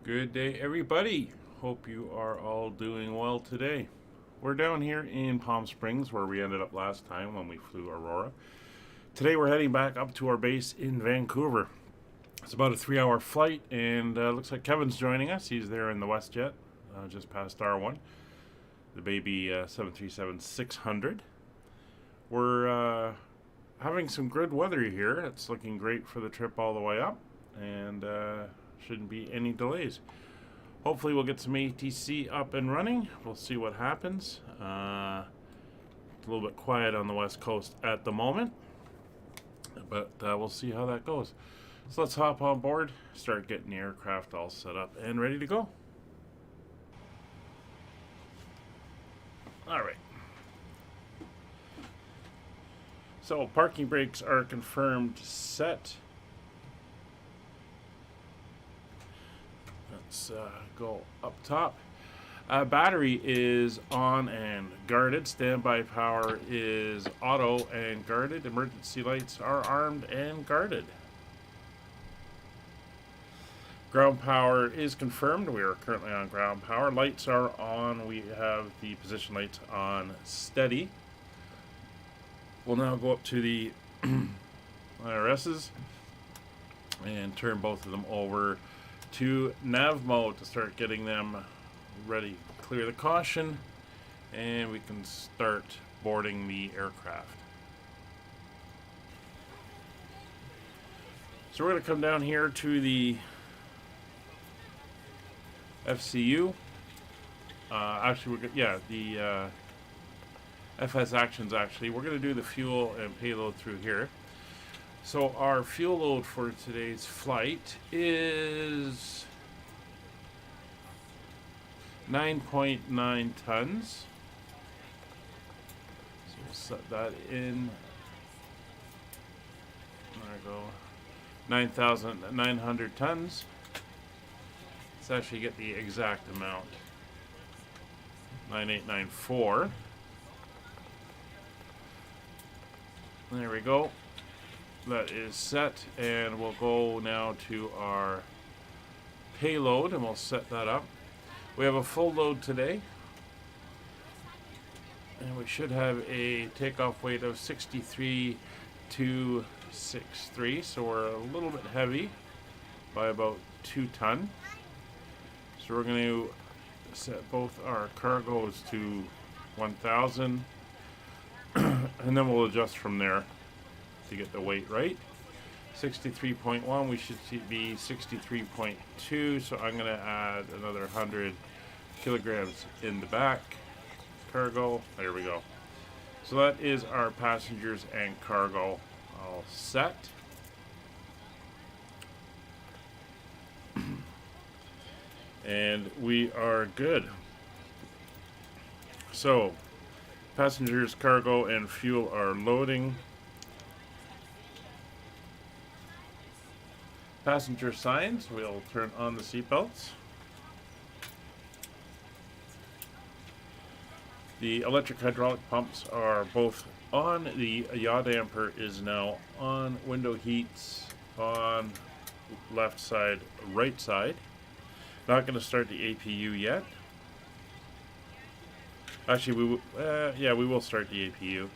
Good day, everybody. Hope you are all doing well today. We're down here in Palm Springs where we ended up last time when we flew Aurora. Today we're heading back up to our base in Vancouver. It's about a 3-hour flight, and looks like Kevin's joining us. He's there in the WestJet, just past R1, the baby 737-600. We're having some good weather here. It's looking great for the trip all the way up, and shouldn't be any delays. Hopefully we'll get some ATC up and running. We'll see what happens. It's a little bit quiet on the West Coast at the moment, but we'll see how that goes. So let's hop on board, start getting the aircraft all set up and ready to go. All right. So parking brakes are confirmed set. Let's go up top. Battery is on and guarded. Standby power is auto and guarded. Emergency lights are armed and guarded. Ground power is confirmed. We are currently on ground power. Lights are on. We have the position lights on steady. We'll now go up to the IRSs and turn both of them over to nav mode to start getting them ready. Clear the caution, and we can start boarding the aircraft. So we're going to come down here to the FCU. The FS actions. Actually, we're going to do the fuel and payload through here. So our fuel load for today's flight is 9.9 tons. So we'll set that in. There we go. 9,900 tons. Let's actually get the exact amount. 9894. There we go. That is set, and we'll go now to our payload and we'll set that up. We have a full load today, and we should have a takeoff weight of 63,263, so we're a little bit heavy by about 2 ton. So we're going to set both our cargoes to 1,000 and then we'll adjust from there to get the weight right. 63.1, we should be 63.2, so I'm going to add another 100 kilograms in the back cargo. There we go. So that is our passengers and cargo all set. And we are good. So passengers, cargo, and fuel are loading. Passenger signs, we'll turn on the seatbelts. The electric hydraulic pumps are both on. The yaw damper is now on. Window heats on left side, right side. Not going to start the APU yet. Actually, we will start the APU.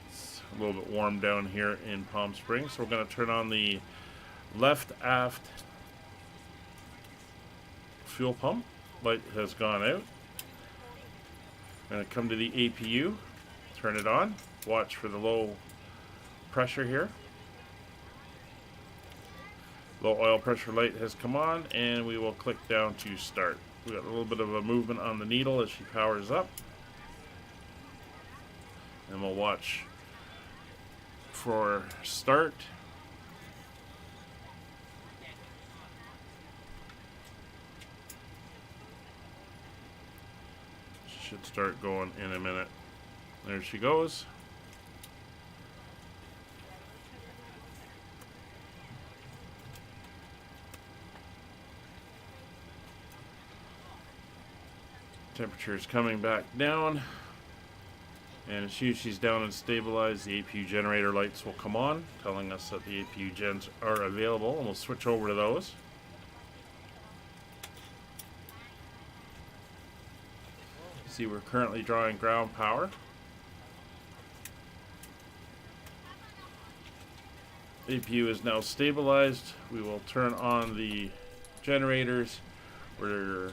It's a little bit warm down here in Palm Springs, so we're going to turn on the left aft fuel pump. Light has gone out. I'm going to come to the APU, turn it on, watch for the low pressure here. Low oil pressure light has come on, and we will click down to start. We got a little bit of a movement on the needle as she powers up. And we'll watch for start. Should start going in a minute. There she goes. Temperature is coming back down. And as soon as she's down and stabilized, the APU generator lights will come on, telling us that the APU gens are available, and we'll switch over to those. See, we're currently drawing ground power. APU is now stabilized. We will turn on the generators. We're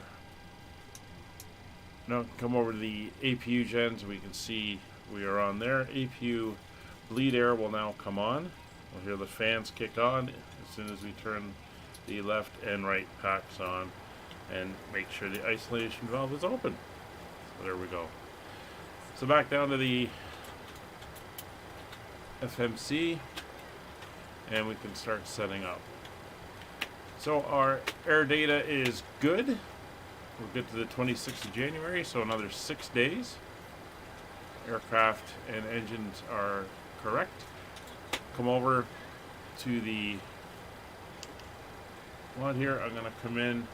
now come over to the APU gens. We can see we are on there. APU bleed air will now come on. We'll hear the fans kick on as soon as we turn the left and right packs on and make sure the isolation valve is open. So there we go. So back down to the FMC, and we can start setting up. So our air data is good. We'll get to the 26th of January, so another 6 days. Aircraft and engines are correct. Come over to the one here. I'm going to come in.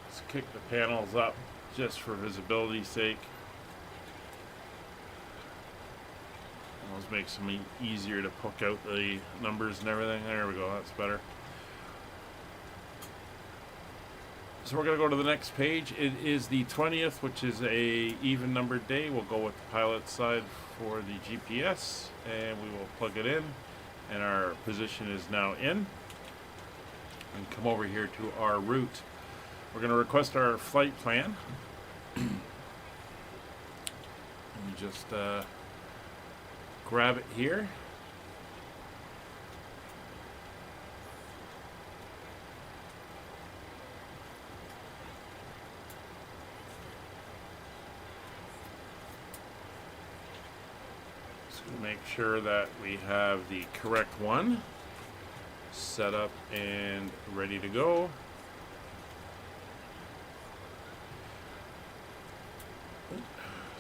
Let's kick the panels up just for visibility's sake. Almost makes it easier to poke out the numbers and everything. There we go, that's better. So we're going to go to the next page. It is the 20th, which is a even numbered day. We'll go with the pilot side for the GPS, and we will plug it in, and our position is now in. And come over here to our route. We're going to request our flight plan. Let me just grab it here. So make sure that we have the correct one set up and ready to go.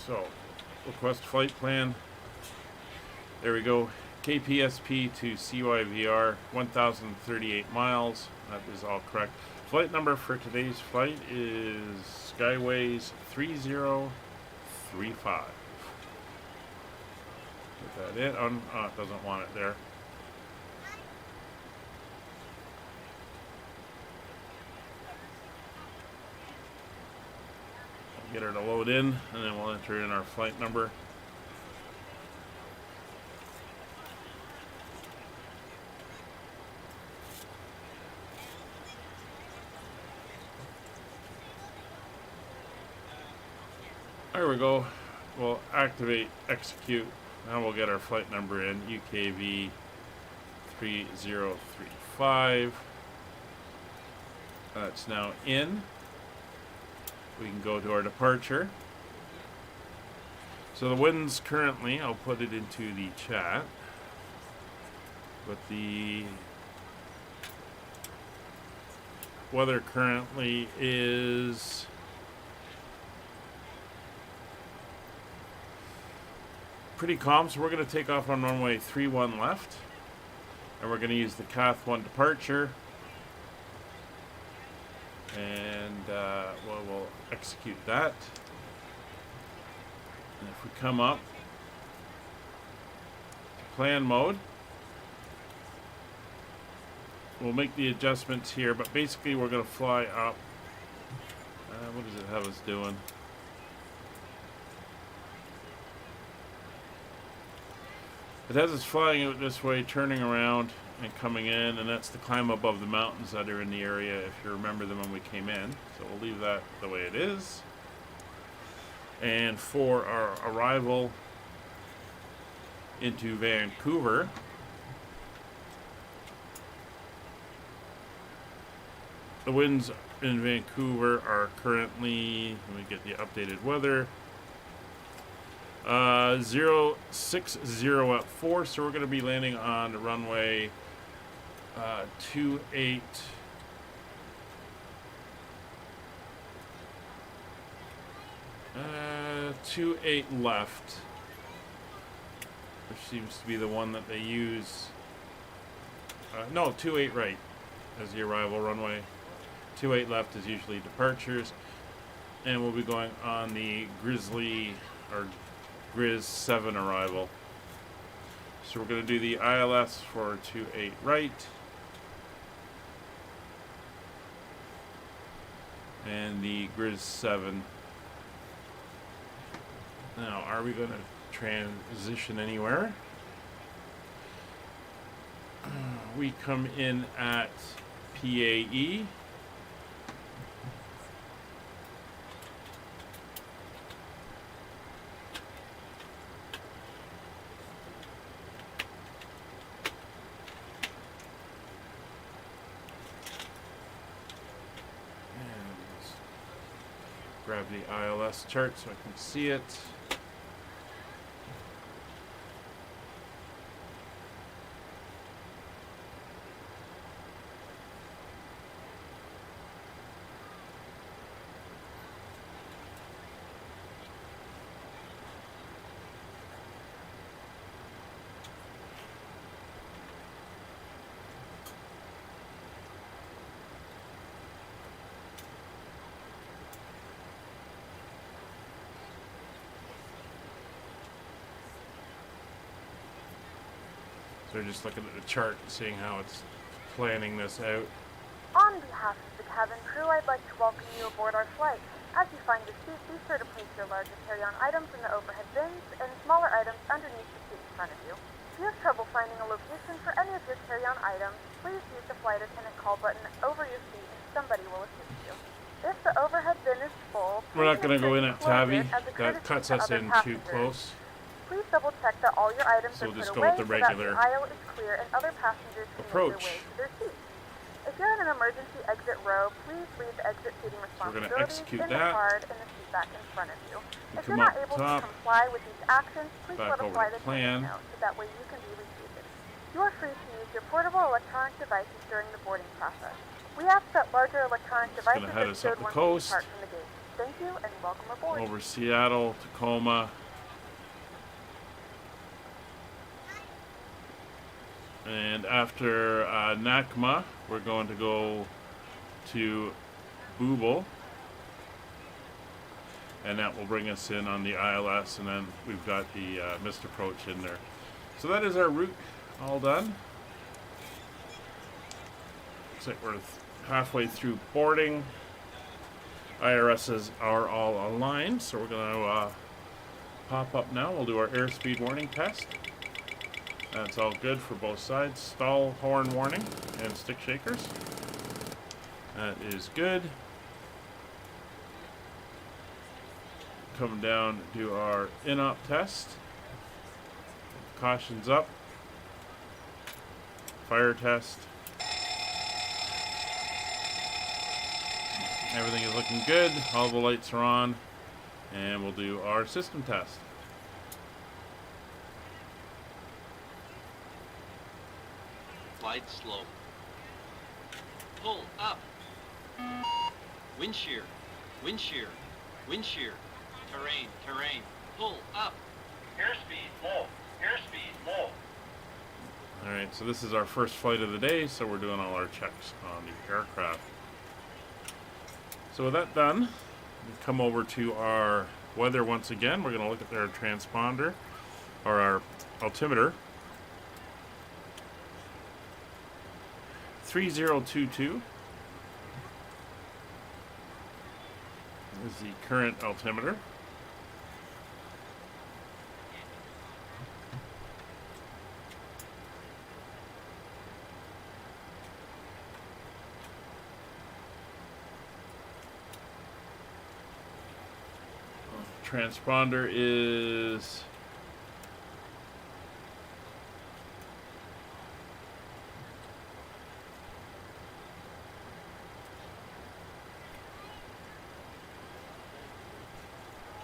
So, request flight plan. There we go. KPSP to CYVR, 1,038 miles. That is all correct. Flight number for today's flight is Skyways 3035. Put that in. Oh, it doesn't want it there. Get her to load in, and then we'll enter in our flight number. There we go. We'll activate execute. Now we'll get our flight number in, UKV 3035. That's now in. We can go to our departure. So the winds currently, I'll put it into the chat, but the weather currently is pretty calm, so we're going to take off on runway 31 left, and we're going to use the CATH 1 departure. And we'll execute that. And if we come up to plan mode, we'll make the adjustments here, but basically we're going to fly up. What does it have us doing? It has us flying out this way, turning around and coming in, and that's to climb above the mountains that are in the area, if you remember them when we came in. So we'll leave that the way it is. And for our arrival into Vancouver, the winds in Vancouver are currently, let me get the updated weather, 060 at 4, so we're going to be landing on runway 28 left, which seems to be the one that they use. No, 28 right as the arrival runway. 28 left is usually departures, and we'll be going on the Grizzly or Grizz 7 arrival. So we're going to do the ILS for 28 right. and the Grizz 7. Now, are we going to transition anywhere? We come in at PAE. Grab the ILS chart so I can see it. So we're just looking at the chart and seeing how it's planning this out. On behalf of the cabin crew, I'd like to welcome you aboard our flight. As you find your seat, be sure to place your larger carry-on items in the overhead bins and smaller items underneath the seat in front of you. If you have trouble finding a location for any of your carry-on items, please use the flight attendant call button over your seat and somebody will assist you. If the overhead bin is full, we're not going to go in at Tabby. That cuts us in too close. Please double check that all your items So are we'll put just go away with the so that regular the aisle is clear and other passengers can make their way to their seats. If you're in an emergency exit row, please leave the exit seating responsibilities in the card and the seat back in front of you. If you're not able to comply with these actions, please let a flight attendant know so that way you can be reseated. You are free to use your portable electronic devices during the boarding process. We ask that larger electronic devices are stowed once you depart from the gate. Thank you and welcome aboard. Over Seattle, Tacoma. And after Nakma, we're going to go to Booble. And that will bring us in on the ILS, and then we've got the missed approach in there. So that is our route all done. Looks like we're halfway through boarding. IRSs are all aligned, so we're going to pop up now. We'll do our airspeed warning test. That's all good for both sides. Stall horn warning and stick shakers. That is good. Come down, do our in-op test. Cautions up. Fire test. Everything is looking good. All the lights are on. And we'll do our system test. Glide slow. Pull up. Wind shear. Wind shear. Wind shear. Terrain. Terrain. Pull up. Airspeed low. Airspeed low. Alright, so this is our first flight of the day, so we're doing all our checks on the aircraft. So with that done, we come over to our weather once again. We're going to look at our transponder, or our altimeter. 3022 is the current altimeter. Transponder is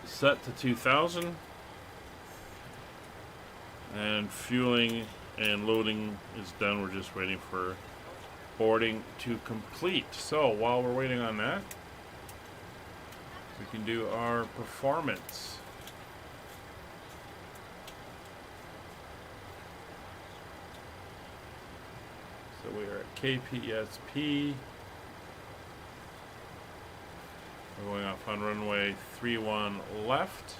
set to 2000, and fueling and loading is done. We're just waiting for boarding to complete. So while we're waiting on that, we can do our performance. So we are at KPSP. We're going off on runway 31 left.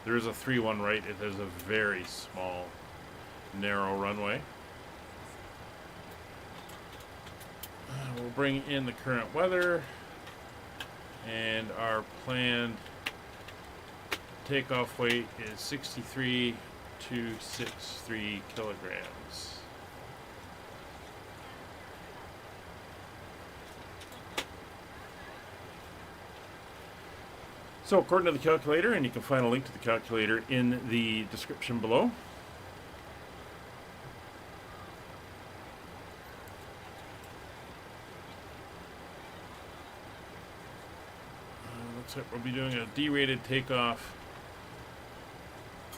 There is a 31 right. It is a very small, narrow runway. we'll bring in the current weather, and our planned takeoff weight is 63.263 kilograms. So according to the calculator, and you can find a link to the calculator in the description below. Looks like we'll be doing a D-rated takeoff,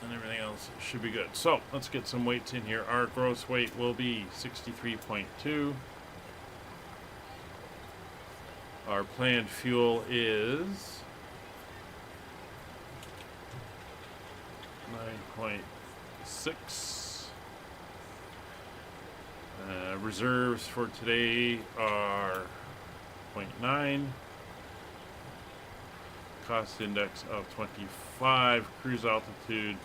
and everything else should be good. So let's get some weights in here. Our gross weight will be 63.2. Our planned fuel is 9.6. Reserves for today are 0.9. Cost index of 25. Cruise altitude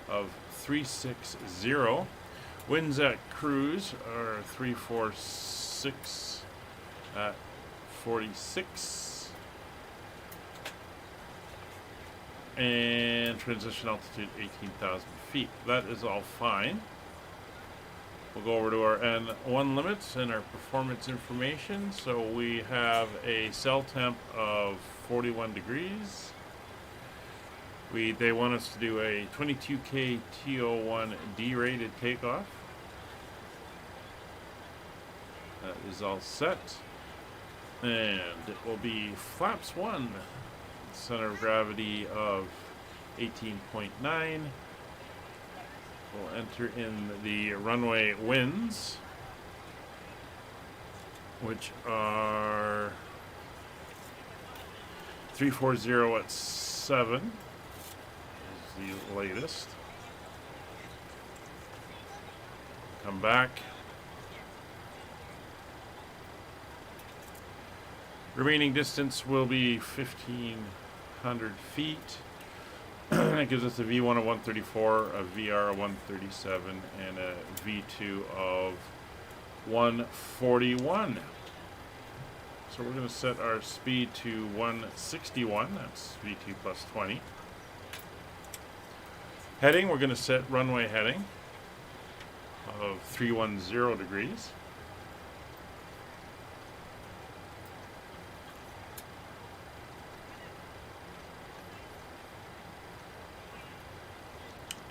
of 360. Winds at cruise are 346 at 46. And transition altitude 18,000 feet. That is all fine. We'll go over to our N1 limits and our performance information. So we have a cell temp of 41 degrees. They want us to do a 22K TO1 D-rated takeoff. That is all set. And it will be flaps 1. Center of gravity of 18.9. We'll enter in the runway winds, which are 340 at 7 is the latest. Come back. Remaining distance will be 1,500 feet. That gives us a V1 of 134, a VR of 137, and a V2 of 141. So we're going to set our speed to 161. That's V2 plus 20. Heading, we're going to set runway heading of 310 degrees.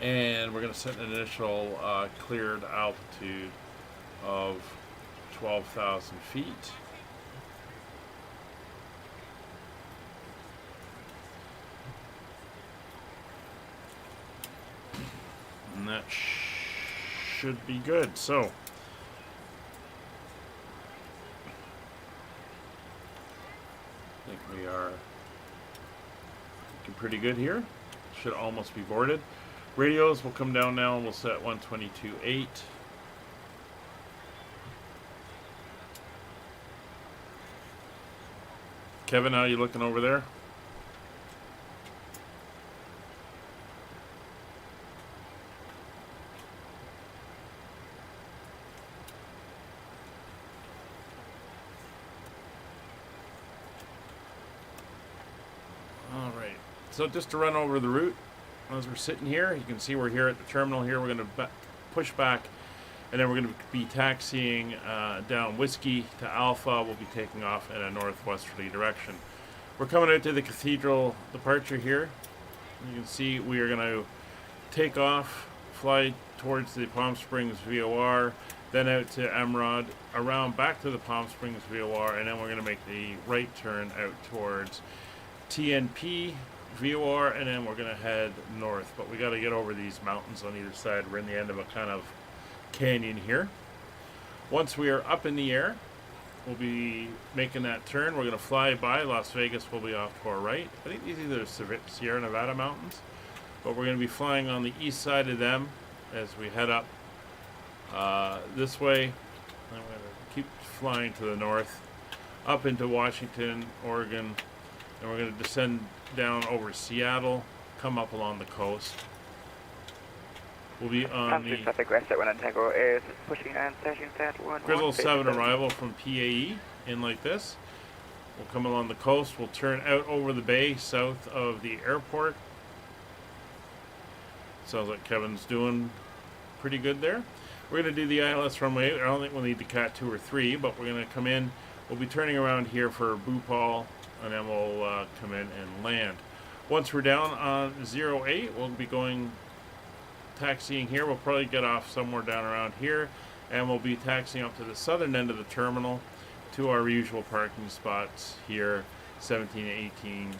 And we're going to set an initial cleared altitude of 12,000 feet. And that should be good. So, I think we are looking pretty good here. Should almost be boarded. Radios will come down now and we'll set 122.8. Kevin, how are you looking over there? All right. So just to run over the route. As we're sitting here, you can see we're here at the terminal here. We're going to push back, and then we're going to be taxiing down Whiskey to Alpha. We'll be taking off in a northwesterly direction. We're coming out to the Cathedral departure here. You can see we are going to take off, fly towards the Palm Springs VOR, then out to Emerald, around back to the Palm Springs VOR, and then we're going to make the right turn out towards TNP VOR, and then we're going to head north. But we got to get over these mountains on either side. We're in the end of a kind of canyon here. Once we are up in the air, we'll be making that turn. We're going to fly by Las Vegas. We'll be off to our right. I think these are the Sierra Nevada mountains, but we're going to be flying on the east side of them as we head up this way. I'm going to keep flying to the north up into Washington, Oregon, and we're going to descend down over Seattle, come up along the coast. We'll be on the aggressive when Integral is pushing and searching that one. Grizzle 7 arrival from PAE. in like this. We'll come along the coast. We'll turn out over the bay south of the airport. Sounds like Kevin's doing pretty good there. We're going to do the ILS runway. I don't think we'll need the Cat 2 or 3, but we're going to come in. We'll be turning around here for Bhopal, and then we'll come in and land. Once we're down on 08, we'll be going taxiing here. We'll probably get off somewhere down around here, and we'll be taxiing up to the southern end of the terminal to our usual parking spots here, 17, 18,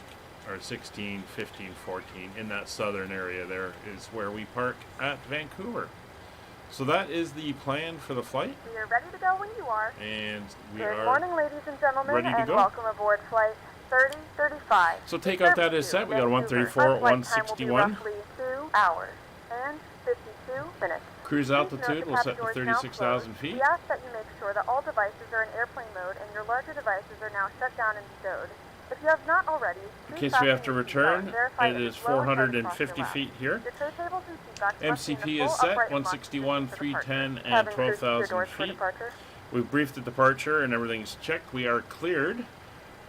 or 16, 15, 14. In that southern area there is where we park at Vancouver. So that is the plan for the flight. We are ready to go when you are. And we Good are morning, ladies and gentlemen, ready to and go. welcome aboard flight 3035. So take out that as set. We got a 134, 161. Roughly 2 hours and 52 minutes. Cruise altitude will set to 36,000 feet. We ask that you make sure that all devices are in airplane mode and your larger devices are now shut down and stowed. If you have not already, in case we have to return, it is 450 feet here. MCP is set, 161, 310, and 12,000 feet. We've briefed the departure and everything's checked. We are cleared,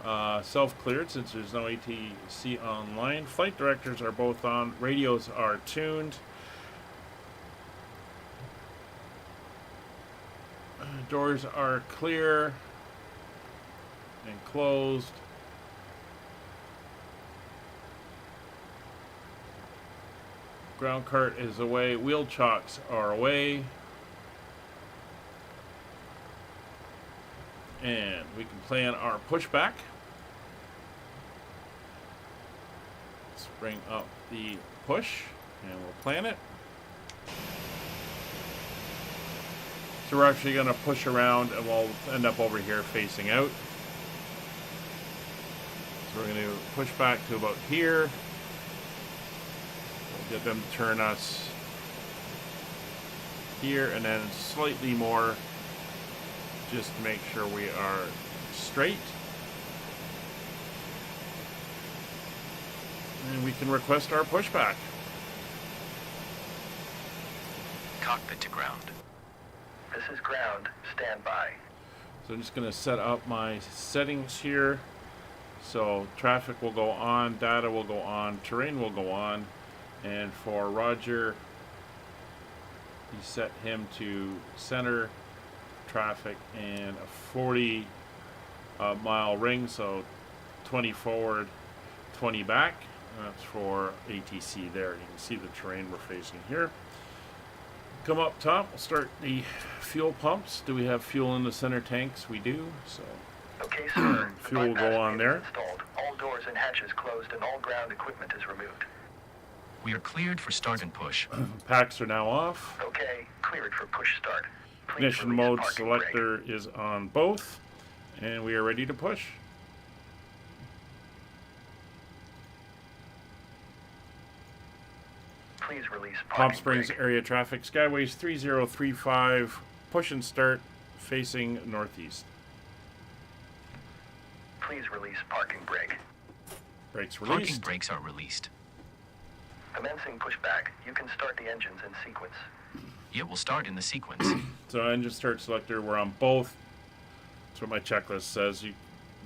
self-cleared since there's no ATC online. Flight directors are both on. Radios are tuned. Doors are clear and closed. Ground cart is away. Wheel chocks are away. And we can plan our pushback. Let's bring up the push and we'll plan it. So we're actually going to push around and we'll end up over here facing out. So we're going to push back to about here. We'll get them to turn us here and then slightly more just to make sure we are straight. And we can request our pushback. Cockpit to ground. This is ground. Stand by. So I'm just going to set up my settings here. So traffic will go on, data will go on, terrain will go on. And for Roger, he set him to center traffic and a 40 mile ring, so 20 forward, 20 back. That's for ATC there. You can see the terrain we're facing here. Come up top, we'll start the fuel pumps. Do we have fuel in the center tanks? We do, so okay, sir. fuel will go on there. Installed. All doors and hatches closed and all ground equipment is removed. We are cleared for start and push. Packs are now off. Okay, cleared for push start. Please Ignition release mode parking selector is on both, and we are ready to push. Please release Palm parking Springs brake. area traffic, Skyways 3035, push and start, facing northeast. Please release parking brake. Brakes Parking released. brakes are released. Commencing pushback. You can start the engines in sequence. It will start in the sequence. So engine start selector, we're on both. That's what my checklist says.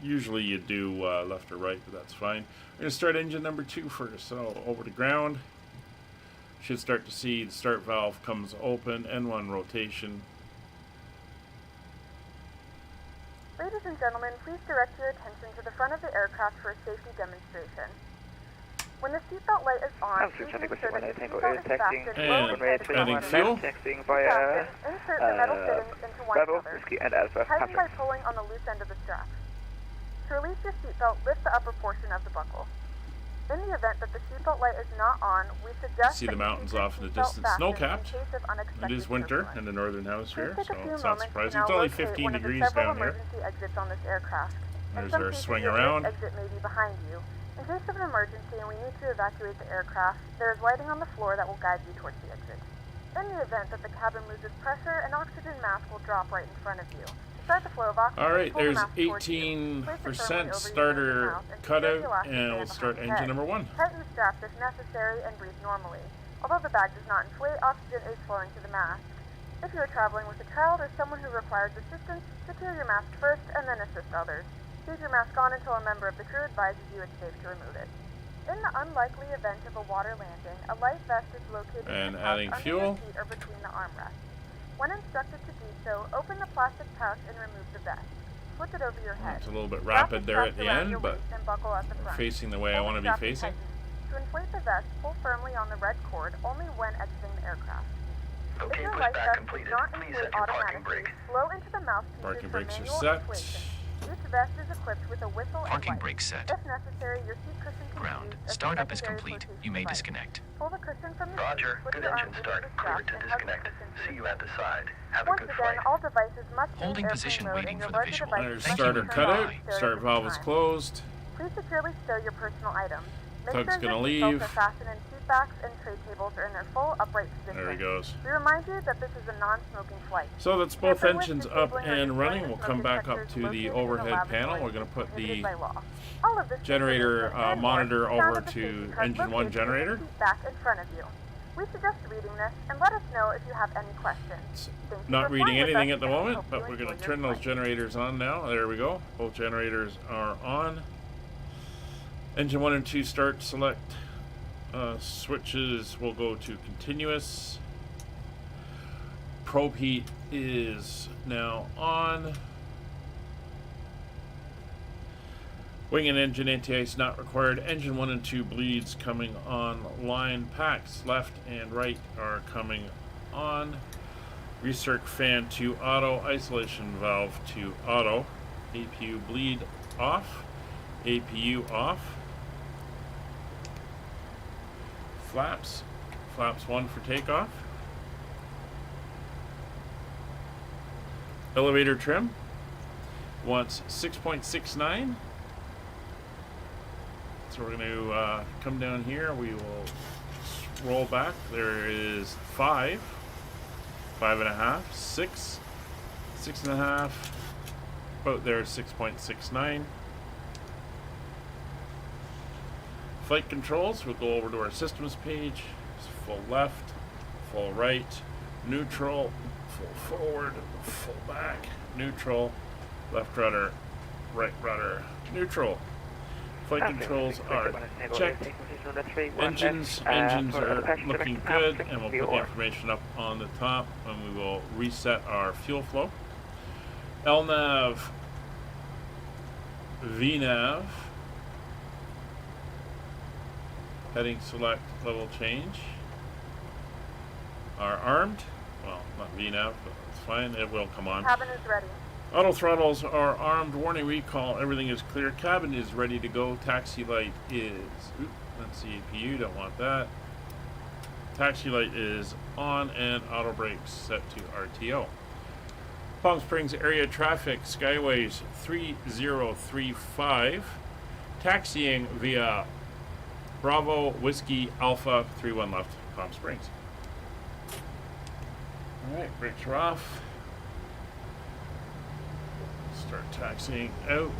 Usually you do left or right, but that's fine. We're going to start engine number 2 first. So over to ground. Should start to see the start valve comes open, N1 rotation. Ladies and gentlemen, please direct your attention to the front of the aircraft for a safety demonstration. When the seatbelt light is on, please make sure that the seatbelt is fastened low And inside the adding cabin. fuel. Texting via Insert the metal fittings into one Bravo, another. Whiskey, and Alpha. Tighten by Patrick. pulling on the loose end of the strap. To release your seatbelt, lift the upper portion of the buckle. In the event that the seatbelt light is not on, we suggest See that the you mountains keep your off in the seatbelt distance. fastened Snow-capped. in case of unexpected It is winter turbulence. in the northern hemisphere, Please so take a few it's not moments to surprising. now It's only locate 15 one of the degrees several down here. emergency exits on this aircraft. In There's some our cases, swing your around. nearest exit may be behind you. In case of an emergency and we need to evacuate the aircraft, there is lighting on the floor that will guide you towards the exit. In the event that the cabin loses pressure, an oxygen mask will drop right in front of you. To start the flow of oxygen, All right, pull the there's mask towards you. Place it firmly 18% over your starter nose and mouth and secure the cutout, elastic and band we'll start behind the engine head. number 1. Tighten the straps if necessary and breathe normally. Although the bag does not inflate, oxygen is flowing to the mask. If you are traveling with a child or someone who requires assistance, secure your mask first and then assist others. Leave your mask on until a member of the crew advises you it's safe to remove it. In the unlikely event of a water landing, a life vest is located in the pouch under your seat or between the armrests. When instructed to do so, open the plastic pouch and remove the vest. Flip it over your head. It's a little bit rapid there at the end, but facing the way I want to be facing. To inflate the vest, pull firmly on the red cord only when exiting the aircraft. Okay, if your pushback life vest completed. does not Please inflate set your parking automatically, brake. blow into the mouthpieces Parking for brakes are manual set. inflation. Each vest is equipped with a whistle Parking and light. brake set. If necessary, your seat cushion can Ground. be used as a Startup is secondary complete. flotation You may device. disconnect. Pull the cushion from the Roger. seat with Good your engine arms start. within the Cleared to strap and hug the disconnect. cushion to See your you at the right. side. Have a Once good again, flight. all devices must be Holding in position airplane mode waiting and your for the larger visual. devices There's must starter be turned cutout. off during Start this valve is time. closed. Please securely stow your personal items. Make Tug's sure your gonna seatbelts leave. are fastened in seat backs and tray tables are in their full upright position. There he goes. We remind you that this is a non-smoking flight. So that's both Tampering with, engines up disabling, or and destroying running. the We'll smoke come back up detectors to the located in overhead laboratory panel. We're going to is put prohibited the by law. All of this generator information and monitor more is found over on the to safety card engine 1 located in the generator. seat back in front of you. We suggest reading this and let us know if you have any questions. Thank you Not for reading flying with anything us at the and we moment, hope but you we're going enjoy to your turn those flight. generators on now. There we go. Both generators are on. Engine 1 and 2 start. Select switches will go to continuous. Probe heat is now on. Wing and engine anti-ice not required. Engine 1 and 2 bleeds coming on line. Packs left and right are coming on. Recirc fan to auto. Isolation valve to auto. APU bleed off. APU off. Flaps. Flaps 1 for takeoff. Elevator trim. Wants 6.69. So we're going to come down here. We will roll back. There is 5, 5.5, 6, 6.5. About there, 6.69. Flight controls. We'll go over to our systems page. Full left, full right, neutral, full forward, full back, neutral, left rudder, right rudder, neutral. Flight controls are checked. Engines are looking good, and we'll put the information up on the top, and we will reset our fuel flow. LNAV, VNAV, heading select, level change, are armed. Well, not VNAV, but it's fine, it will come on. Cabin is ready. Auto throttles are armed. Warning recall. Everything is clear. Cabin is ready to go. Taxi light is... Oop, that's the APU. Don't want that. Taxi light is on and auto brakes set to RTO. Palm Springs area traffic. Skyways 3035. Taxiing via Bravo Whiskey Alpha 31 left. Palm Springs. Alright, brakes are off. Start taxiing out.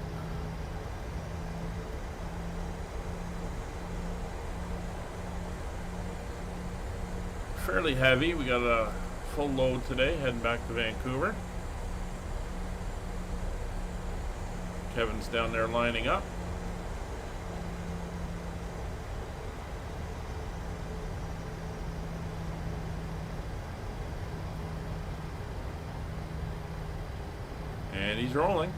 Fairly heavy. We got a full load today heading back to Vancouver. Kevin's down there lining up. And he's rolling.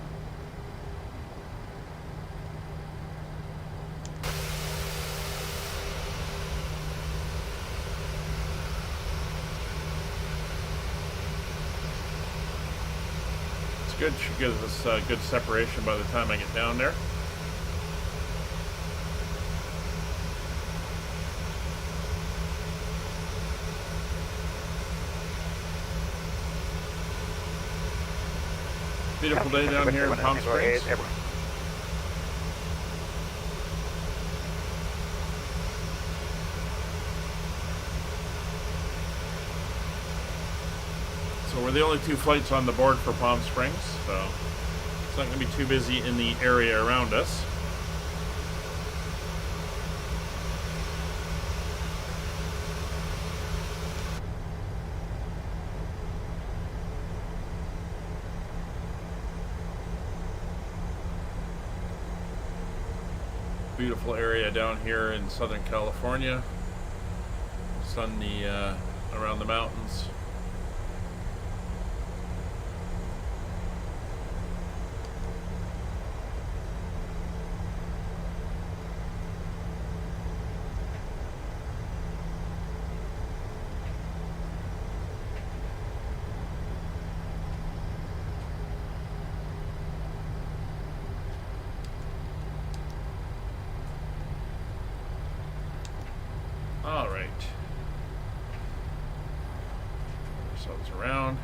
It's good. Should give us good separation by the time I get down there. Beautiful day down here in Palm Springs. So we're the only 2 flights on the board for Palm Springs, so it's not going to be too busy in the area around us. beautiful area down here in Southern California. Sunny around the mountains. All right. Ourselves around.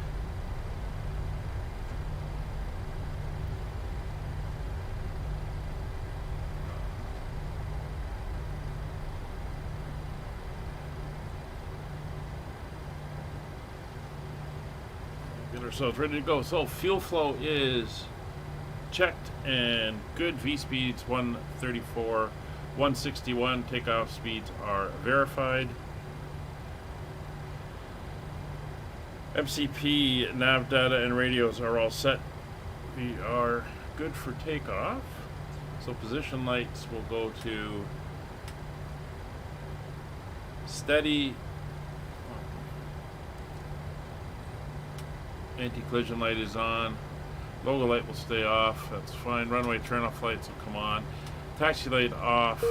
Get ourselves ready to go. So fuel flow is checked and good. V speeds 134. 161 takeoff speeds are verified. MCP, nav data, and radios are all set. We are good for takeoff. So position lights will go to steady. Anti-collision light is on. Logo light will stay off. That's fine. Runway turn-off lights will come on. Taxi light off.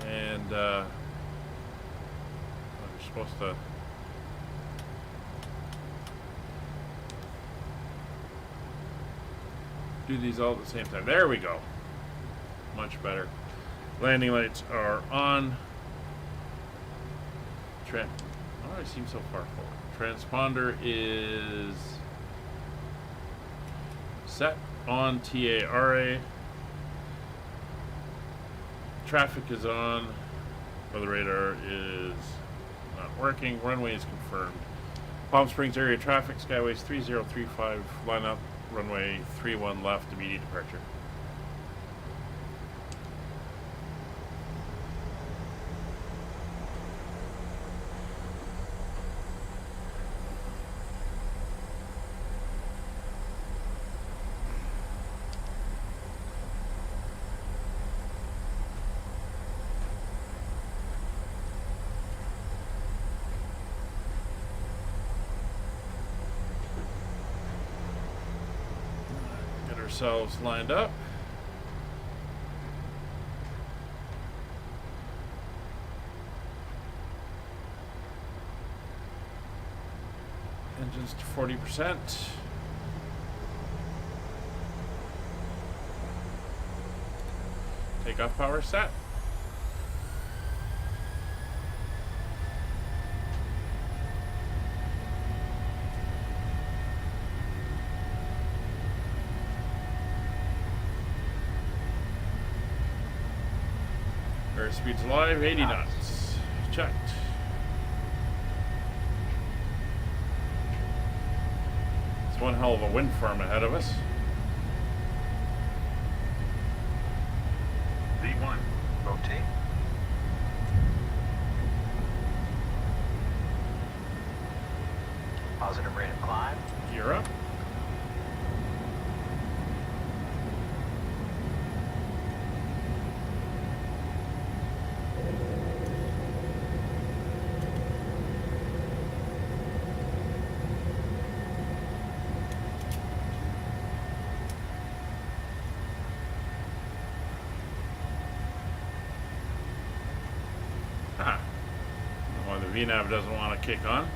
And you're supposed to do these all at the same time. There we go. Much better. Landing lights are on. Oh, I seem so far forward. Transponder is set on TARA. Traffic is on. Weather radar is not working. Runway is confirmed. Palm Springs area traffic, Skyways 3035, line up, runway 31 left, immediate departure. Ourselves lined up. Engines to 40%. Takeoff power set. Speeds live, 80 knots. Checked. It's one hell of a wind farm ahead of us. V1, rotate. Positive rate of climb. Gear up. The VNAV doesn't want to kick on.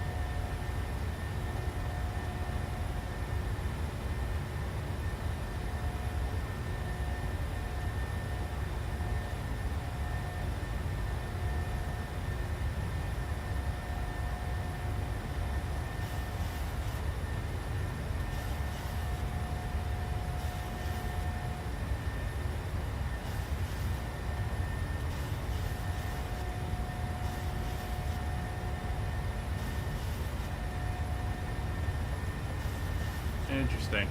Interesting.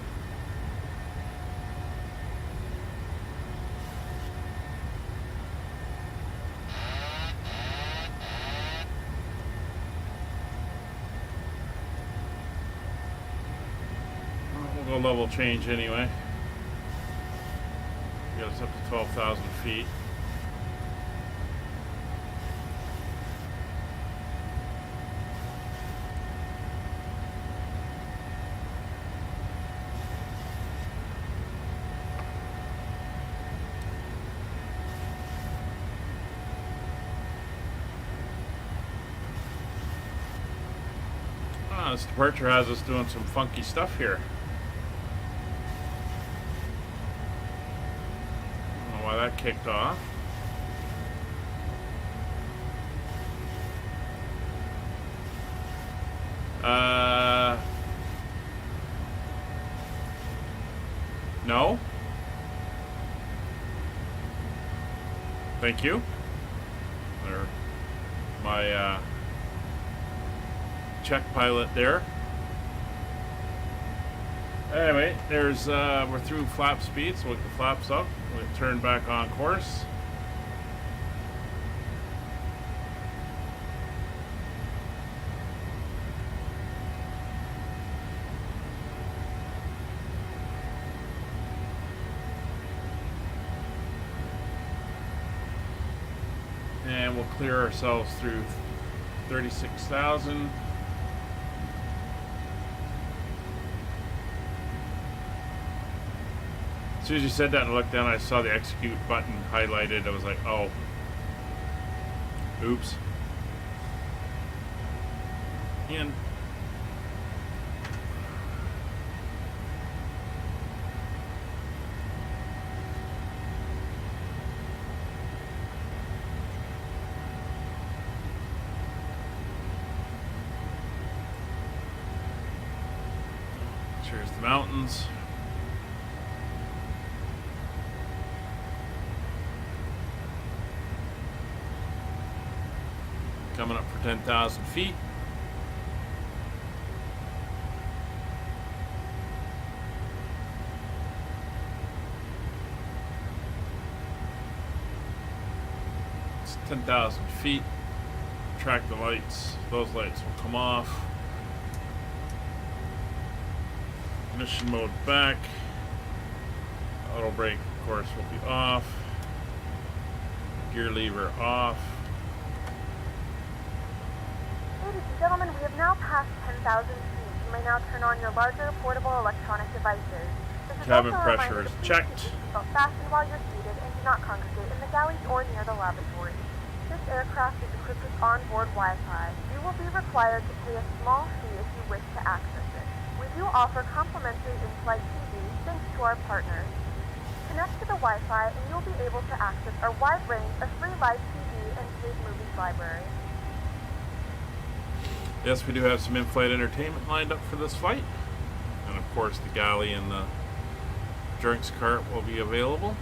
go level change anyway. Get us up to 12,000 feet. This departure has us doing some funky stuff here. I don't know why that kicked off. No. Thank you. There, my check pilot there. Anyway, there's we're through flap speed, so we'll get the flaps up. We'll turn back on course. And we'll clear ourselves through 36,000. As soon as you said that and I looked down, I saw the execute button highlighted. I was like, oh, oops. And here's the mountains. Coming up for 10,000 feet. It's 10,000 feet. Track the lights. Those lights will come off. Ignition mode back. Auto brake, of course, will be off. Gear lever off. Ladies and gentlemen, we have now passed 10,000 feet. You may now turn on your larger portable electronic devices. Cabin pressure is checked. Fasten while you're seated and do not congregate in the galleys or near the lavatory. This aircraft is equipped with onboard Wi-Fi. You will be required to pay a small fee if you wish to access it. We do offer complimentary in-flight TV thanks to our partners. Connect to the Wi-Fi and you'll be able to access our wide range of free live TV and paid movies library. Yes, we do have some in-flight entertainment lined up for this flight. And of course the galley and the drinks cart will be available.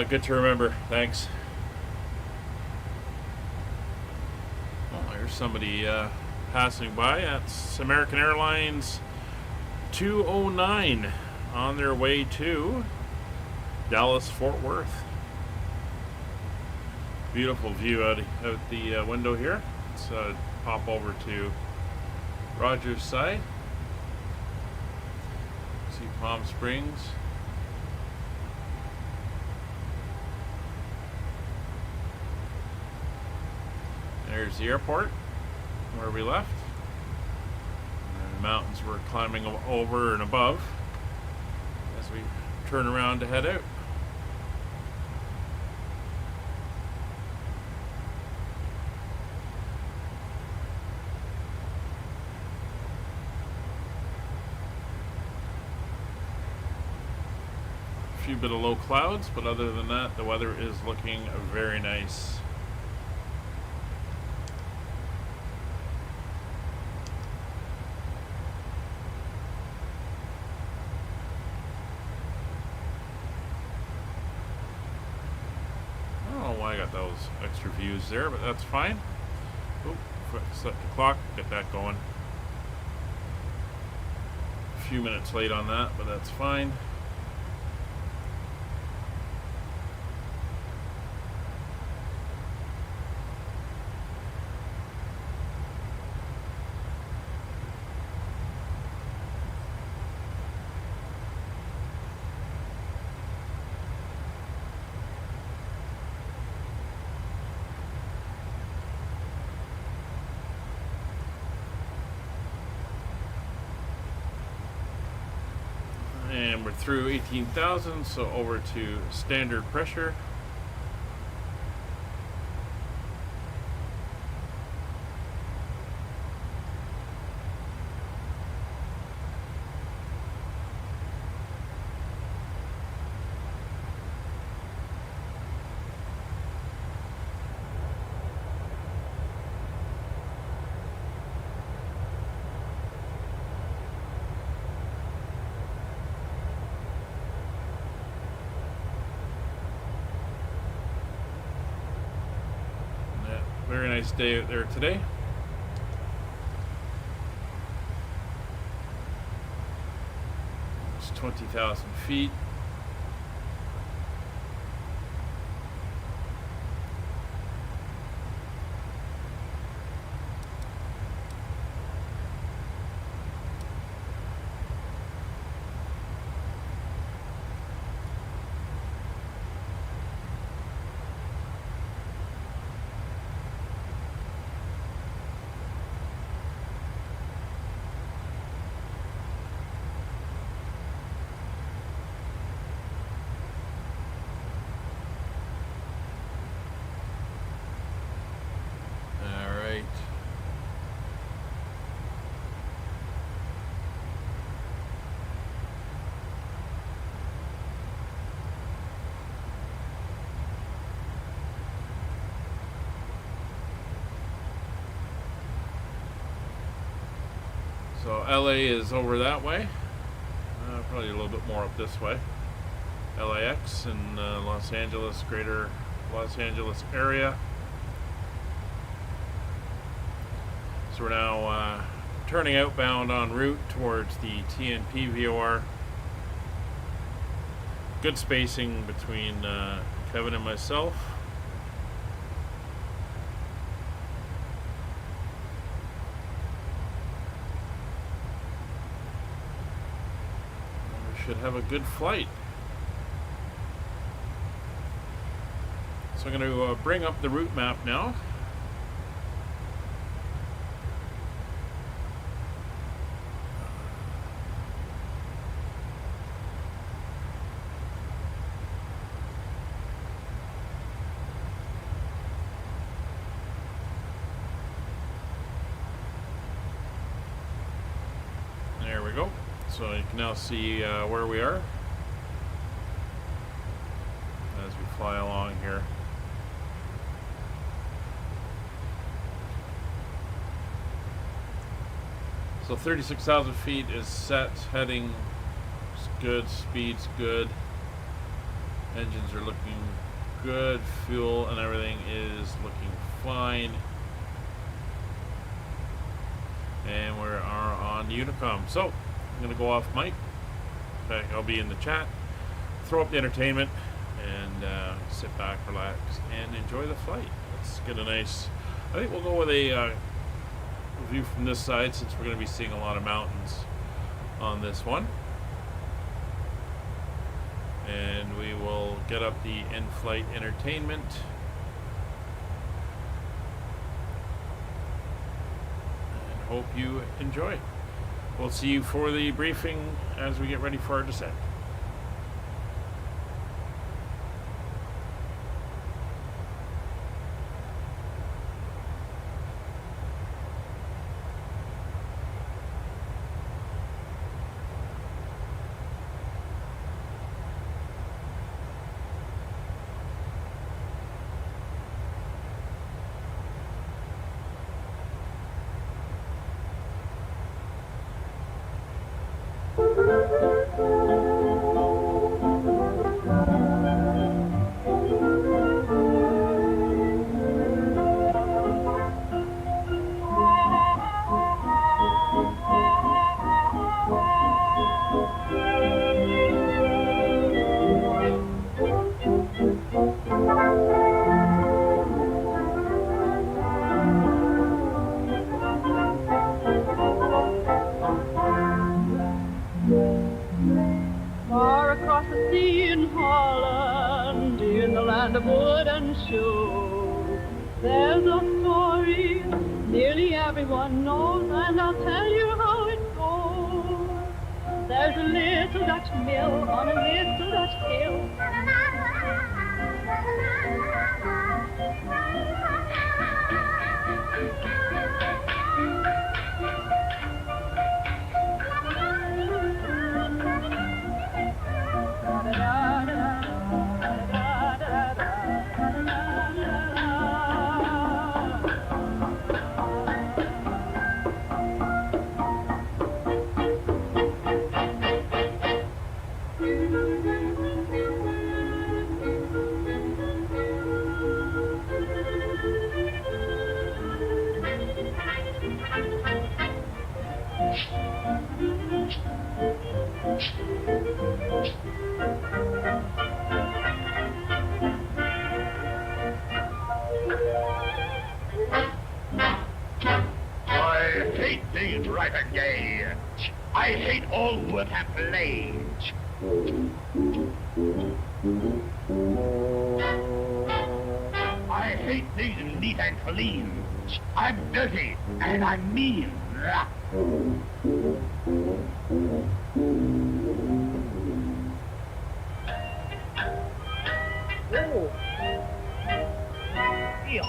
Good to remember. Thanks. Oh, there's somebody passing by. That's American Airlines 209 on their way to Dallas, Fort Worth. Beautiful view out the window here. Let's pop over to Roger's side. See Palm Springs. There's the airport where we left. And the mountains we're climbing over and above as we turn around to head out. A few bit of low clouds, but other than that, the weather is looking very nice. I got those extra views there, but that's fine. Oop, set the clock, get that going. A few minutes late on that, but that's fine. And we're through 18,000, so over to standard pressure. Very nice day out there today. It's 20,000 feet. So LA is over that way, probably a little bit more up this way. LAX and Los Angeles, greater Los Angeles area. So we're now turning outbound en route towards the TNP VOR. Good spacing between Kevin and myself. Should have a good flight. So I'm going to bring up the route map now. There we go. So you can now see where we are as we fly along here. So 36,000 feet is set, heading is good, speed's good, engines are looking good, fuel and everything is looking fine. And we are on Honeycomb. So I'm going to go off mic. In fact, I'll be in the chat. Throw up the entertainment and sit back, relax, and enjoy the flight. Let's get a nice... I think we'll go with a view from this side since we're going to be seeing a lot of mountains on this one. And we will get up the in-flight entertainment. And hope you enjoy. We'll see you for the briefing as we get ready for our descent. Far across the sea in Holland, in the land of wood and show, there's a story nearly everyone knows, and I'll tell you how it goes. There's a little Dutch mill on a little Dutch hill. I hate these writer gay. I hate all work and play. I hate things neat and clean. I'm dirty and I'm mean. Oh. Feel.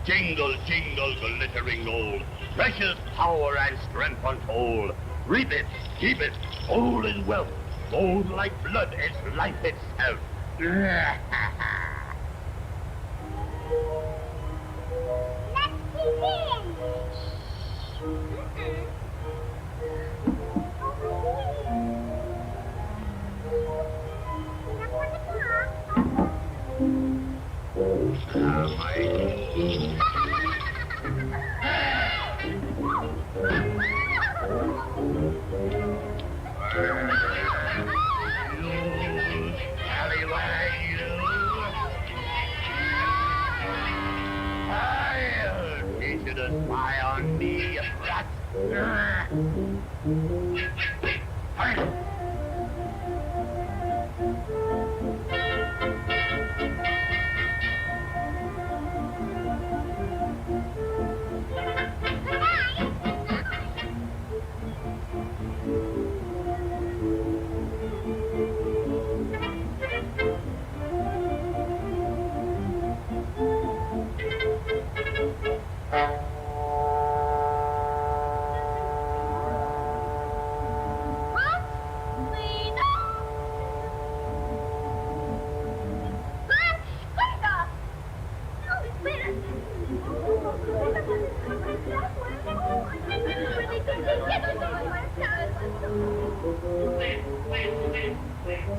Jingle, jingle, glittering gold, precious power and strength untold. Reap it, keep it, gold is wealth. Gold like blood, it's life itself. Let's begin. Spy on me, you rat.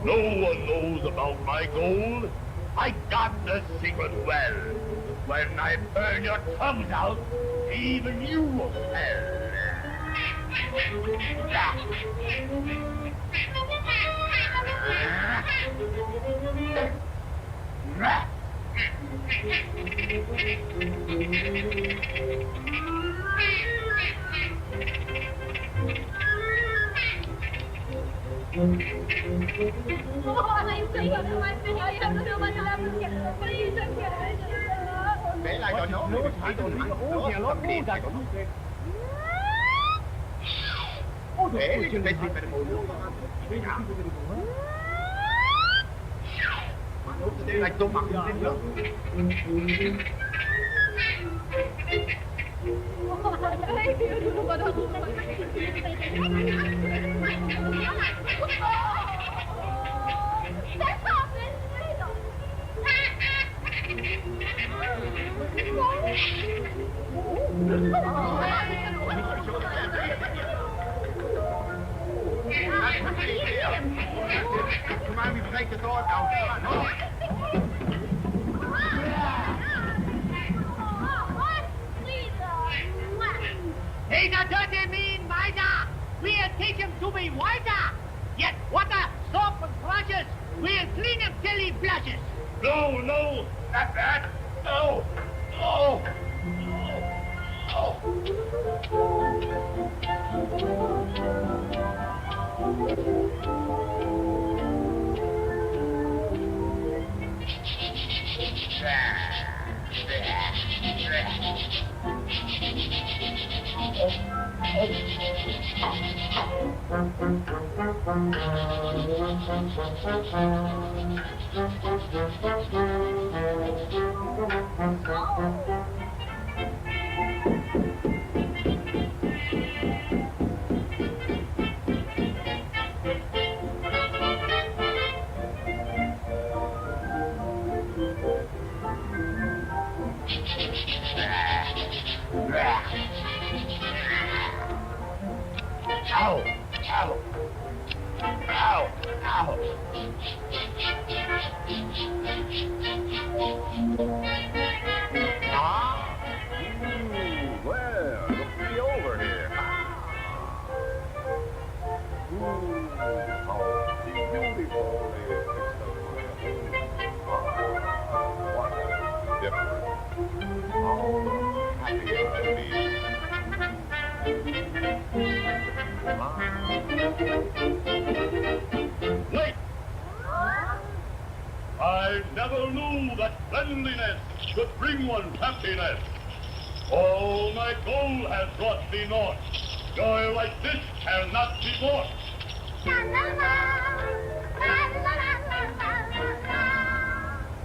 No one knows about my gold. I got the secret well. When I burn your tongues out, even you will tell. Để lại cho nó nước hãy tôi nói uống nhà lót đi ra của nó để trên đây thì phải ngồi luôn để lại tôi mặc lên nước Come on, we break the door down. Come on. He's a dirty, mean miser. We'll teach him to be wiser. Yet water, soap, and brushes. We'll clean him till he blushes. No, no, not that. No, no, Ow! Ow! Ow! Ow! Well, look me over here. How beautiful is what a difference. How happy I'll be. Wait! I never knew that cleanliness could bring one happiness. All my goal has brought me north. Joy like this cannot be bought.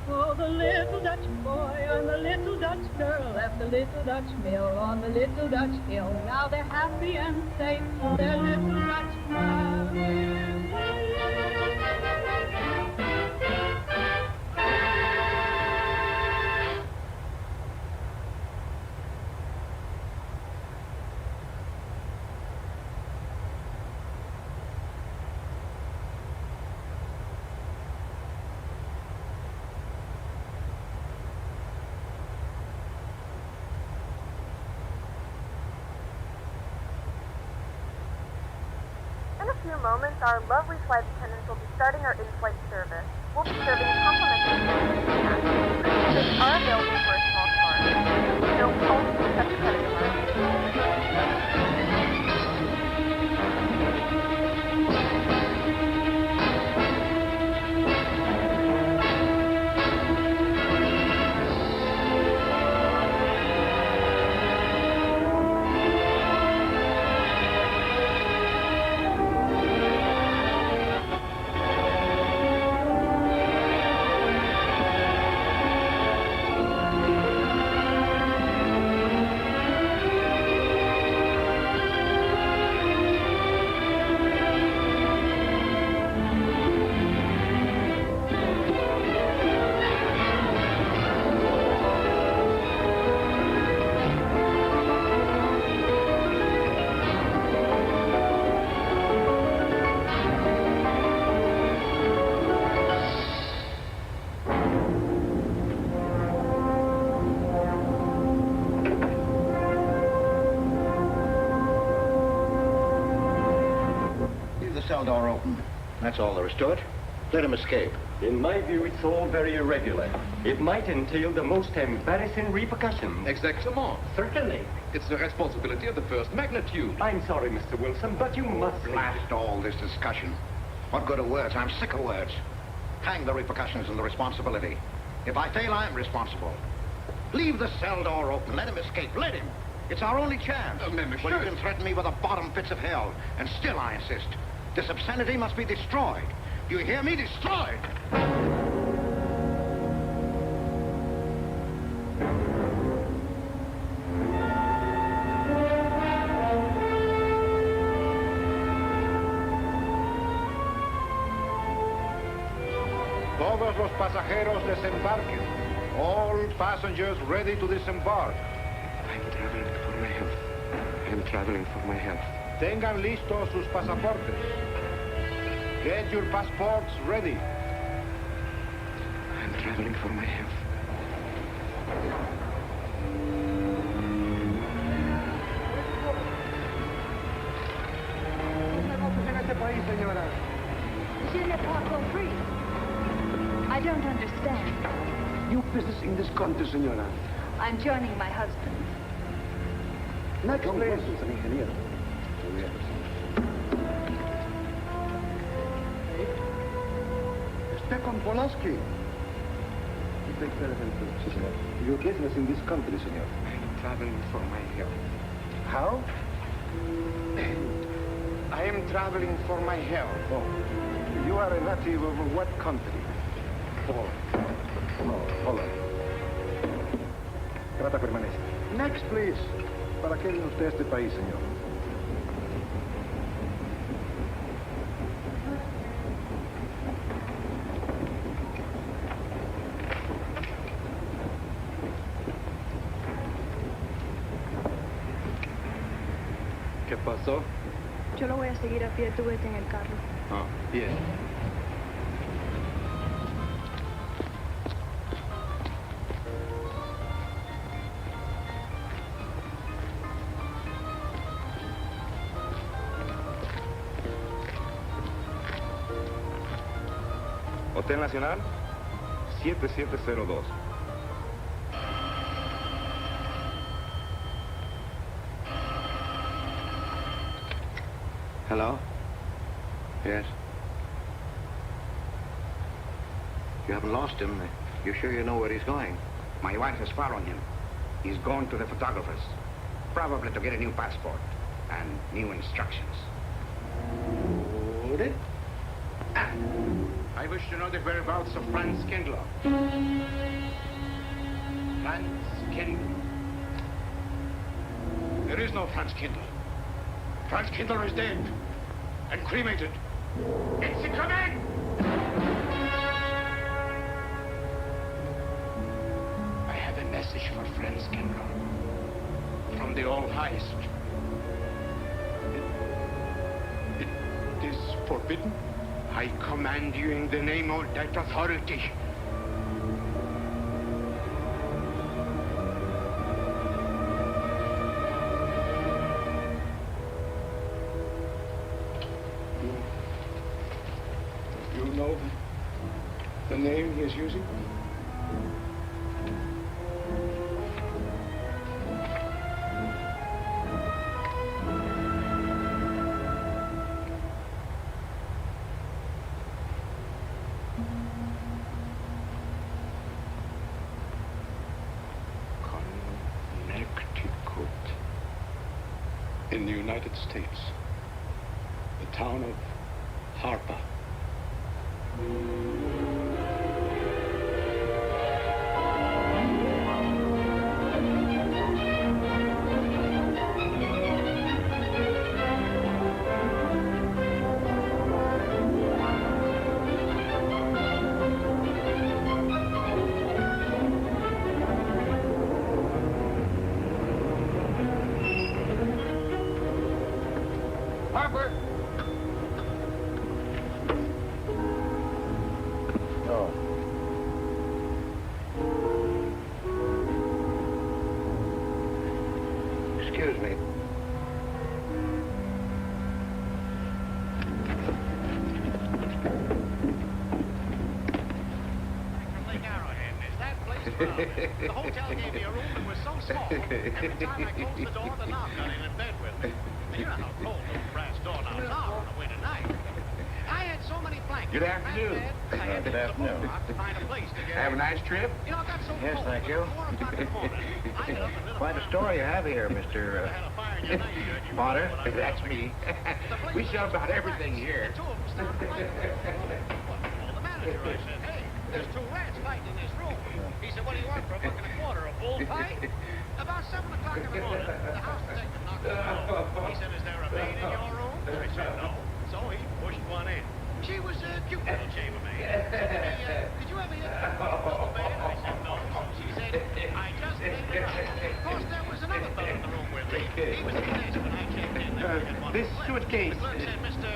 Oh, the little Dutch boy and the little Dutch girl at the little Dutch mill on the little Dutch hill. Now they're happy and safe in their little Dutch cabin. In a few moments, our lovely flight attendants will be starting our in-flight service. We'll be serving complimentary snacks. Tickets are available for a small charge. No only accept credit cards. cell door open. That's all there is to it. Let him escape. In my view, it's all very irregular. It might entail the most embarrassing repercussions. Exactement. Certainly. It's the responsibility of the first magnitude. I'm sorry, Mr. Wilson, but you must... Blast all this discussion. What good are words? I'm sick of words. Hang the repercussions and the responsibility. If I fail, I'm responsible. Leave the cell door open. Let him escape. Let him. It's our only chance. Well, you can threaten me with the bottom pits of hell, and still I insist. This obscenity must be destroyed. You hear me? Destroyed! Todos los pasajeros desembarquen. All passengers ready to disembark. I'm traveling for my health. I'm traveling for my health. Tengan listos sus pasaportes. Get your passports ready. I'm traveling for my health. Je n'ai pas compris. I don't understand. You business in this country, senora. I'm joining my husband. Next, please. Stefan Polaski. Your business in this country, senor. I'm traveling for my health. How? I am traveling for my health. Oh. You are a native of what country? Oh, Holland. Trata permanece. Next, please. ¿Para qué viene usted a este país, señor? ¿Qué pasó? Yo lo voy a seguir a pie, tú vete en el carro. Ah, bien. Hotel Nacional, 7702. Hello? Yes? You haven't lost him. You're sure you know where he's going? My wife is following him. He's going to the photographer's. Probably to get a new passport and new instructions. Would it? I wish to know the whereabouts of Franz Kindler. Franz Kindler. There is no Franz Kindler. Franz Kindler is dead and cremated. It's coming! I have a message for Franz Kindler from the All-Highest. It is forbidden. I command you in the name of that authority. You know the name he is using? In the United States, the town of Harper. Harper! Oh. Excuse me. The hotel gave me a room that was so small, every time I closed the door, the knob got in bed with me. You know how cold those brass doorknobs are on a winter night. I had so many blankets. Good afternoon. I had to Good afternoon. to find a place to get Have a nice trip? You know, I got so Yes, cold. thank you. At 4 o'clock in the morning, I got up in the middle Quite a story you have here, Mr. Potter. That's me. We sell about everything here. The two of them stopped right there. Well, the manager, I said, hey, there's two rats fighting in this room. He said, what do you want for $1.25? A bullfight? About 7 o'clock in the morning, the house detective knocked on the door. He said, is there a maid in your room? I said, no. So he pushed one in. She was a cute little chambermaid. Did you ever hear that Crystal Bed? I said, no. She said, I just cleaned it up. Of course, there was another fellow in the room with me. He was in this when I checked in. This suitcase,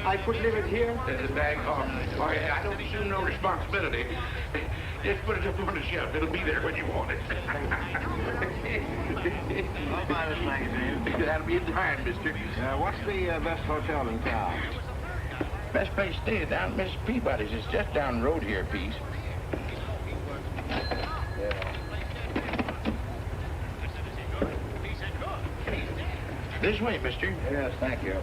I could leave it here? The bag off. Oh, yeah, I don't assume no responsibility. Just put it up on the shelf. It'll be there when you want it. I'll buy this magazine. That'll be in time, mister. What's the best hotel in town? Best place to stay is down at Miss Peabody's. It's just down the road here a piece. This way, mister. Yes, thank you.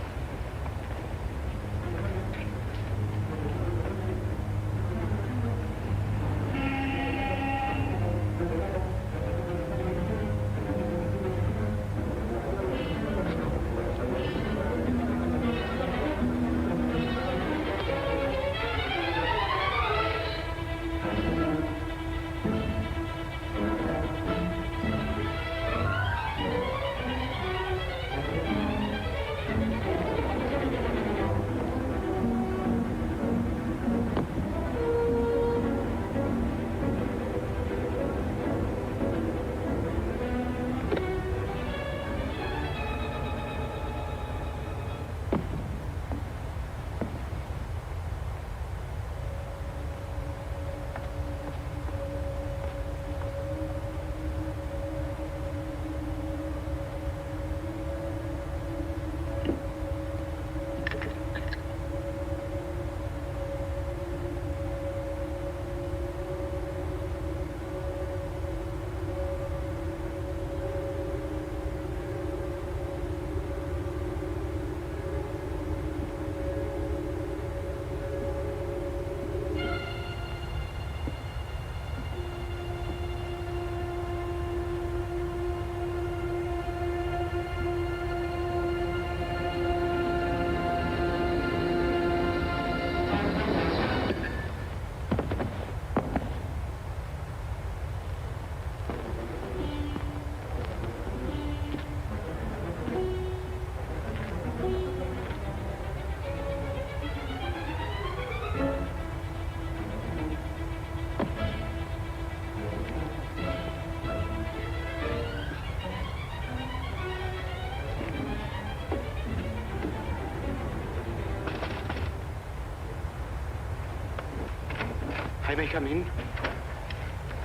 I may come in?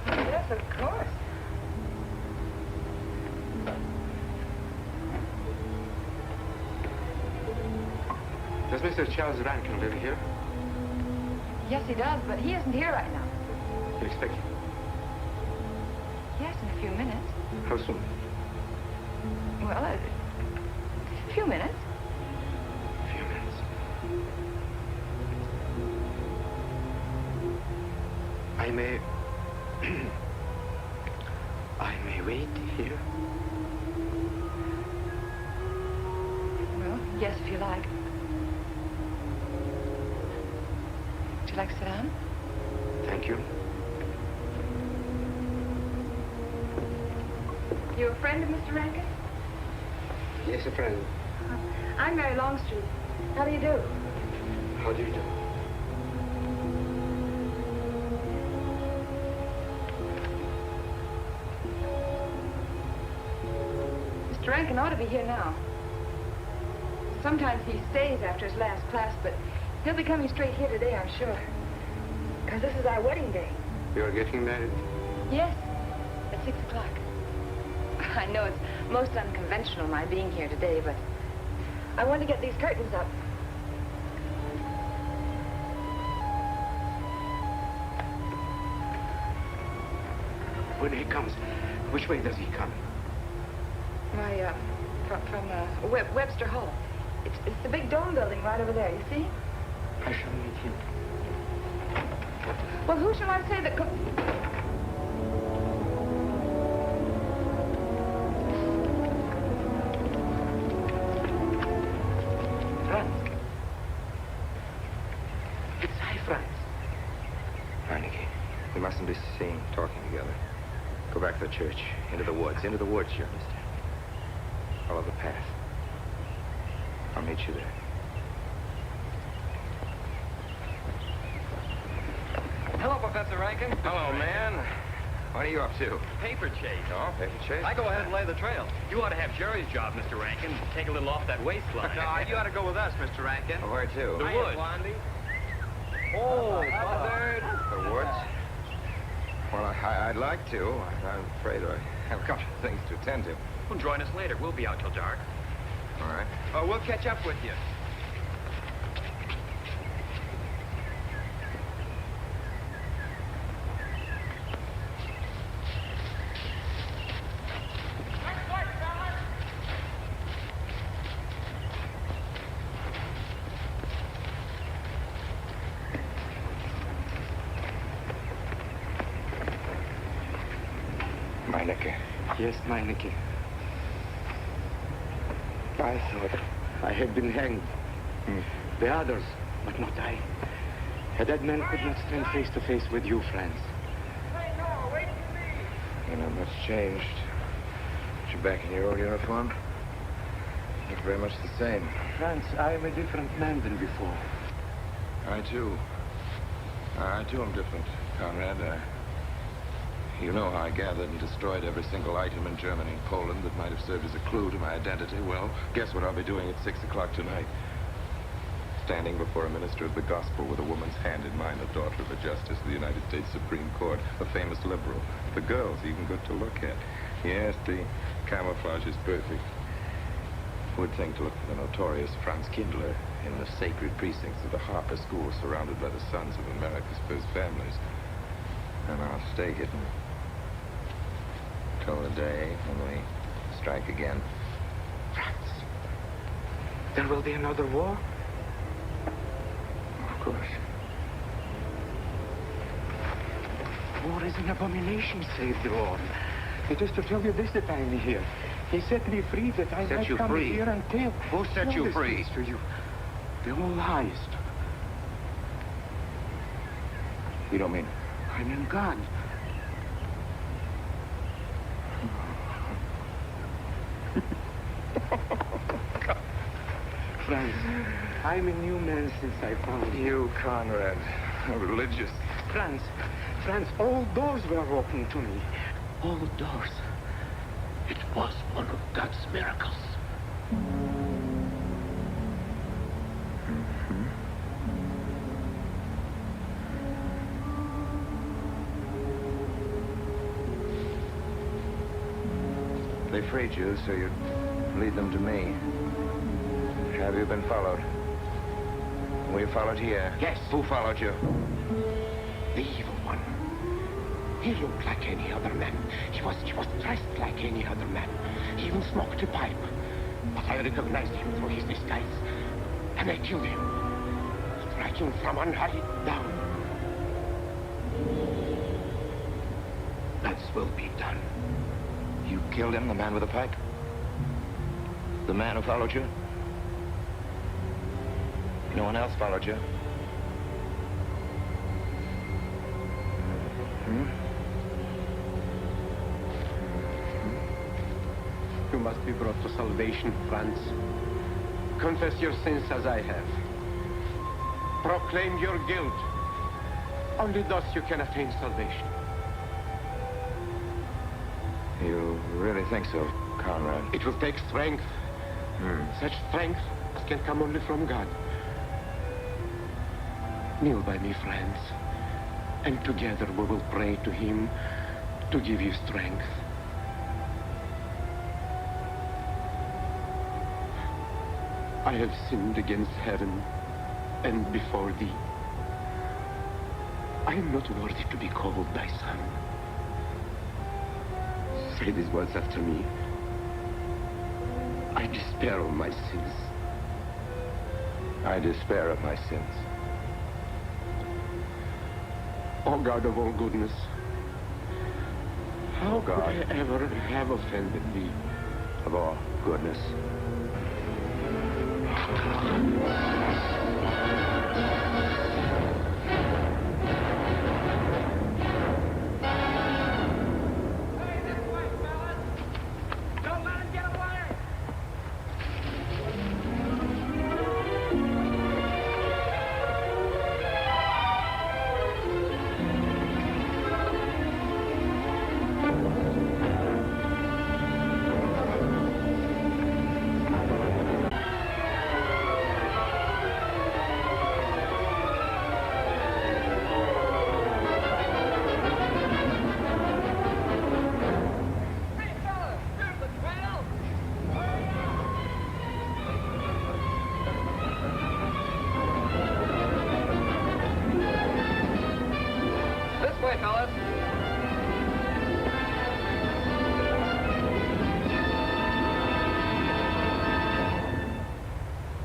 Yes, of course. Does Mr. Charles Rankin live here? Yes, he does, but he isn't here right now. You expect him? Yes, in a few minutes. How soon? Well, a few minutes. A few minutes. I may... I may wait here. Well, yes, if you like. Would you like to sit down? Thank you. You a friend of Mr. Rankin? Yes, a friend. I'm Mary Longstreet. How do you do? How do you do? Mr. Rankin ought to be here now. Sometimes he stays after his last class, but he'll be coming straight here today, I'm sure. Because this is our wedding day. You're getting married? Yes, at 6 o'clock. I know it's most unconventional, my being here today, but I want to get these curtains up. When he comes, which way does he come? My, from Webster Hall. It's the big dome building right over there, you see? I shall meet him. Well, who shall I say that could... Franz. It's hi, Franz. Heineke, we mustn't be seen talking together. Go back to the church, into the woods, you mister. Follow the path. I'll meet you there. Professor Rankin. Hello, man. What are you up to? Paper chase. Oh, paper chase? I go ahead and lay the trail. You ought to have Jerry's job, Mr. Rankin. Take a little off that waistline. No, you ought to go with us, Mr. Rankin. Where to? The woods. Oh, Buzzard. The woods? Well, I'd like to. I'm afraid I have a couple of things to attend to. Well, join us later. We'll be out till dark. All right. We'll catch up with you. Meineke. Yes, Meineke. I thought I had been hanged. The others, but not I. A dead man could not stand face to face with you, Franz. You're not much changed. You're back in your old uniform? Look very much the same. Franz, I am a different man than before. I too am different, Conrad. You know how I gathered and destroyed every single item in Germany and Poland that might have served as a clue to my identity. Well, guess what I'll be doing at 6 o'clock tonight? Standing before a minister of the gospel with a woman's hand in mine, a daughter of a justice of the United States Supreme Court, a famous liberal. The girl's even good to look at. Yes, the camouflage is perfect. Would think to look for the notorious Franz Kindler in the sacred precincts of the Harper School, surrounded by the sons of America's first families. And I'll stay hidden till the day when we strike again. Franz, there will be another war? Of course. War is an abomination, save the Lord. It is to tell you this that I am here. He set me free that I might come here and tell. Who set you free? To you. The All-Highest. You don't mean? I mean God. Franz, I'm a new man since I found you. You, Conrad, a religious. Franz, all doors were open to me. All doors. It was one of God's miracles. They freed you so you'd lead them to me. Have you been followed? Were you followed here? Yes. Who followed you? The evil one. He looked like any other man. He was dressed like any other man. He even smoked a pipe. But I recognized him through his disguise. And I killed him. Striking from one eye down. God's will be done. You killed him, the man with the pipe? The man who followed you? No one else followed you? You must be brought to salvation, Franz. Confess your sins as I have. Proclaim your guilt. Only thus you can attain salvation. You really think so, Conrad? It will take strength. Such strength as can come only from God. Kneel by me, friends, and together we will pray to him to give you strength. I have sinned against heaven and before thee. I am not worthy to be called thy son. Say these words after me. I despair of my sins. I despair of my sins. O God of all goodness, how could I ever have offended thee? Of all goodness.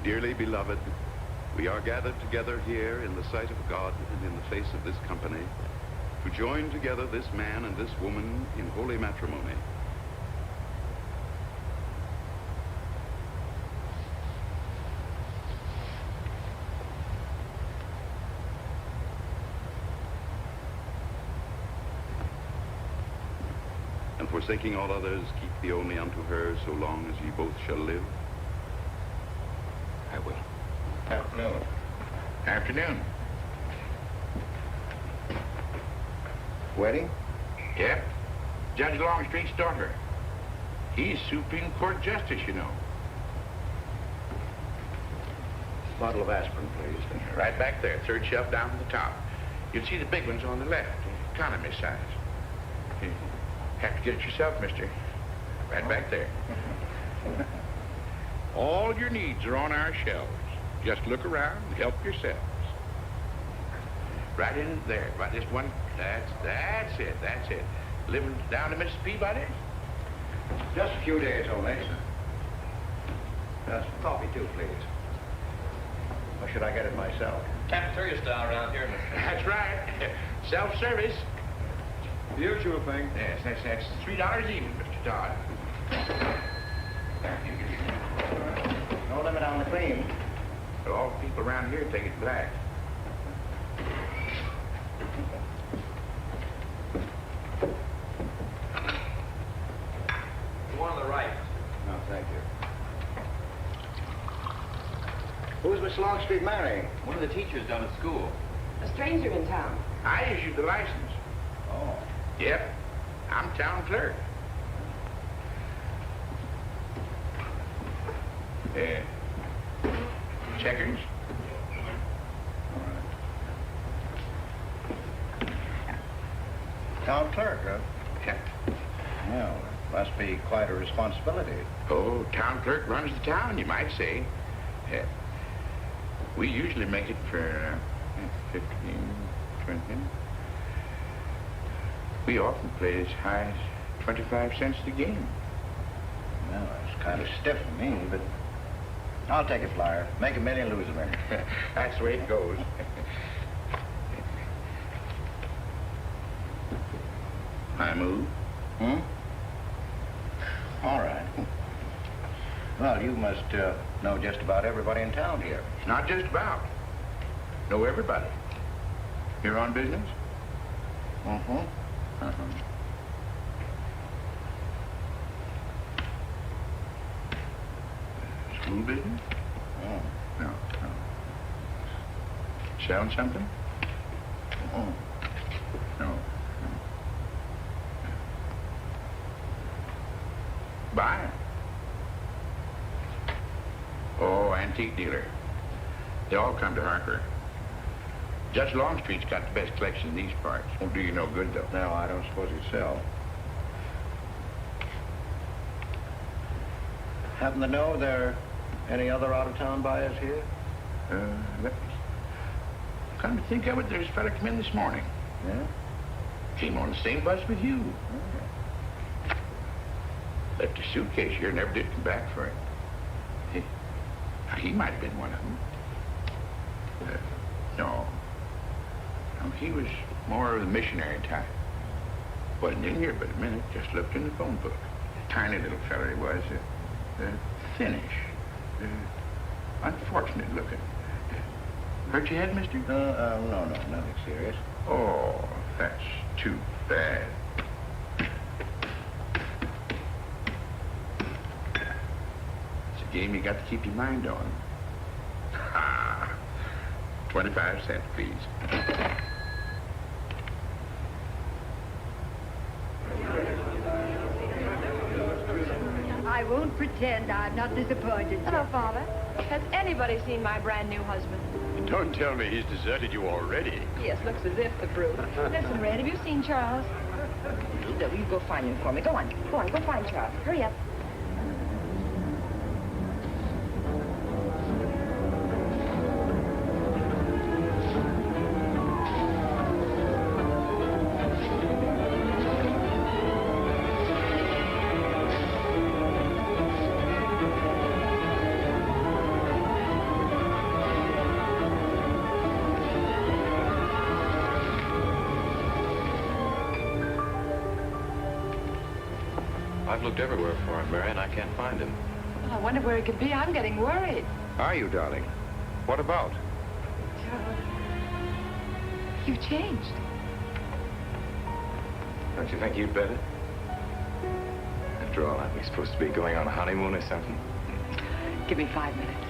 Dearly beloved, we are gathered together here in the sight of God and in the face of this company to join together this man and this woman in holy matrimony. And forsaking all others, keep thee only unto her so long as ye both shall live. I will. Afternoon. Afternoon. Wedding? Yep. Judge Longstreet's daughter. He's Supreme Court Justice, you know. Bottle of aspirin, please. Right back there, third shelf down at the top. You'll see the big ones on the left, economy size. You have to get it yourself, mister. Right back there. All your needs are on our shelves. Just look around and help yourselves. Right in there, right this one. That's it. Living down to Mrs. Peabody? Just a few days only. Some coffee, too, please. Or should I get it myself? Cafeteria style around here, mister. That's right. Self-service. The usual thing. Yes, that's $3 even, Mr. Todd. No limit on the cream. But all the people around here take it black. The one on the right. No, thank you. Who's Miss Longstreet marrying? One of the teachers down at school. A stranger in town. I issued the license. Oh. Yep. I'm town clerk. Checkers? Town clerk, huh? Yeah. Well, it must be quite a responsibility. Oh, town clerk runs the town, you might say. Yeah. We usually make it for 15, 20. We often play as high as 25 cents a game. Well, it's kind of stiff for me, but I'll take a flyer. Make a million, lose a million. That's the way it goes. I move. All right. Well, you must know just about everybody in town here. Not just about. Know everybody. Here on business? School business? Oh. No. Selling something? No. Buying? Oh, antique dealer. They all come to Harker. Judge Longstreet's got the best collection in these parts. Won't do you no good, though. No, I don't suppose he'd sell. Happen to know there are any other out-of-town buyers here? Let me... Come to think of it, there's a fella come in this morning. Yeah? Came on the same bus with you. Oh. Left a suitcase here, never did come back for it. He might have been one of them. No. No, he was more of the missionary type. Wasn't in here but a minute, just looked in the phone book. Tiny little fella he was. Thinnish. Unfortunate looking. Hurt your head, mister? No, nothing serious. Oh, that's too bad. It's a game you got to keep your mind on. Ha! 25 cents, please. I won't pretend I'm not disappointed. Hello, Father. Has anybody seen my brand new husband? Don't tell me he's deserted you already. Yes, looks as if the brute. Listen, Red, have you seen Charles? No, you go find him for me. Go on, go find Charles. Hurry up. looked everywhere for him, Mary, and I can't find him. Well, I wonder where he could be. I'm getting worried. Are you, darling? What about? Charles, you've changed. Don't you think you'd better? After all, aren't we supposed to be going on a honeymoon or something? Give me 5 minutes.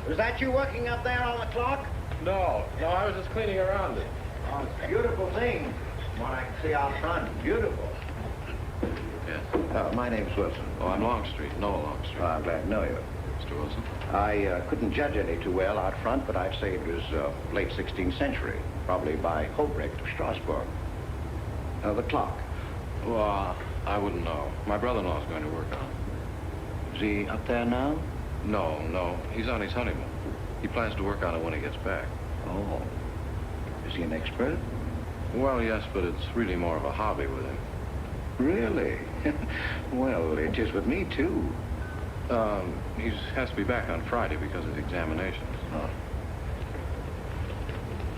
Was that you working up there on the clock? No, I was just cleaning around it. Oh, it's a beautiful thing. What I can see out front. Beautiful. Yes. My name's Wilson. Oh, I'm Longstreet. Noah Longstreet. Oh, I'm glad to know you. Mr. Wilson? I couldn't judge any too well out front, but I'd say it was late 16th century, probably by Hobrecht of Strasbourg. The clock. Well, I wouldn't know. My brother-in-law's going to work on it. Is he up there now? No. He's on his honeymoon. He plans to work on it when he gets back. Oh. Is he an expert? Well, yes, but it's really more of a hobby with him. Really? Well, it is with me, too. He has to be back on Friday because of examinations.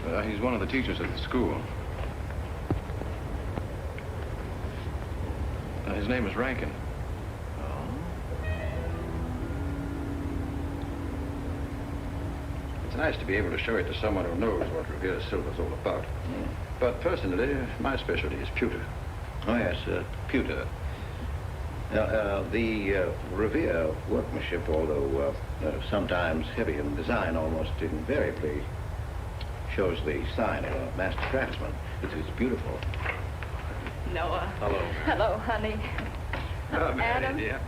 Oh. He's one of the teachers at the school. His name is Rankin. It's nice to be able to show it to someone who knows what Revere Silver's all about. But personally, my specialty is pewter. Oh, yes, pewter. The Revere workmanship, although sometimes heavy in design, almost invariably shows the sign of a master craftsman. It is beautiful. Noah. Hello. Hello, honey. Mary, Adam. dear.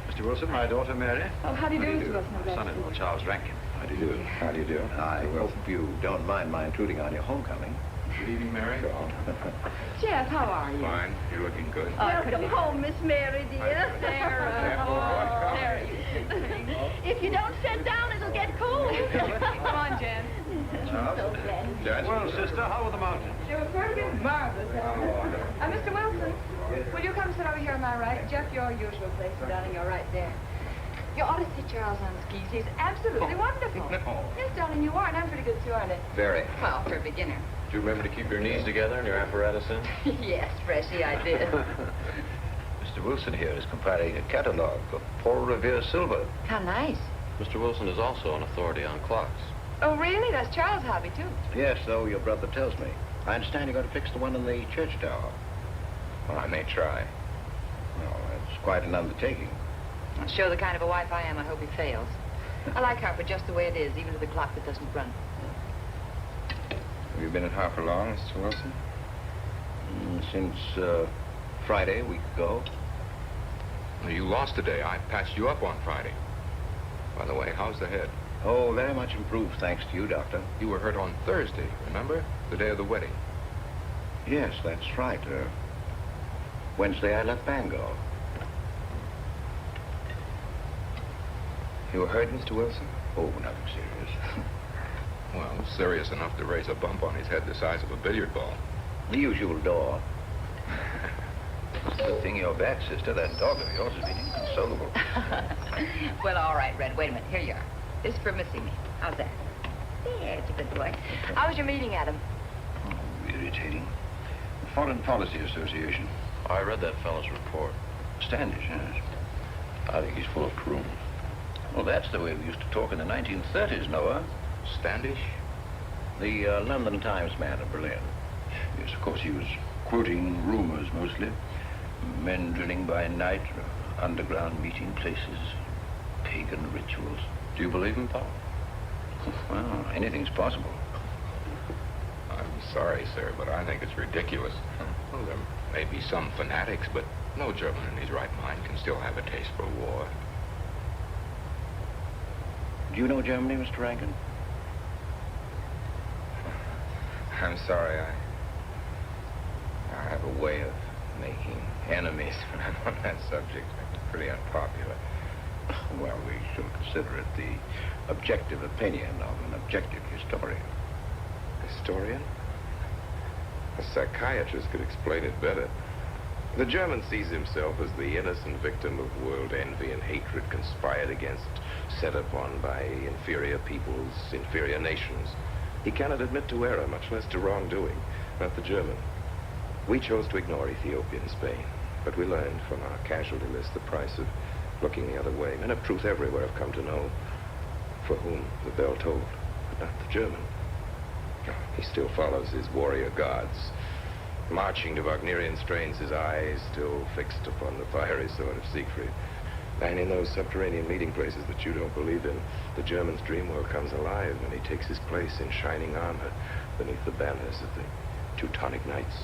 Mr. Wilson, my daughter, Mary. Oh, how do you do, Mr. Wilson? I'm glad to see Son-in-law, you. Charles Rankin. How do you do? How do you do? I hope you don't mind my intruding on your homecoming. Good evening, Mary. Jeff, how are you? Fine. You're looking good. Welcome home, Miss Mary, dear. Sarah. Oh, Sarah, you sweet thing. If you don't sit down, it'll get cold. Come on, Jen. Well, sister, how are the mountains? They were perfect. Marvelous. Mr. Wilson, will you come sit over here on my right? Jeff, your usual place, darling. You're right there. You ought to see Charles on skis. He's absolutely wonderful. No. Yes, darling, you are, and I'm pretty good too, aren't I? Very. Well, for a beginner. Do you remember to keep your knees together and your apparatus in? Yes, Freshy, I did. Mr. Wilson here is compiling a catalog of Paul Revere silver. How nice. Mr. Wilson is also an authority on clocks. Oh, really? That's Charles' hobby, too. Yes, so your brother tells me. I understand you're going to fix the one in the church tower. Well, I may try. Well, that's quite an undertaking. Show the kind of a wife I am, I hope he fails. I like Harper just the way it is, even to the clock that doesn't run. Have you been at Harper long, Mr. Wilson? Since Friday, a week ago. Well, you lost today. I patched you up on Friday. By the way, how's the head? Oh, very much improved, thanks to you, Doctor. You were hurt on Thursday, remember? The day of the wedding. Yes, that's right. Wednesday, I left Bangor. You were hurt, Mr. Wilson? Oh, nothing serious. Well, serious enough to raise a bump on his head the size of a billiard ball. The usual door. Good thing you're back, sister. That dog of yours has been inconsolable. Well, all right, Red. Wait a minute. Here you are. This is for missing me. How's that? Yeah, it's a good boy. How was your meeting, Adam? Oh, irritating. Foreign Policy Association. I read that fellow's report. Standish, yes. I think he's full of croons. Well, that's the way we used to talk in the 1930s, Noah. Standish? The London Times man of Berlin. Yes, of course, he was quoting rumors mostly. Men drilling by night, underground meeting places, pagan rituals. Do you believe him, Paul? Well, anything's possible. I'm sorry, sir, but I think it's ridiculous. Well, there may be some fanatics, but no German in his right mind can still have a taste for war. Do you know Germany, Mr. Rankin? I'm sorry, I have a way of making enemies when I'm on that subject. It's pretty unpopular. Well, we shall consider it the objective opinion of an objective historian. Historian? A psychiatrist could explain it better. The German sees himself as the innocent victim of world envy and hatred conspired against, set upon by inferior peoples, inferior nations. He cannot admit to error, much less to wrongdoing. Not the German. We chose to ignore Ethiopia and Spain, but we learned from our casualty list the price of looking the other way. Men of truth everywhere have come to know for whom the bell tolled, but not the German. He still follows his warrior gods, marching to Wagnerian strains, his eyes still fixed upon the fiery sword of Siegfried. And in those subterranean meeting places that you don't believe in, the German's dream world comes alive when he takes his place in shining armor beneath the banners of the Teutonic Knights.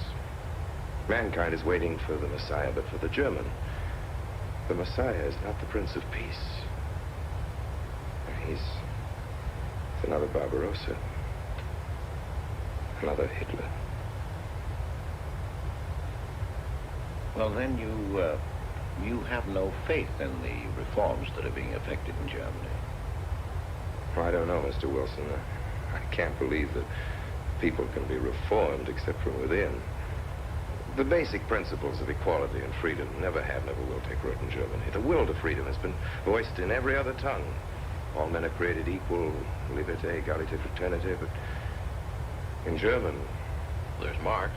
Mankind is waiting for the Messiah, but for the German, the Messiah is not the Prince of Peace. He's another Barbarossa, another Hitler. Well, then you have no faith in the reforms that are being effected in Germany. I don't know, Mr. Wilson. I can't believe that people can be reformed except from within. The basic principles of equality and freedom never have, never will take root in Germany. The will to freedom has been voiced in every other tongue. All men are created equal, liberté, égalité, fraternité, but in German... There's Marx.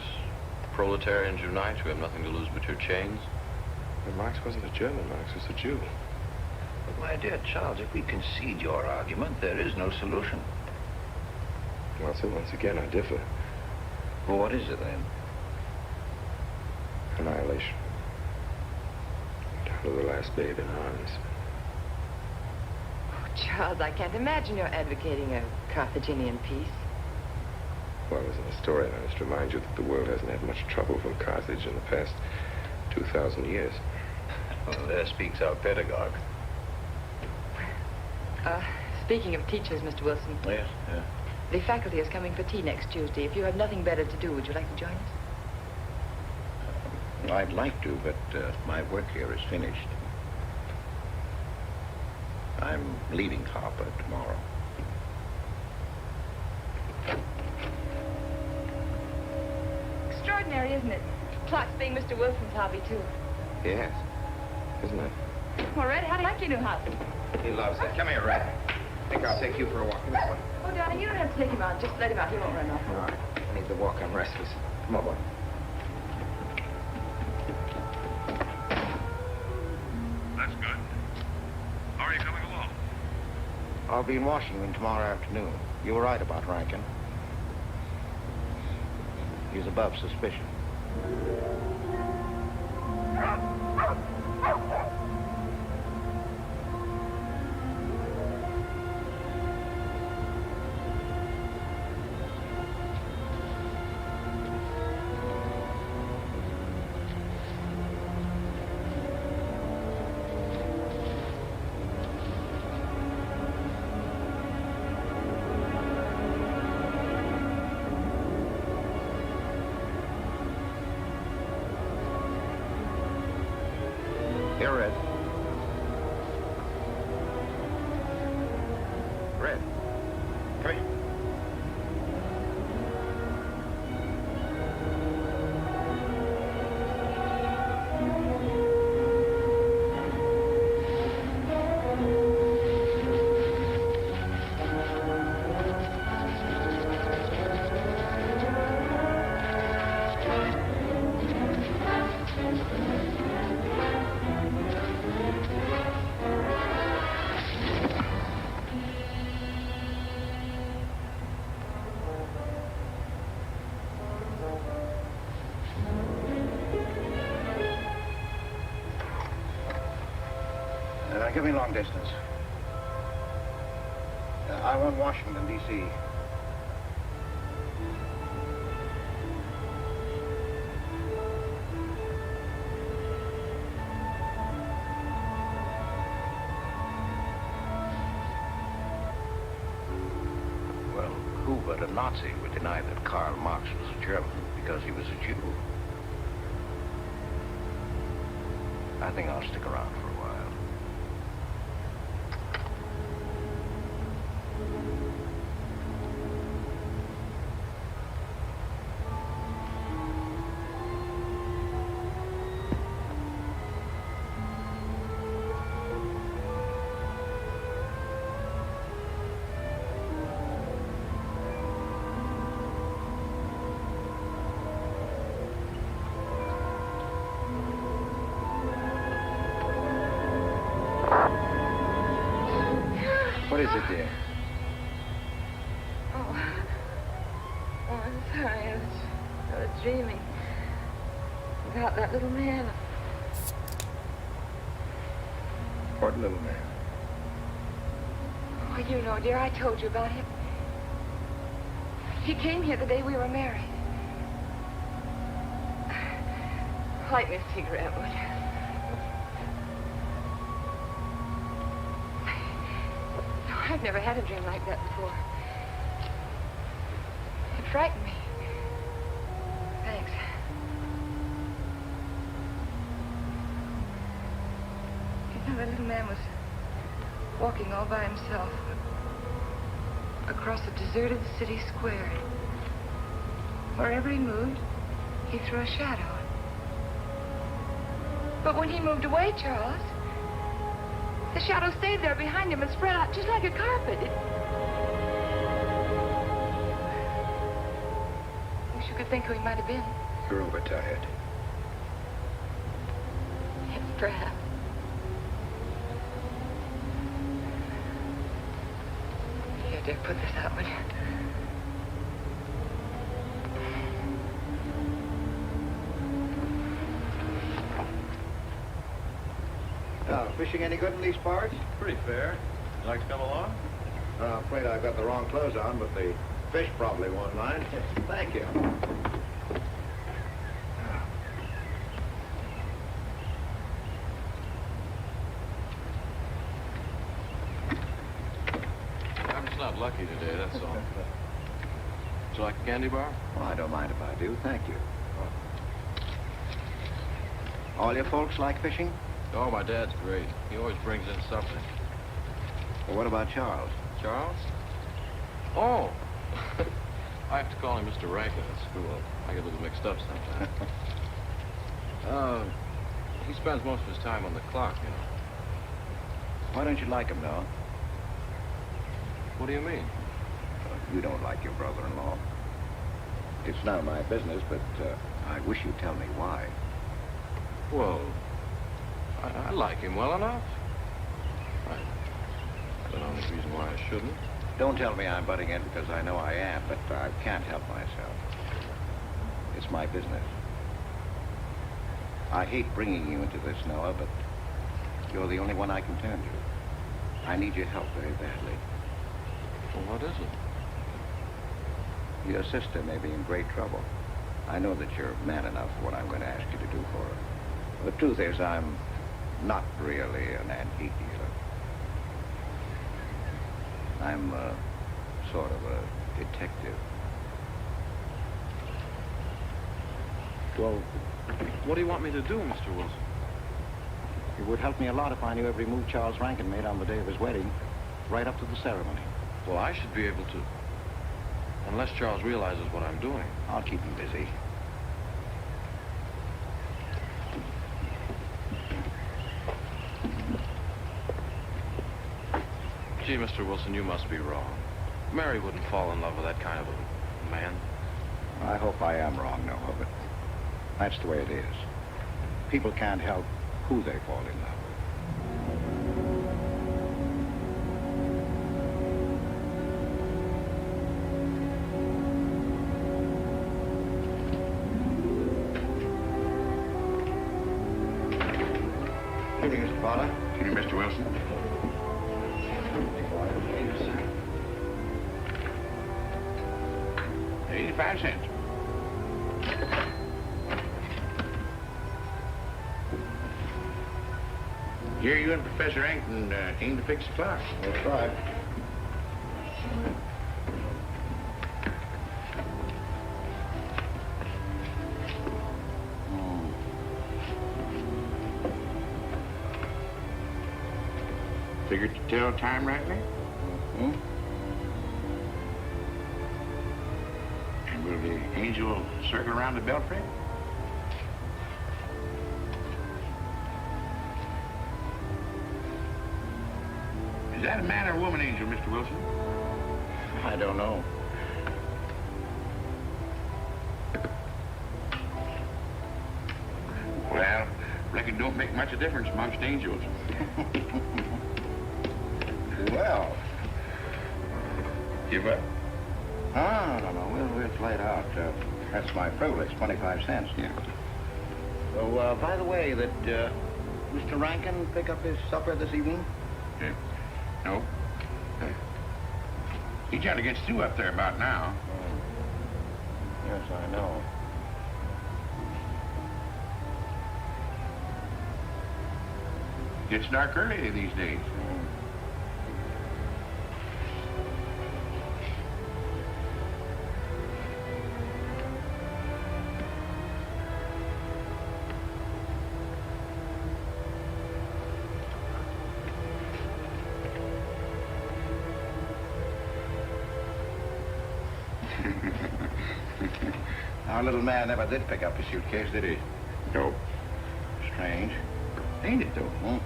Proletarians unite, you have nothing to lose but your chains. But Marx wasn't a German, Marx was a Jew. But my dear Charles, if we concede your argument, there is no solution. Well, so once again, I differ. Well, what is it then? Annihilation. Down to the last babe in arms. Oh, Charles, I can't imagine you're advocating a Carthaginian peace. Well, as an historian, I must remind you that the world hasn't had much trouble from Carthage in the past 2,000 years. Well, there speaks our pedagogue. Speaking of teachers, Mr. Wilson. Yes, yeah. The faculty is coming for tea next Tuesday. If you have nothing better to do, would you like to join us? I'd like to, but my work here is finished. I'm leaving Harper tomorrow. Extraordinary, isn't it? Clocks being Mr. Wilson's hobby, too. Yes, isn't it? Well, Red, how do you like your new house? He loves it. Come here, Red. I think I'll take you for a walk. Come this way. Oh, darling, you don't have to take him out. Just let him out. He won't run off. All right. I need the walk. I'm restless. Come on, boy. That's good. How are you coming along? I'll be in Washington tomorrow afternoon. You were right about Rankin. He's above suspicion. Here, Red. Red. Come here. Give me long distance. I want Washington, D.C. Well, who but a Nazi would deny that Karl Marx was a German because he was a Jew? I think I'll stick around for a while. What is it, dear? Oh, I'm sorry. I was dreaming about that little man. What little man? Oh, you know, dear, I told you about him. He came here the day we were married. Light me a cigarette, would you? I've never had a dream like that before. It frightened me. Thanks. You know, that little man was walking all by himself across a deserted city square. Wherever he moved, he threw a shadow. But when he moved away, Charles, the shadow stayed there behind him and spread out just like a carpet. Wish you could think who he might have been. You're overtired. Yes, perhaps. Here, dear, put this out, will you? Fishing any good in these parts? Pretty fair. You like to come along? I'm afraid I've got the wrong clothes on, but the fish probably won't mind. Thank you. I'm just not lucky today, that's all. Would you like a candy bar? Well, I don't mind if I do. Thank you. All your folks like fishing? Oh, my dad's great. He always brings in something. Well, what about Charles? Charles? Oh! I have to call him Mr. Rankin at school. I get a little mixed up sometimes. He spends most of his time on the clock, you know. Why don't you like him, Noah? What do you mean? You don't like your brother-in-law. It's none of my business, but I wish you'd tell me why. Well, I like him well enough. I don't know any reason why I shouldn't. Don't tell me I'm butting in because I know I am, but I can't help myself. It's my business. I hate bringing you into this, Noah, but you're the only one I can turn to. I need your help very badly. Well, what is it? Your sister may be in great trouble. I know that you're man enough for what I'm going to ask you to do for her. The truth is, I'm not really an antique dealer. I'm sort of a detective. Well, what do you want me to do, Mr. Wilson? It would help me a lot if I knew every move Charles Rankin made on the day of his wedding, right up to the ceremony. Well, I should be able to, unless Charles realizes what I'm doing. I'll keep him busy. Gee, Mr. Wilson, you must be wrong. Mary wouldn't fall in love with that kind of a man. I hope I am wrong, Noah, but that's the way it is. People can't help who they fall in love with. Good evening, Mr. Potter. Mr. Wilson. 25 cents. Here you and Professor Ankton aim to fix the clock. That's right. Figured to tell time rightly? Mm-hmm. And will the angel circle around the belfry? Is that a man or a woman angel, Mr. Wilson? I don't know. Well, reckon it don't make much of a difference amongst angels. Well. Give up? No. We'll play it out. That's my privilege, 25 cents. Yeah. So, by the way, did Mr. Rankin pick up his supper this evening? Yeah. No. He's trying to get Stu up there about now. Yes, I know. Gets dark early these days. Our little man never did pick up his suitcase, did he? Nope. Strange. Ain't it, though? Huh?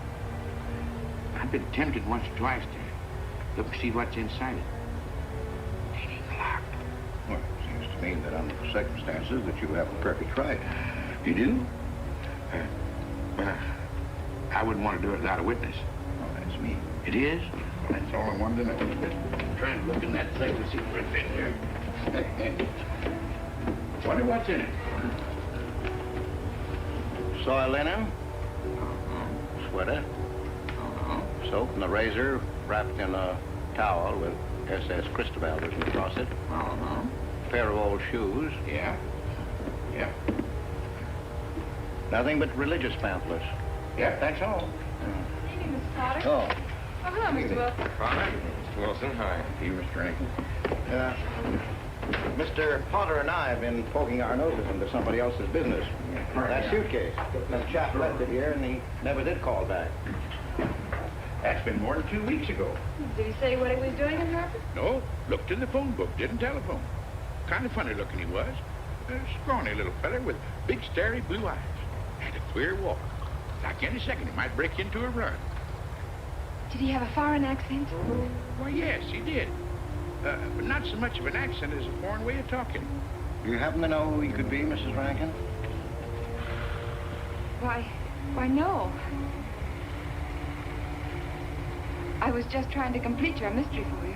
I've been tempted once or twice to look and see what's inside it. Ain't even locked. Well, it seems to me that under the circumstances that you have a perfect right. You do? Well, I wouldn't want to do it without a witness. Oh, that's me. It is? Well, that's all I wanted to know. Just trying to look in that thing to see what's in here. Wonder what's in it. Soil linen. Sweater. Soap and a razor wrapped in a towel with SS Cristobal written across it. Pair of old shoes. Yeah. Nothing but religious pamphlets. Yeah, that's all. Evening, Mr. Potter. Oh. Oh, hello, Mr. Wilson. Father? Mr. Wilson, hi. You, Mr. Rankin. Mr. Potter and I have been poking our noses into somebody else's business. That suitcase. Some chap left it here, and he never did call back. That's been more than 2 weeks ago. Did he say what he was doing in Harvard? No, looked in the phone book, didn't telephone. Kind of funny looking he was. A scrawny little feller with big, starry blue eyes. Had a queer walk. Like any second, he might break into a run. Did he have a foreign accent? Why, yes, he did. But not so much of an accent as a foreign way of talking. Do you happen to know who he could be, Mrs. Rankin? Why, no. I was just trying to complete your mystery for you.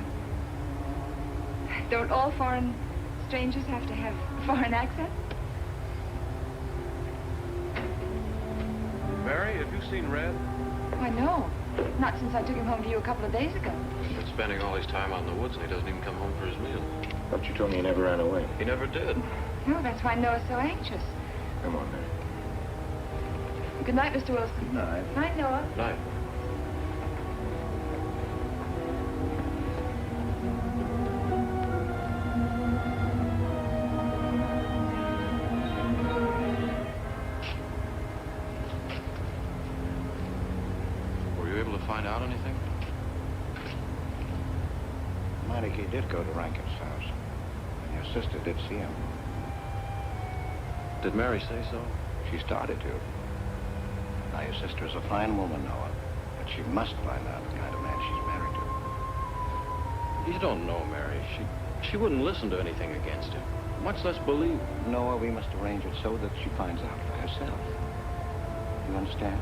Don't all foreign strangers have to have a foreign accent? Mary, have you seen Red? Why, no. Not since I took him home to you a couple of days ago. He's been spending all his time out in the woods, and he doesn't even come home for his meals. But you told me he never ran away. He never did. No, that's why Noah's so anxious. Come on, Mary. Good night, Mr. Wilson. Good night. Night, Noah. Night. Were you able to find out anything? Meineke did go to Rankin's house. And your sister did see him. Did Mary say so? She started to. Now, your sister's a fine woman, Noah. But she must find out the kind of man she's married to. You don't know Mary. She wouldn't listen to anything against him, much less believe. Noah, we must arrange it so that she finds out for herself. You understand?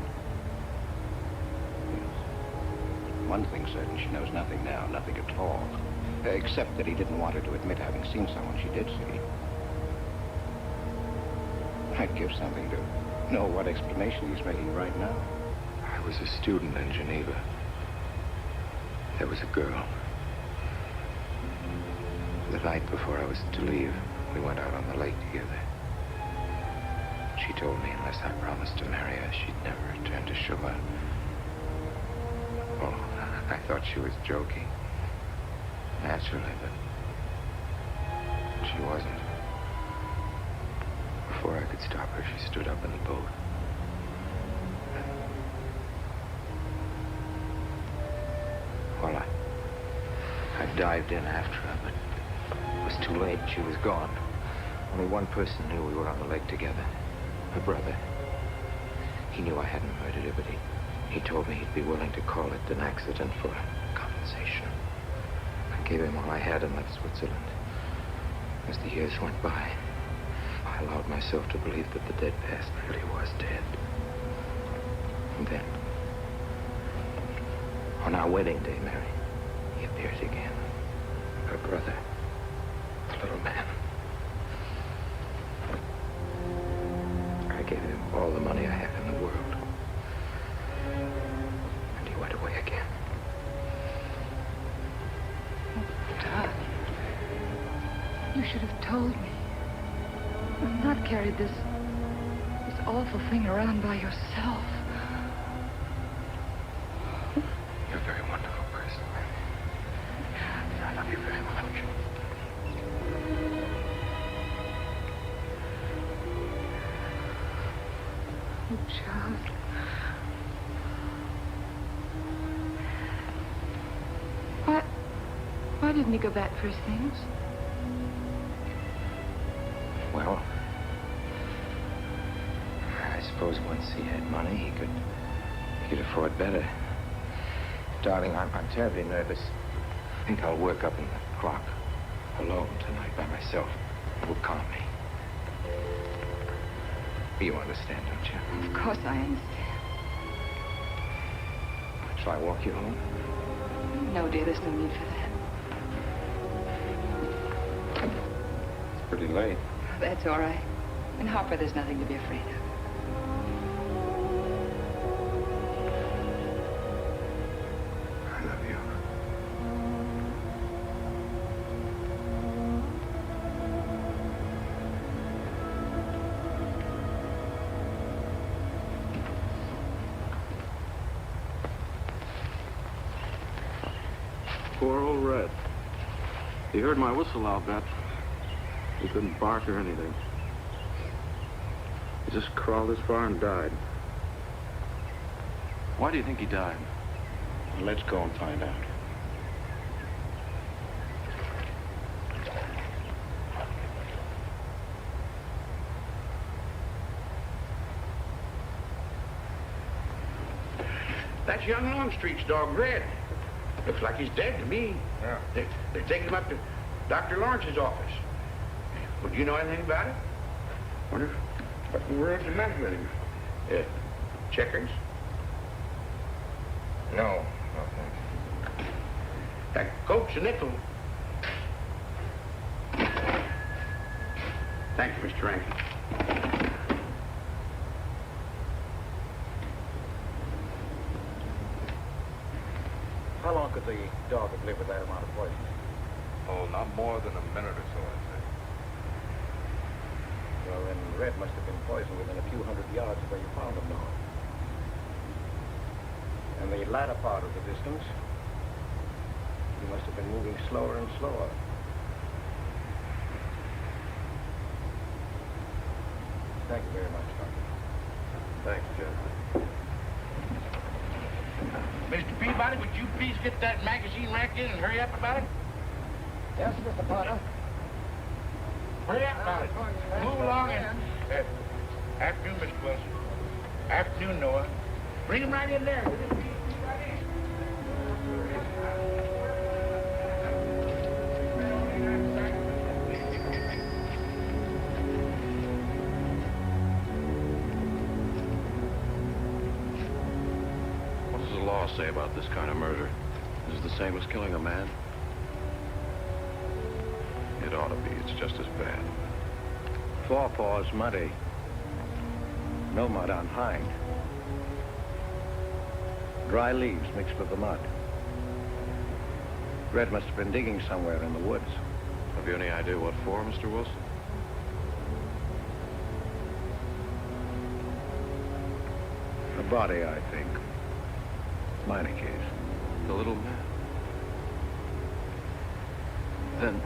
Yes. One thing certain, she knows nothing now, nothing at all. Except that he didn't want her to admit having seen someone she did see. I'd give something to know what explanation he's making right now. I was a student in Geneva. There was a girl. The night before I was to leave, We went out on the lake together. She told me unless I promised to marry her, she'd never return to shore. Oh, I thought she was joking. Naturally, but she wasn't. Before I could stop her, she stood up in the boat. Well, I dived in after her, but it was too late. She was gone. Only one person knew we were on the lake together. Her brother. He knew I hadn't murdered her, but he told me he'd be willing to call it an accident for compensation. I gave him all I had and left Switzerland. As the years went by, I allowed myself to believe that the dead past really was dead. And then, on our wedding day, Mary, he appeared again. Her brother, the little man. I gave him all the money I have in the world. And he went away again. Todd, you should have told me. You've not carried this awful thing around by yourself. You're a very wonderful person. I love you very much. Oh, child. Why didn't he go back for his things? Well, I suppose once he had money, he could afford better. Darling, I'm terribly nervous. I think I'll work up in the clock alone tonight by myself. It will calm me. You understand, don't you? Of course I understand. Shall I walk you home? No, dear, there's no need for that. It's pretty late. That's all right. In Harper, there's nothing to be afraid of. I love you. Poor old Red. He heard my whistle, I'll bet. He couldn't bark or anything. He just crawled this far and died. Why do you think he died? Well, let's go and find out. That's young Longstreet's dog, Red. Looks like he's dead to me. Yeah. They're taking him up to Dr. Lawrence's office. Well, do you know anything about it? Wonder what in the world's the matter with him? Checkers? No, That Coke's a nickel. Thank you, Mr. Rankin. How long could the dog have lived with that amount of poison? Oh, not more than a minute or so, I'd say. Well, then Red must have been poisoned within a few hundred yards of where you found him now. And the latter part of the distance, he must have been moving slower and slower. Thank you very much, Doctor. Thanks, Jeff. Mr. Peabody, would you please get that magazine rack in and hurry up about it? Yes, Mr. Potter. Hurry up about it. Move along and... afternoon, Mr. Wilson. Afternoon, Noah. Bring him right in there. What does the law say about this kind of murder? Is it the same as killing a man? It ought to be. It's just as bad. Forepaw's muddy. No mud on hind. Dry leaves mixed with the mud. Red must have been digging somewhere in the woods. Have you any idea what for, Mr. Wilson? body, I think. Meinecke's. The little man. Then...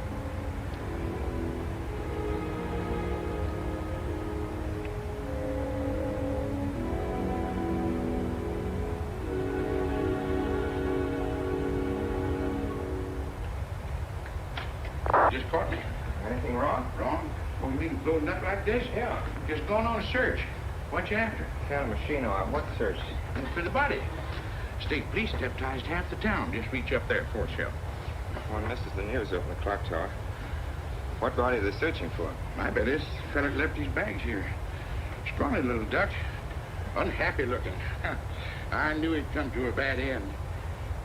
Just caught me. Anything wrong? Wrong? Oh, you mean blowing up like this? Yeah. Just going on a search. What you after? Found a machine on what search? For the body. State police deputized half the town. Just reach up there, Fort Shell. Well, this is the news over the clock tower. What body are they searching for? I bet this fella left his bags here. Scrawny little duck. Unhappy looking. I knew he'd come to a bad end.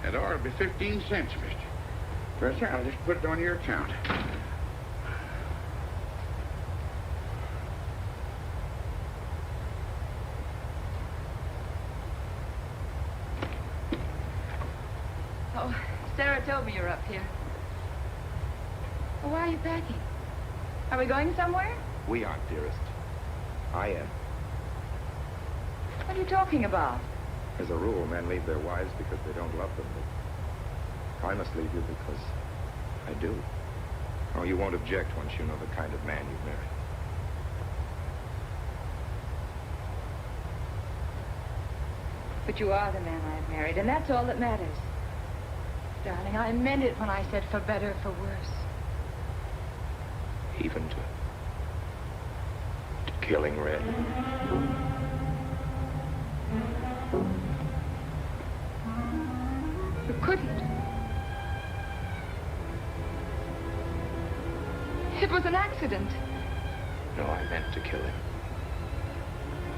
That ought to be 15 cents, mister. First, I'll just put it on your account. Oh, Sarah told me you're up here. Well, why are you packing? Are we going somewhere? We aren't, dearest. I am. What are you talking about? As a rule, men leave their wives because they don't love them. But I must leave you because I do. Oh, you won't object once you know the kind of man you've married. But you are the man I've married, and that's all that matters. Darling, I meant it when I said for better, for worse. Even to killing Red. You couldn't. It was an accident. No, I meant to kill him.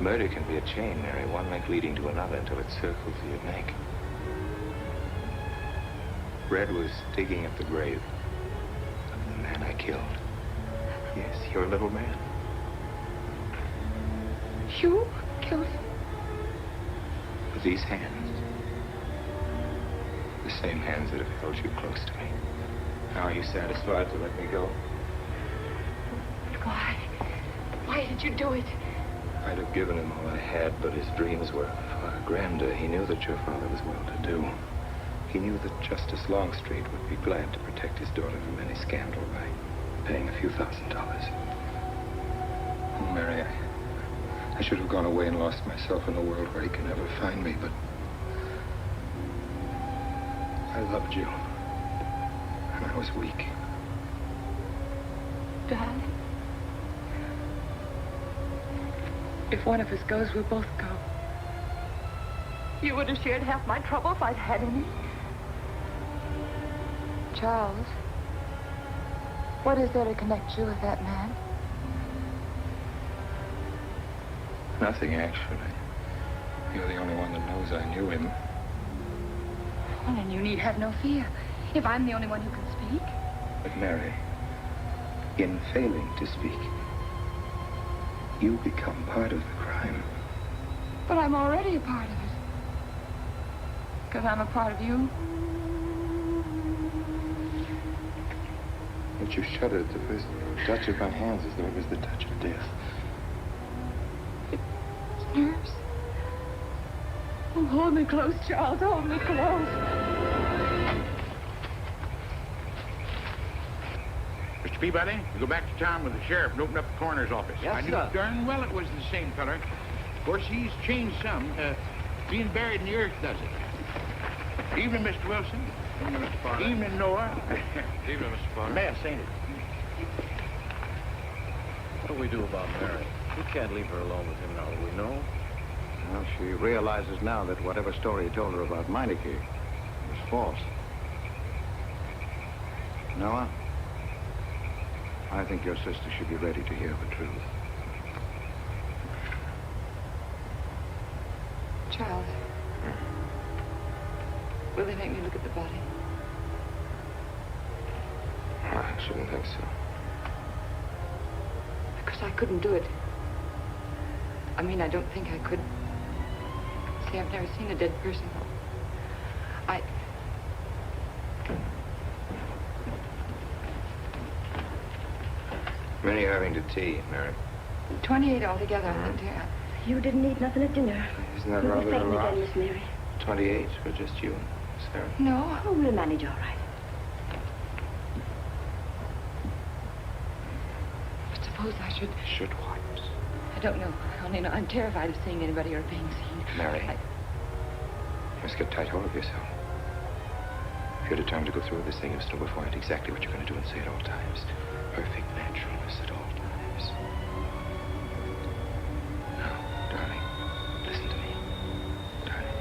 Murder can be a chain, Mary, one link leading to another until it circles your neck. Red was digging at the grave of the man I killed. Yes, your little man. You killed him? With these hands. The same hands that have held you close to me. Now are you satisfied to let me go? Why? Why did you do it? I'd have given him all I had, but his dreams were far grander. He knew that your father was well-to-do. He knew that Justice Longstreet would be glad to protect his daughter from any scandal by paying a few $1,000s. Oh, Mary, I should have gone away and lost myself in a world where he can never find me, but I loved you, and I was weak. Darling, if one of us goes, we'll both go. You would have shared half my trouble if I'd had any. Charles, what is there to connect you with that man? Nothing, actually. You're the only one that knows I knew him. Well, then you need have no fear. If I'm the only one who can speak. But Mary, in failing to speak, you become part of the crime. But I'm already a part of it. Because I'm a part of you. But you shuddered the first touch of my hands as though it was the touch of death. It's nerves. Oh, hold me close, Charles. Hold me close. Mr. Peabody, you go back to town with the sheriff and open up the coroner's office. Yes, I knew sir. darn well it was the same feller. Of course, he's changed some. Being buried in the earth does it. Evening, Mr. Wilson. Evening, Mr. Potter. Evening, Noah. Evening, Mr. Potter. Mess, ain't it? What do we do about Mary? We can't leave her alone with him now, do we know? Well, she realizes now that whatever story he told her about Meinecke was false. Noah, I think your sister should be ready to hear the truth. Charles, will they make me look at the body? I shouldn't think so. Because I couldn't do it. I mean, I don't think I could. See, I've never seen a dead person. Many are having to tea, Mary. 28 altogether, I think, dear. You didn't eat nothing at dinner. Isn't that You'll rather be fainting a lot? again, Miss Mary. 28 for just you and Sarah. No. Oh, we'll manage all right. But suppose I should... Should what? I don't know. Only know I'm terrified of seeing anybody or being seen. Mary, you must get tight hold of yourself. If you're determined to go through with this thing, you must know beforehand exactly what you're going to do and say at all times. Perfect naturalness at all times. Now, darling, listen to me. Darling.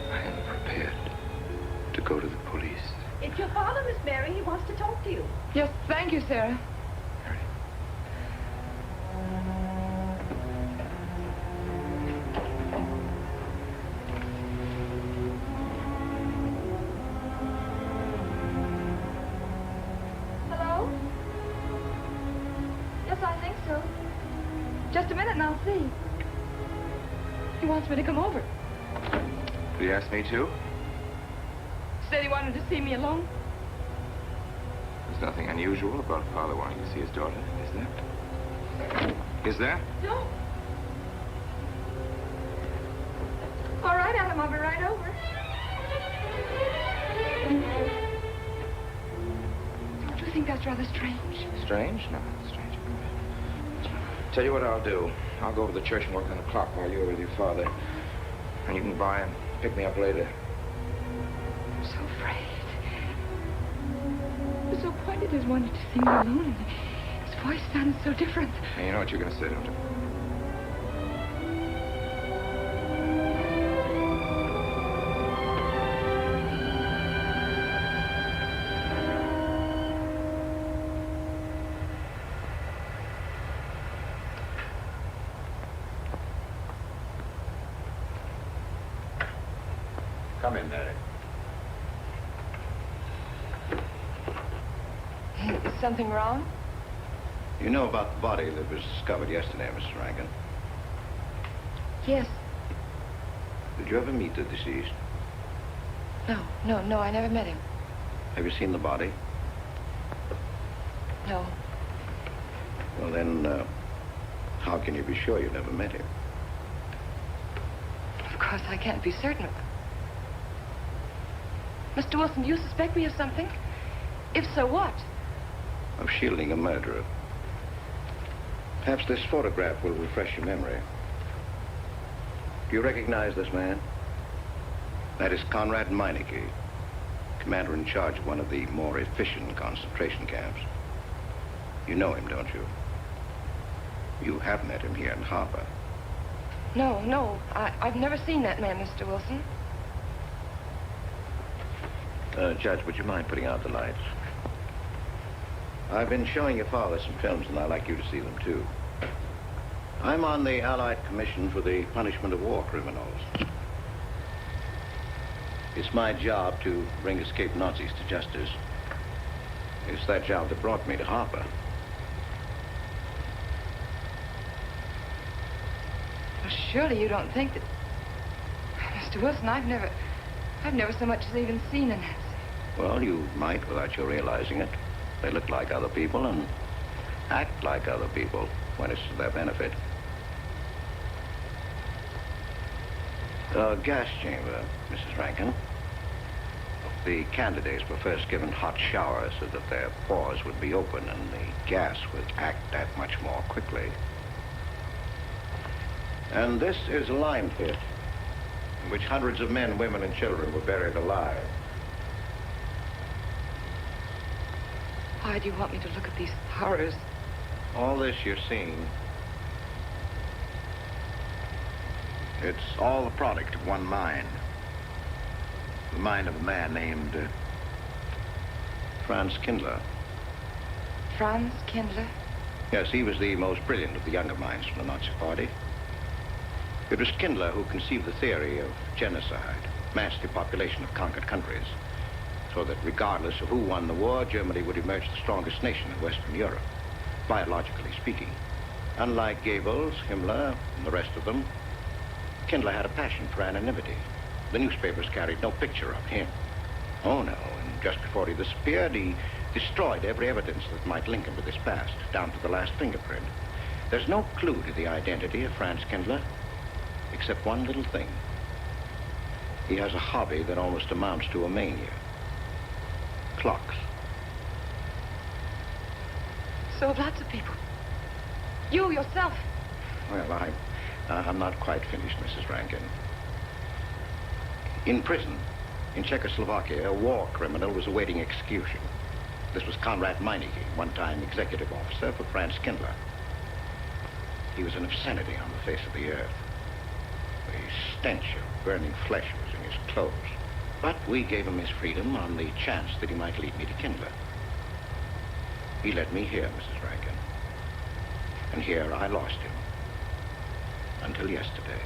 I am prepared to go to the police. It's your father, Miss Mary. He wants to talk to you. Yes, thank you, Sarah. Hello? Yes, I think so. Just a minute and I'll see. He wants me to come over. Did he ask me to? Said he wanted to see me alone. There's nothing unusual about a father wanting to see his daughter, is there? Is there? No. All right, Adam, I'll be right over. Don't you think that's rather strange? Strange? No, not strange. Tell you what I'll do. I'll go over to the church and work on the clock while you're with your father. And you can by and pick me up later. I'm so afraid. He was so pointed as wanted to see me alone, and his voice sounded so different. And you know what you're going to say, don't you? Come in, Mary. Is something wrong? You know about the body that was discovered yesterday, Mr. Rankin? Yes. Did you ever meet the deceased? No, I never met him. Have you seen the body? No. Well, then, how can you be sure you never met him? Of course, I can't be certain of it. Mr. Wilson, do you suspect me of something? If so, what? Of shielding a murderer. Perhaps this photograph will refresh your memory. Do you recognize this man? That is Conrad Meineke, commander in charge of one of the more efficient concentration camps. You know him, don't you? You have met him here in Harper. No, I've never seen that man, Mr. Wilson. Judge, would you mind putting out the lights? I've been showing your father some films, and I'd like you to see them, too. I'm on the Allied Commission for the Punishment of War Criminals. It's my job to bring escaped Nazis to justice. It's that job that brought me to Harper. Well, surely you don't think that... Mr. Wilson, I've never so much as even seen a Nazi. Well, you might without you realizing it. They look like other people and act like other people when it's to their benefit. Gas chamber, Mrs. Rankin. The candidates were first given hot showers so that their pores would be open and the gas would act that much more quickly. And this is a lime pit in which hundreds of men, women, and children were buried alive. Why do you want me to look at these horrors? All this you're seeing, it's all the product of one mind. The mind of a man named Franz Kindler. Franz Kindler? Yes, he was the most brilliant of the younger minds from the Nazi Party. It was Kindler who conceived the theory of genocide, mass depopulation of conquered countries, so that regardless of who won the war, Germany would emerge the strongest nation in Western Europe, biologically speaking. Unlike Goebbels, Himmler, and the rest of them, Kindler had a passion for anonymity. The newspapers carried no picture of him. Oh, no, and just before he disappeared, he destroyed every evidence that might link him with his past, down to the last fingerprint. There's no clue to the identity of Franz Kindler, except one little thing. He has a hobby that almost amounts to a mania. Clocks. So have lots of people. You yourself. Well, I'm not quite finished, Mrs. Rankin. In prison, in Czechoslovakia, a war criminal was awaiting execution. This was Konrad Meineke, one-time executive officer for Franz Kindler. He was an obscenity on the face of the earth. The stench of burning flesh was in his clothes. But we gave him his freedom on the chance that he might lead me to Kindler. He led me here, Mrs. Rankin. And here I lost him. Until yesterday.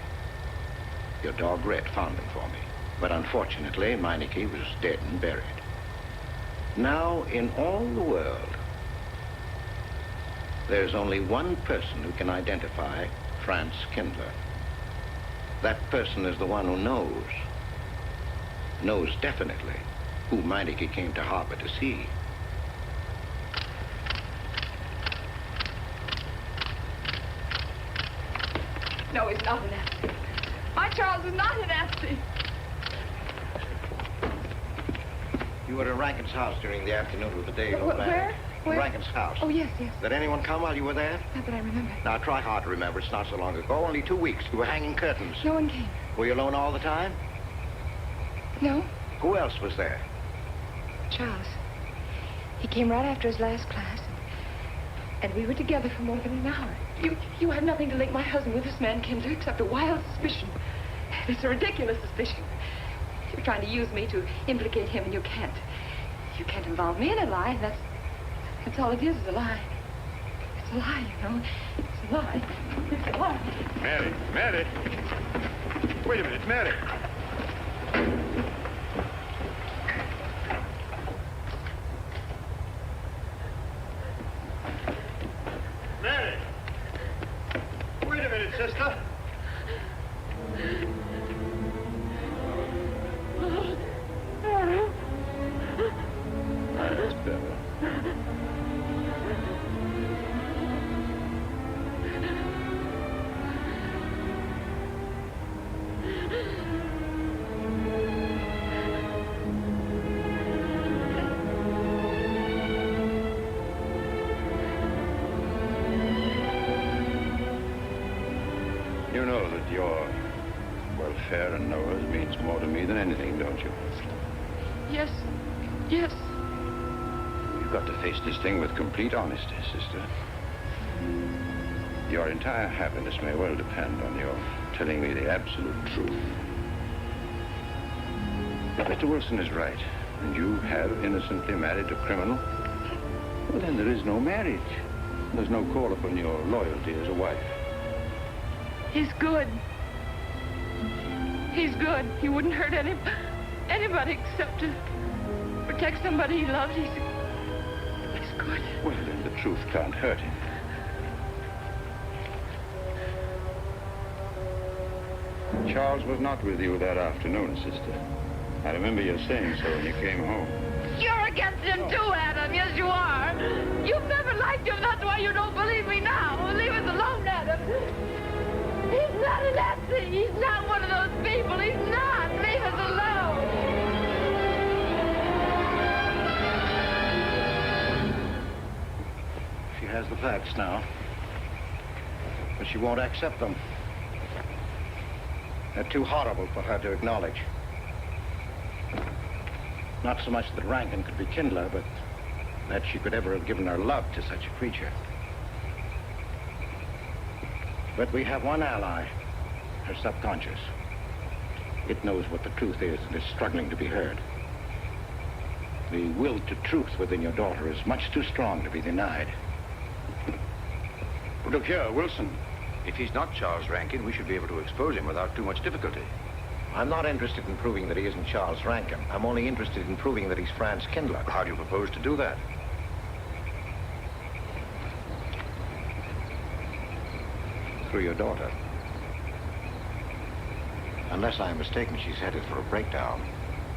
Your dog Red found him for me. But unfortunately, Meineke was dead and buried. Now, in all the world, there's only one person who can identify Franz Kindler. That person is the one who knows definitely who Meineke came to harbor to see. No, he's not an Nazi. My Charles is not a Nazi. You were at Rankin's house during the afternoon of the day. Where? Rankin's house. Oh, yes, yes. Did anyone come while you were there? Not that I remember. Now, try hard to remember. It's not so long ago. Only 2 weeks. You were hanging curtains. No one came. Were you alone all the time? No. Who else was there? Charles. He came right after his last class, and we were together for more than an hour. You had nothing to link my husband with this man, Kindler, except a wild suspicion. It's a ridiculous suspicion. You're trying to use me to implicate him, and you can't. You can't involve me in a lie. That's all it is a lie. It's a lie, you know. It's a lie. It's a lie. Mary. Wait a minute, Mary. Mary! Wait a minute, sister. That's better. You know that your welfare and Noah's means more to me than anything, don't you? Yes. You've got to face this thing with complete honesty, sister. Your entire happiness may well depend on your telling me the absolute truth. If Mr. Wilson is right, and you have innocently married a criminal, well, then there is no marriage. There's no call upon your loyalty as a wife. He's good. He's good. He wouldn't hurt anybody except to protect somebody he loves. He's good. Well, then the truth can't hurt him. Charles was not with you that afternoon, sister. I remember you saying so when you came home. You're against him too, Adam. Yes, you are. You've never liked him. That's why you don't believe me now. Leave us alone, Adam. He's not a Nazi. He's not one of those people. He's not. Leave us alone. She has the facts now, but she won't accept them. They're too horrible for her to acknowledge. Not so much that Rankin could be Kindler, but that she could ever have given her love to such a creature. But we have one ally, her subconscious. It knows what the truth is and is struggling to be heard. The will to truth within your daughter is much too strong to be denied. Look here, Wilson. If he's not Charles Rankin, we should be able to expose him without too much difficulty. I'm not interested in proving that he isn't Charles Rankin. I'm only interested in proving that he's Franz Kindler. How do you propose to do that? Through your daughter. Unless I'm mistaken, she's headed for a breakdown.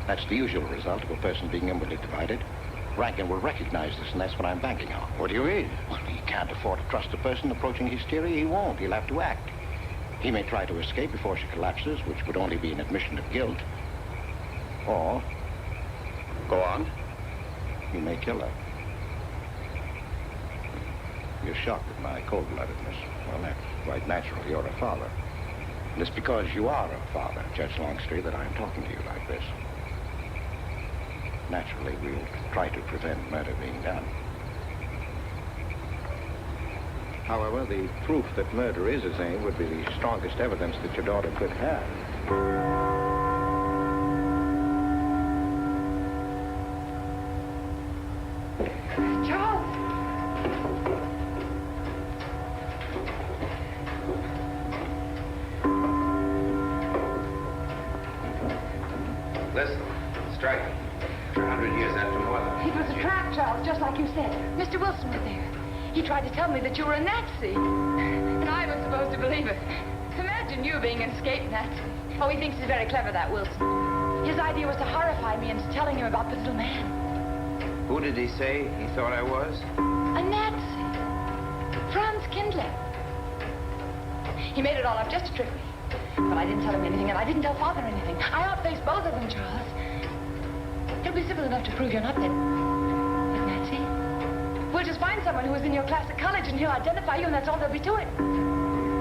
That's the usual result of a person being inwardly divided. Rankin will recognize this, and that's what I'm banking on. What do you mean? Well, he can't afford to trust a person approaching hysteria. He won't. He'll have to act. He may try to escape before she collapses, which would only be an admission of guilt. Or... Go on. He may kill her. You're shocked at my cold-bloodedness. Well, that's quite natural. You're a father. And it's because you are a father, Judge Longstreet, that I'm talking to you like this. Naturally, we'll try to prevent murder being done. However, the proof that murder is his aim would be the strongest evidence that your daughter could have. Charles! Listen, strike. 100 years after more than... It was a trap, Charles, just like you said. Mr. Wilson was there. He tried to tell me that you were a Nazi. And I was supposed to believe it. Imagine you being an escaped Nazi. Oh, he thinks he's very clever, that Wilson. His idea was to horrify me into telling him about the little man. Who did he say he thought I was? A Nazi. Franz Kindler. He made it all up just to trick me. But I didn't tell him anything, and I didn't tell Father anything. I outfaced both of them, Charles. It'll be simple enough to prove you're not that Nazi. We'll just find someone who was in your class at college, and he'll identify you, and that's all there'll be to it.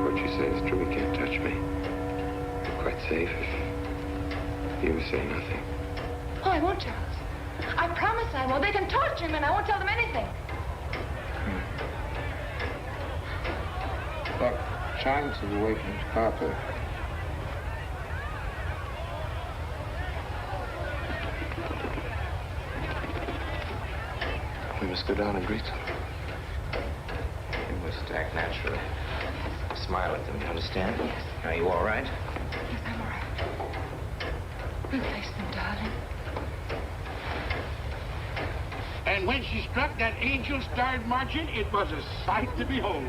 What you say is true. He can't touch me. I'm quite safe if you say nothing. Oh, I won't, Charles. I promise I won't. They can torture him, and I won't tell them anything. Look, Chance is away from his carpet. We must go down and greet them. You must act naturally. Smile at them, you understand? Are you all right? Yes, I'm all right. We'll face them, darling. And when she struck that angel-starred marching, it was a sight to behold.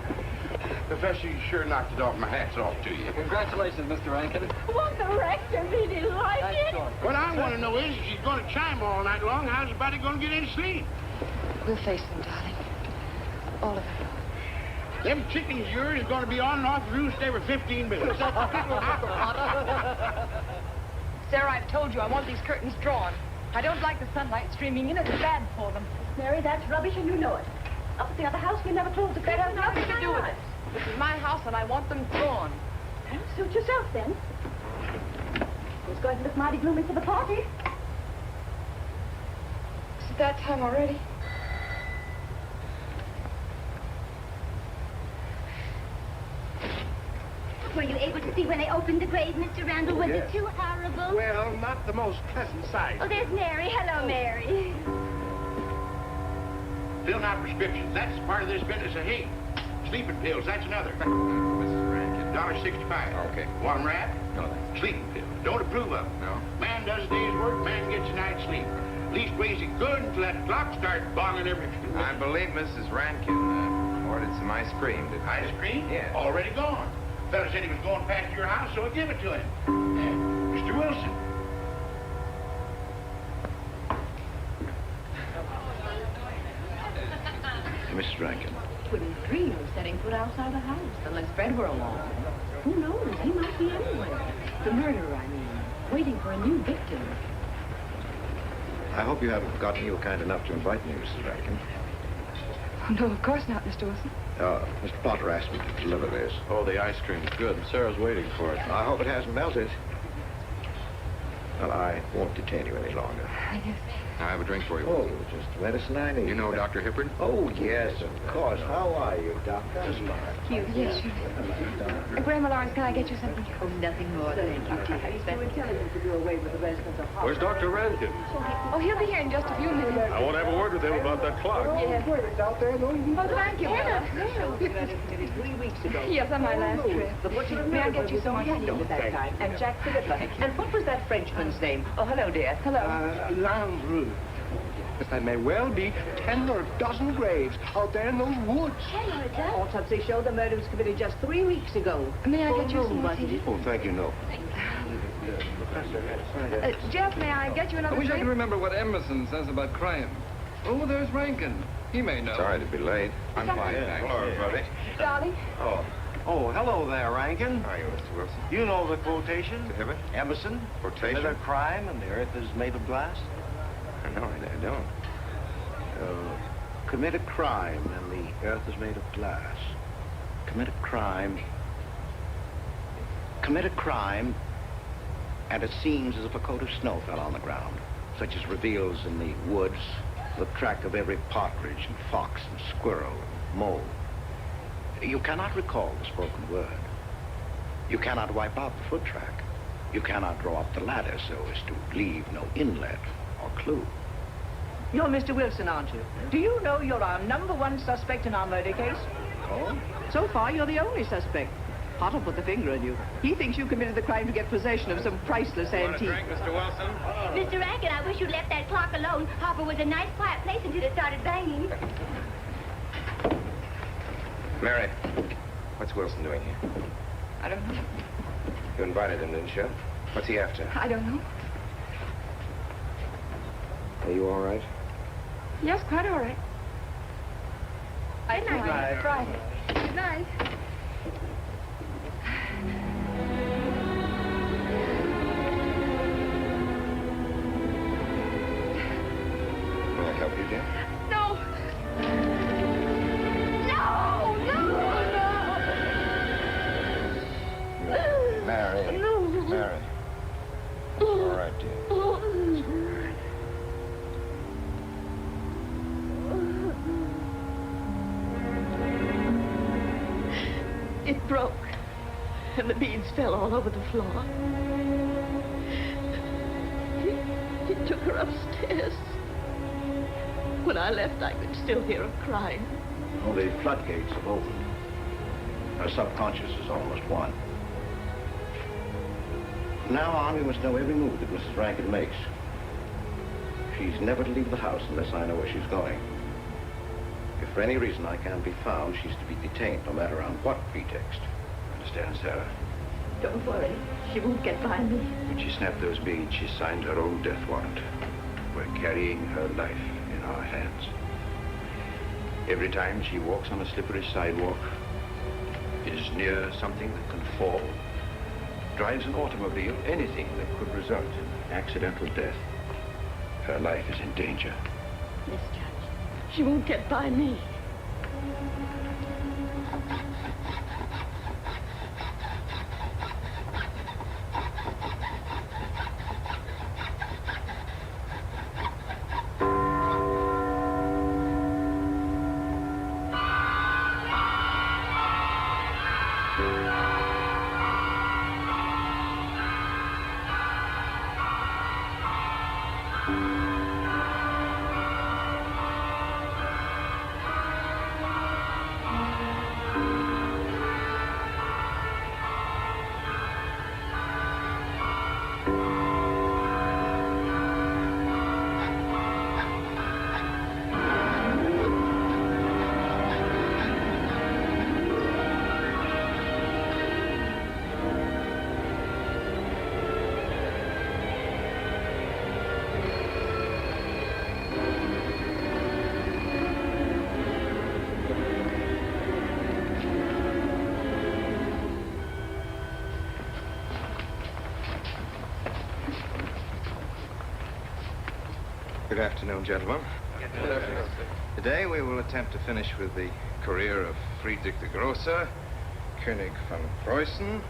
Professor, you sure knocked it off. My hat's off to you. Congratulations, Mr. Rankin. Won't the rector really like it? What I want to know is, if she's going to chime all night long, how's the body going to get any sleep? We'll face them, darling. All of them. Them chickens of yours are going to be on and off roost every 15 minutes. Sarah, I've told you I want these curtains drawn. I don't like the sunlight streaming in. It's bad for them. Mary, that's rubbish and you know it. Up at the other house, we never closed the curtains. That has nothing to do with it. This is my house, and I want them drawn. Well, suit yourself, then. It's going to look mighty gloomy for the party. Is it that time already? Were you able to see when they opened the grave, Mr. Randall? Was it too horrible? Well, not the most pleasant sight. Oh, there's Mary. Hello, Mary. Filling out prescriptions, that's part of this business. Hey, sleeping pills, that's another. Mrs. Rankin. $1.65. Okay. Want them wrapped? No, thanks. Sleeping pills. Don't approve of them. No? Man does a day's work, man gets a night's sleep. Leastways he could until that clock starts bonging every... I believe Mrs. Rankin ordered some ice cream. Ice cream? Yeah. Already gone. Fella said he was going past your house, so I give it to him. Mr. Wilson. Mrs. Rankin. Wouldn't dream of setting foot outside the house unless Fred were along. Who knows? He might be anywhere. The murderer, I mean. Waiting for a new victim. I hope you haven't forgotten you were kind enough to invite me, Mrs. Rankin. Oh, no, of course not, Mr. Wilson. Mr. Potter asked me to deliver this. Oh, the ice cream's good. Sarah's waiting for it. I hope it hasn't melted. Well, I won't detain you any longer. Yes. I have a drink for you. Oh, just the medicine I need. You know Dr. Hippard? Oh, yes, of course. How are you, Doctor? Cute. Yes, sure. Grandma Lawrence, can I get you something? Oh, nothing more. Thank you, dear. It's too intelligent to do away with the residents of Hollywood. Where's Dr. Rankin? Oh, he'll be here in just a few minutes. I want to have a word with him about that clock. Yes. Oh, thank you, Bella. 3 weeks ago. Yes, on my last trip. The butcher May I get you some more tea? at that time. And Jack Philippa. And what was that Frenchman's name? Oh, hello, dear. Hello. Landru. There may well be 10 or a dozen graves out there in those woods. 10 or a dozen? Autopsy showed the murder was committed just 3 weeks ago. May I get you some more wasn't tea? it? Oh, thank you, no. Jeff, may I get you another I wish I drink? could remember what Emerson says about crime. Oh, there's Rankin. He may know. Sorry to be late. I'm fine, thanks. Hello, everybody. Darling? Oh, hello there, Rankin. How are you, Mr. Wilson? You know the quotation? To Hibbert? Emerson? Quotation? Commit a crime and the earth is made of glass? No, I don't. Commit a crime and the earth is made of glass. Commit a crime. Commit a crime, and it seems as if a coat of snow fell on the ground, such as reveals in the woods the track of every partridge and fox and squirrel and mole. You cannot recall the spoken word. You cannot wipe out the foot track. You cannot draw up the ladder so as to leave no inlet or clue. You're Mr. Wilson, aren't you? Do you know you're our #1 suspect in our murder case? Oh? So far, you're the only suspect. Potter put the finger on you. He thinks you committed the crime to get possession of some priceless antique. Drink, Mr. Wilson? Mr. Rankin, I wish you'd left that clock alone. Harper was a nice, quiet place until it started banging. Mary, what's Wilson doing here? I don't know. You invited him, didn't you? What's he after? I don't know. Are you all right? Yes, quite all right. Good night. Friday. Good night. May I help you, dear? No! Mary. No! Mary. It's all right, dear. It's all right. It broke, and the beads fell all over the floor. He took her upstairs. When I left, I could still hear her crying. Well, the floodgates have opened. Her subconscious is almost won. From now on, we must know every move that Mrs. Rankin makes. She's never to leave the house unless I know where she's going. If for any reason I can't be found, she's to be detained, no matter on what pretext. Understand, Sarah? Don't worry. She won't get by me. When she snapped those beads, she signed her own death warrant. We're carrying her life in our hands. Every time she walks on a slippery sidewalk, is near something that can fall, drives an automobile, anything that could result in accidental death, her life is in danger. Yes, Judge. She won't get by me. Good afternoon, gentlemen. Good afternoon. Today we will attempt to finish with the career of Friedrich the Großer, König von Preußen,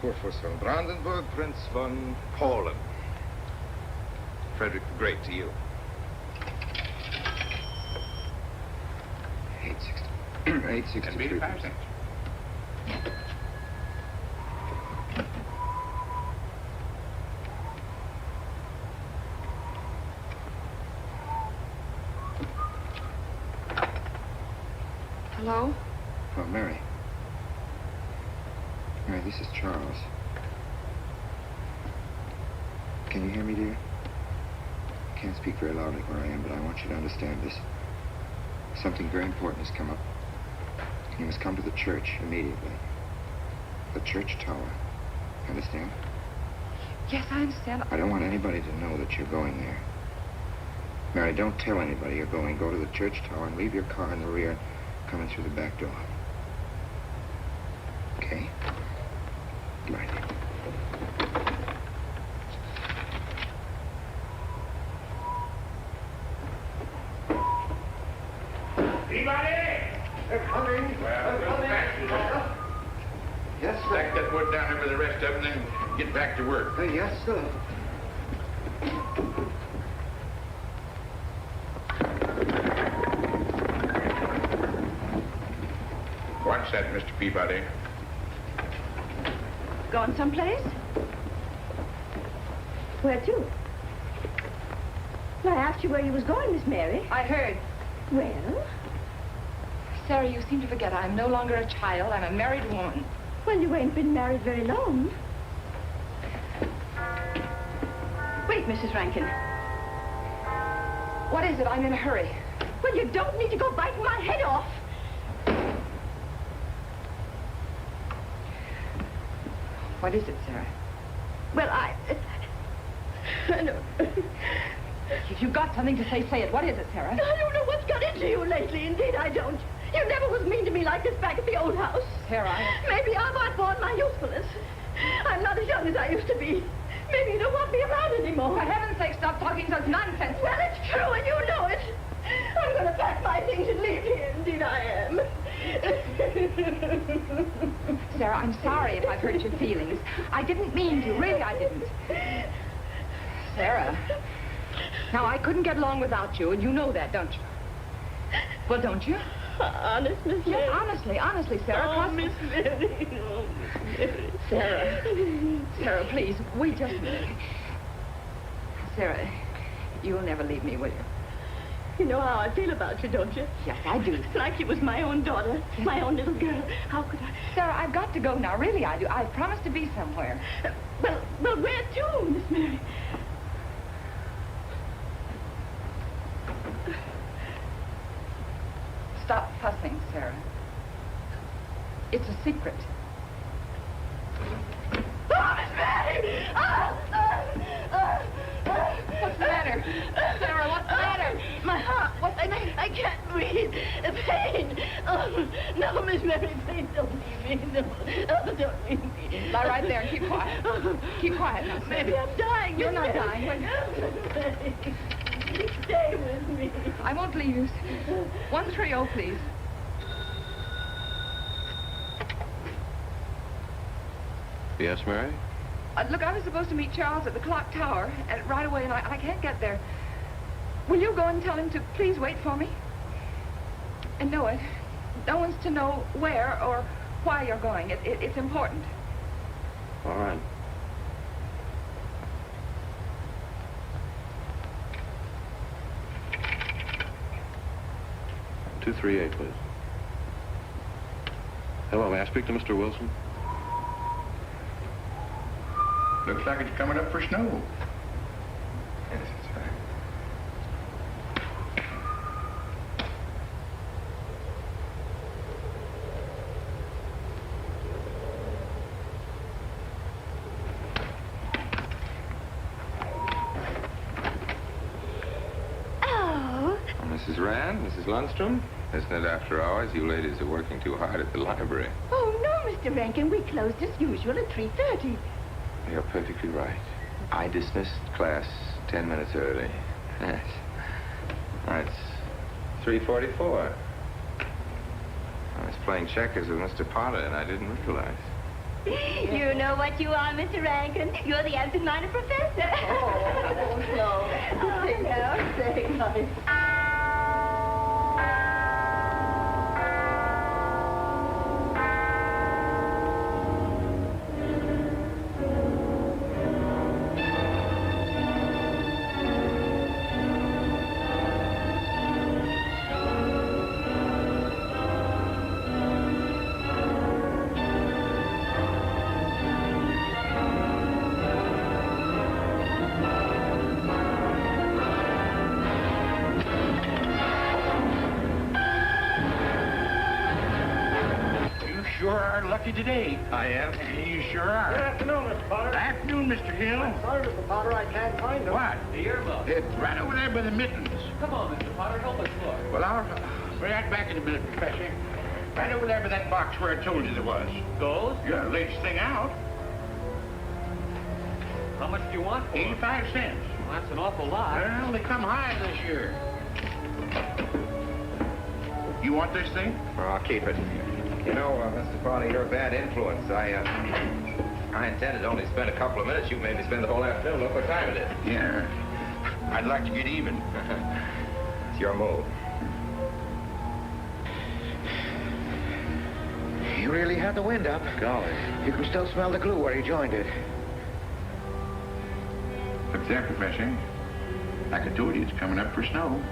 Kurfürst von Brandenburg, Prince von Polen. Frederick the Great to you. 863. Hello? Oh, Mary. Mary, this is Charles. Can you hear me, dear? I can't speak very loudly where I am, but I want you to understand this. Something very important has come up. You must come to the church immediately. The church tower. Understand? Yes, I understand. I don't want anybody to know that you're going there. Mary, don't tell anybody you're going. Go to the church tower and leave your car in the rear and come in through the back door. Okay? Right. Anybody? They're coming. Well, go faster there. Yes, sir. Stack that wood down there with the rest of them, then get back to work. Yes, sir. What's that, Mr. Peabody? Gone someplace? Where to? Well, I asked you where you was going, Miss Mary. I heard. Well? Sarah, you seem to forget I'm no longer a child. I'm a married woman. Well, you ain't been married very long. Wait, Mrs. Rankin. What is it? I'm in a hurry. Well, you don't need to go biting my head off. What is it, Sarah? Well, I don't... If you've got something to say it. What is it, Sarah? I don't know what's got into you lately. Indeed, I don't. You never was mean to me like this back at the old house. Sarah, Maybe I'm outborn my usefulness. I'm not as young as I used to be. Maybe you don't want me around anymore. For heaven's sake, stop talking such nonsense. Well, it's true, and you know it. I'm going to pack my things and leave here. Indeed, I am. Sarah, I'm sorry if I've hurt your feelings. I didn't mean to. Really, I didn't. Sarah. Now, I couldn't get along without you, and you know that, don't you? Well, don't you? Honest, Miss Mary? Yes, honestly, Sarah. Oh, Miss Mary. Oh, Miss Mary. Sarah, please, wait just a minute. Sarah, you'll never leave me, will you? You know how I feel about you, don't you? Yes, I do. Like you was my own daughter, my own little girl. How could I? Sarah, I've got to go now. Really, I do. I've promised to be somewhere. Well, where to, Miss Mary? Stop fussing, Sarah. It's a secret. Oh, Miss Mary! What's the matter? Sarah, what's the matter? My heart. I can't breathe. Pain. Oh, no, Miss Mary, please don't leave me. No, don't leave me. Lie right there and keep quiet. Keep quiet now, Sarah. Maybe I'm dying. You're not dying. Stay with me. I won't leave you. 130, please. Yes, Mary? Look, I was supposed to meet Charles at the clock tower right away, and I can't get there. Will you go and tell him to please wait for me? And no one's to know where or why you're going. It's important. All right. $238, please. Hello, may I speak to Mr. Wilson? Looks like it's coming up for snow. Yes, that's right. Oh. Mrs. Rand, Mrs. Lundstrom, isn't it after hours? You ladies are working too hard at the library. Oh, no, Mr. Rankin. We closed as usual at 3:30. You're perfectly right. I dismissed class 10 minutes early. Yes. That's 3:44. I was playing checkers with Mr. Potter, and I didn't realize. You know what you are, Mr. Rankin. You're the absent-minded professor. Oh, no. Say nice. Lucky today. I am. You sure are. Good afternoon, Mr. Potter. Good afternoon, Mr. Hill. I'm sorry, Mr. Potter, I can't find him. What? The yearbook. It's right over there by the mittens. Come on, Mr. Potter, help us look. Well, I'll be right back in a minute, Professor. Right over there by that box where I told you there was. Those? Yeah, latest thing out. How much do you want for 85 cents. Well, that's an awful lot. Well, they come high this year. You want this thing? Well, I'll keep it. You know, Mr. Potter, you're a bad influence. I intended to only spend a couple of minutes. You made me spend the whole afternoon. Look what time it is. Yeah. I'd like to get even. It's your move. You really had the wind up. Golly. You can still smell the glue where you joined it. Look there, Professor. Like I told you, it's coming up for snow.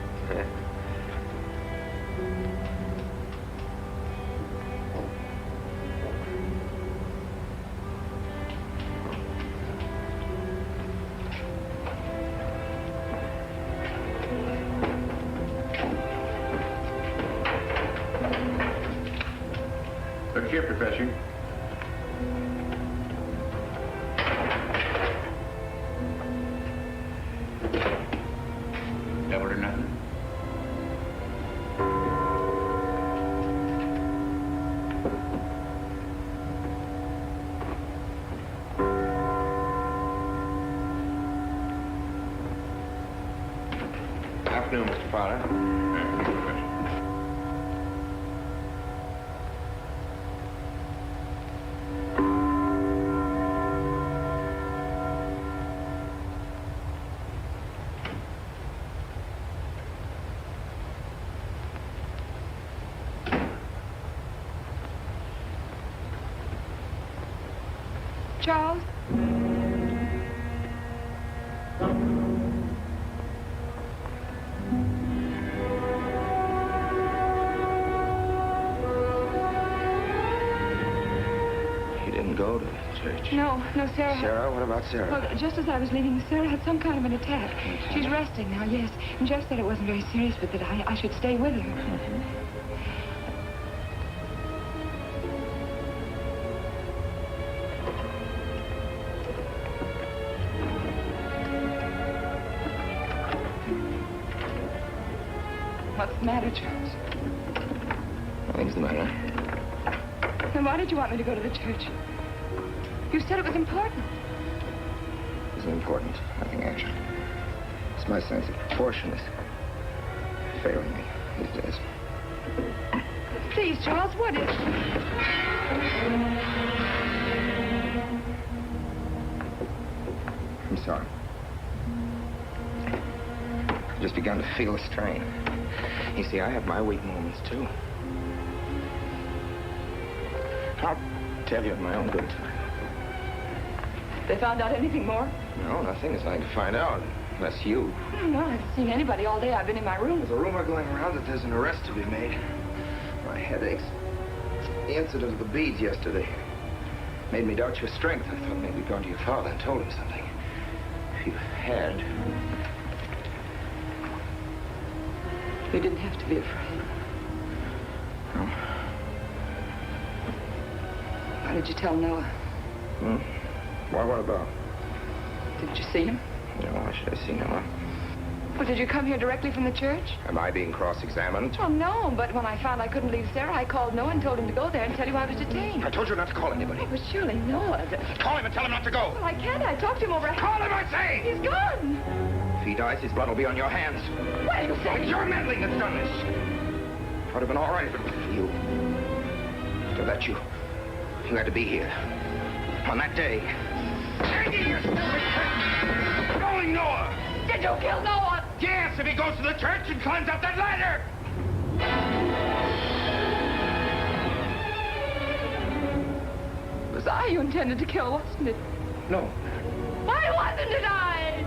Look here, Professor. Double or nothing? Afternoon, Mr. Potter. Charles? He didn't go to church. No, Sarah. Sarah? What about Sarah? Well, just as I was leaving, Sarah had some kind of an attack. She's resting now, yes. And Jeff said it wasn't very serious, but that I should stay with her. What's the matter, Charles? Nothing's the matter. Then why did you want me to go to the church? You said it was important. It isn't important. Nothing actually. It's my sense of proportion is failing me these days. Please, Charles, what is it? I'm sorry. I've just begun to feel a strain. You see, I have my weak moments, too. I'll tell you in my own good time. They found out anything more? No, nothing is I can find out, unless you. No, I haven't seen anybody all day. I've been in my room. There's a rumor going around that there's an arrest to be made. My headaches. The incident of the beads yesterday made me doubt your strength. I thought maybe you'd gone to your father and told him something. If you had... You didn't have to be afraid. No. Why did you tell Noah? Hmm? Why, what about? Did you see him? No, why should I see Noah? Well, did you come here directly from the church? Am I being cross-examined? Well, no, but when I found I couldn't leave Sarah, I called Noah and told him to go there and tell you I was detained. I told you not to call anybody. Oh, but surely Noah... Call him and tell him not to go. Well, I can't. I talked to him over... Call him, I say! He's gone! If he dies, his blood will be on your hands. Wait a second. It's your meddling that's done this. It would have been all right if it wasn't for you. To let you had to be here. On that day. Hanging your stupid head! Going Noah! Did you kill Noah? Yes, if he goes to the church and climbs up that ladder! It was I you intended to kill, wasn't it? No. Why wasn't it I?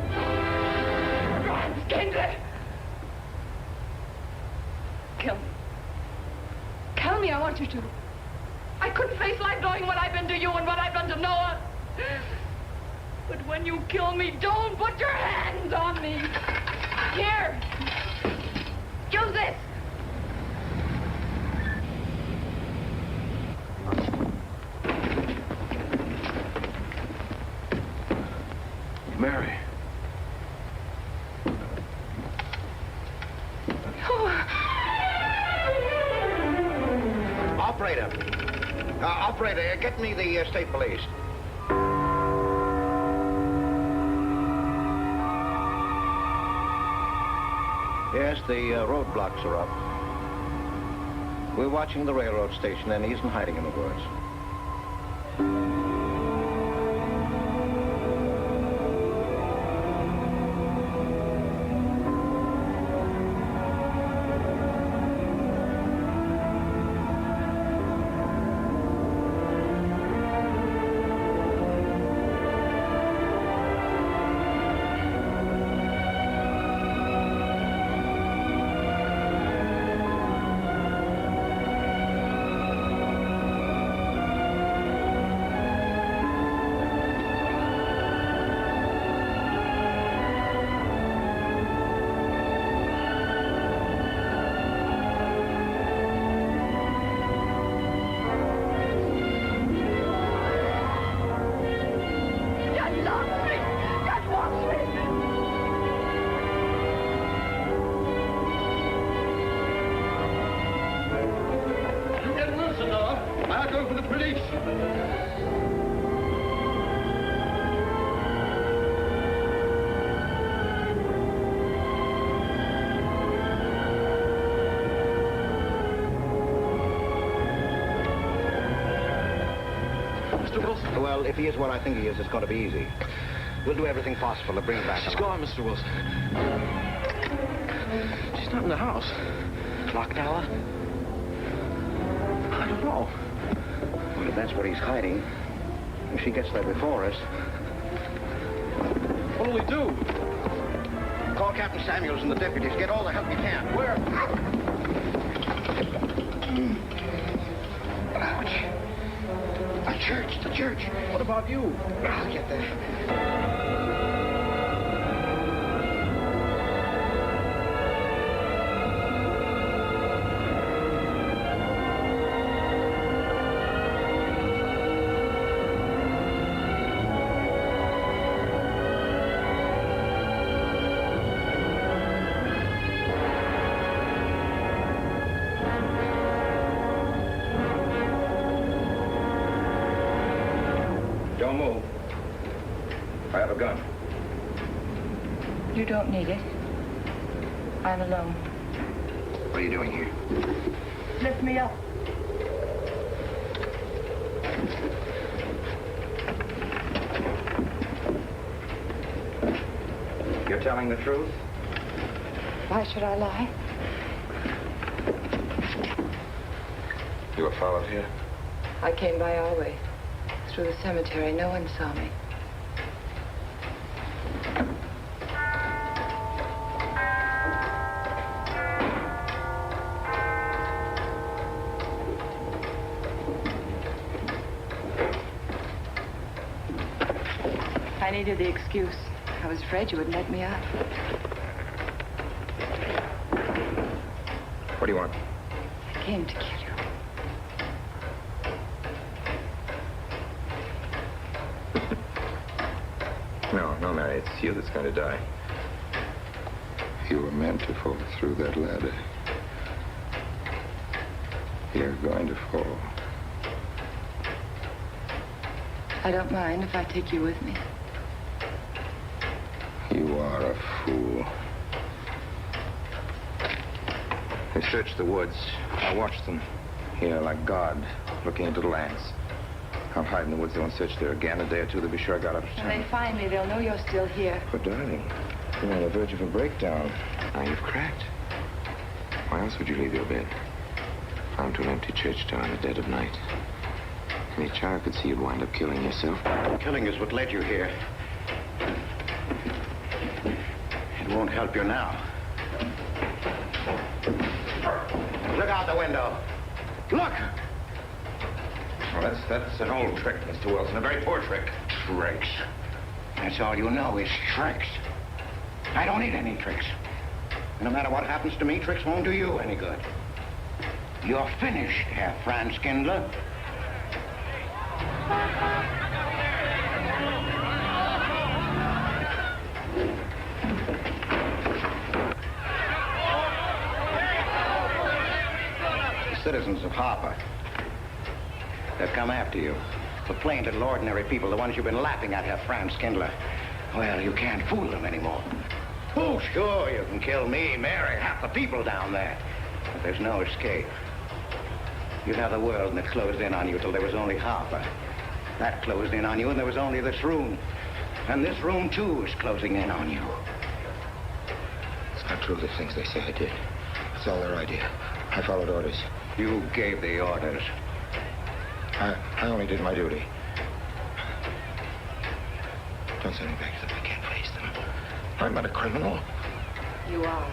Kendra! Kill me. Kill me, I want you to. I couldn't face life knowing what I've been to you and what I've done to Noah. But when you kill me, don't put your hands on me. Here. Use this. Mary. Operator, get me the state police. Yes, the roadblocks are up. We're watching the railroad station, and he isn't hiding in the woods. Well, if he is what I think he is, it's going to be easy. We'll do everything possible to bring him back. She's gone, Mr. Wilson. She's not in the house. Clock tower? I don't know. Well, if that's what he's hiding, if she gets there before us... What'll we do? Call Captain Samuels and the deputies. Get all the help you can. Where? Ouch. The church. What about you? I'll get there. Don't move. I have a gun. You don't need it. I'm alone. What are you doing here? Lift me up. You're telling the truth? Why should I lie? You were followed here? I came by our way. Through the cemetery. No one saw me. I needed the excuse. I was afraid you wouldn't let me out. What do you want? I came to kill you. No, Mary, it's you that's going to die. You were meant to fall through that ladder. You're going to fall. I don't mind if I take you with me. You are a fool. They searched the woods. I watched them. Here, like God, looking into the lands. I'll hide in the woods. They won't search there again. A day or two, they'll be sure I got out of When town. they find me, they'll know you're still here. But, darling, you're on the verge of a breakdown. Now you've cracked. Why else would you leave your bed? Found to an empty church door in the dead of night. Any child could see you'd wind up killing yourself. Killing is what led you here. It won't help you now. Look out the window. Look! Well, that's an old trick, Mr. Wilson. A very poor trick. Tricks. That's all you know is tricks. I don't need any tricks. No matter what happens to me, tricks won't do you any good. You're finished, Herr Franz Kindler. citizens of Harper. They've come after you. The plain little ordinary people, the ones you've been laughing at, Herr Franz Kindler. Well, you can't fool them anymore. Oh, sure, you can kill me, Mary, half the people down there. But there's no escape. You'd have the world and it closed in on you till there was only Harper. That closed in on you and there was only this room. And this room, too, is closing in on you. It's not true, the things they say I did. It's all their idea. I followed orders. You gave the orders. I only did my duty. Don't send me back to them. I can't face them. I'm not a criminal. You are.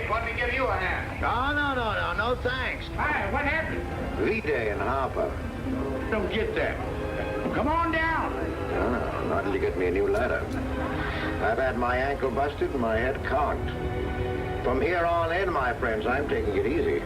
Let me give you a hand. No, thanks. Hi, what happened? V-Day in Harper. Don't get that. Come on down. Oh, not till you get me a new ladder. I've had my ankle busted and my head cocked. From here on in, my friends, I'm taking it easy.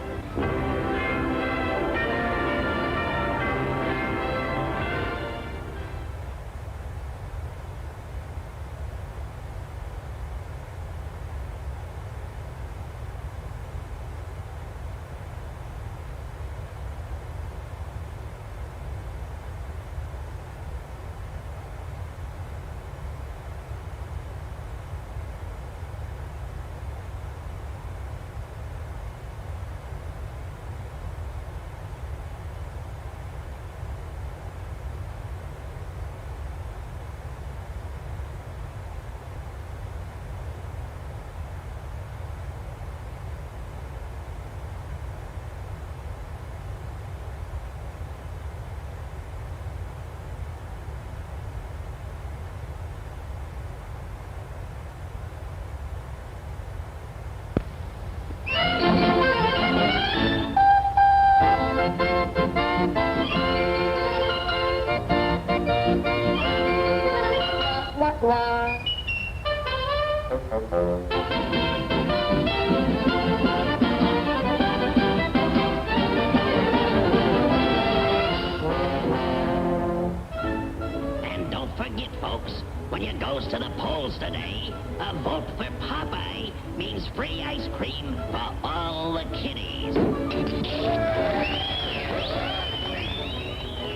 And don't forget, folks, when you goes to the polls today, a vote for Popeye means free ice cream for all the kiddies.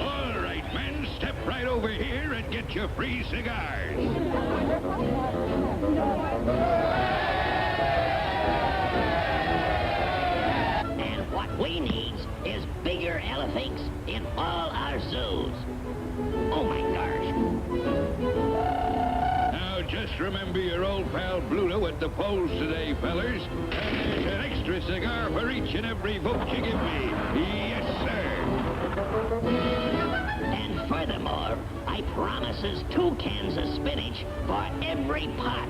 All right, men, step right over here and get your free cigars. And what we need is bigger elephants in all our zoos. Oh, my gosh. Now, just remember your old pal Bluto at the polls today, fellers. And there's an extra cigar for each and every vote you give me. Yes, sir. And furthermore, I promises 2 cans of spinach for every pot.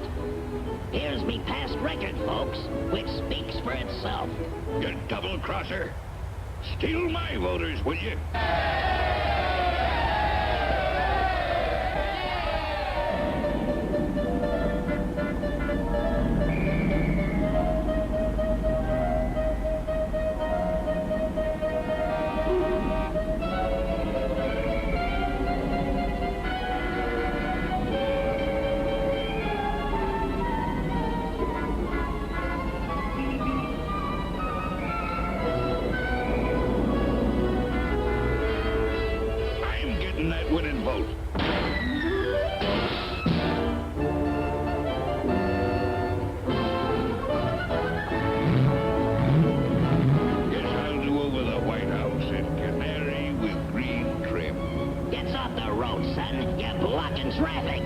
Here's me past record, folks, which speaks for itself. You double-crosser. Steal my voters, will you? getting that winning vote. Guess I'll do over the White House in canary with green trim. Get off the road, son. You're blocking traffic.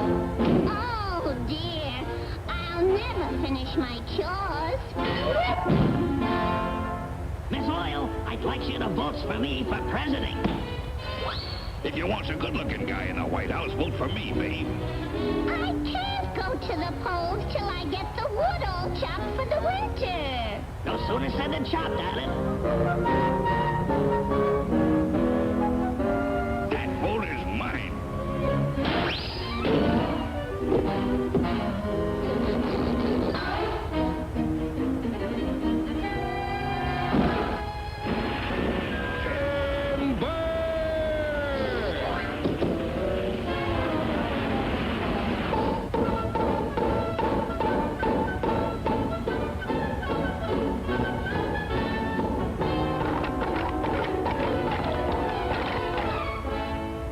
Oh, dear. I'll never finish my chores. Miss Oil, I'd like you to vote for me for president. If you want a good-looking guy in the White House, vote for me, babe. I can't go to the polls till I get the wood all chopped for the winter. No sooner said than chopped, darling. That vote is mine.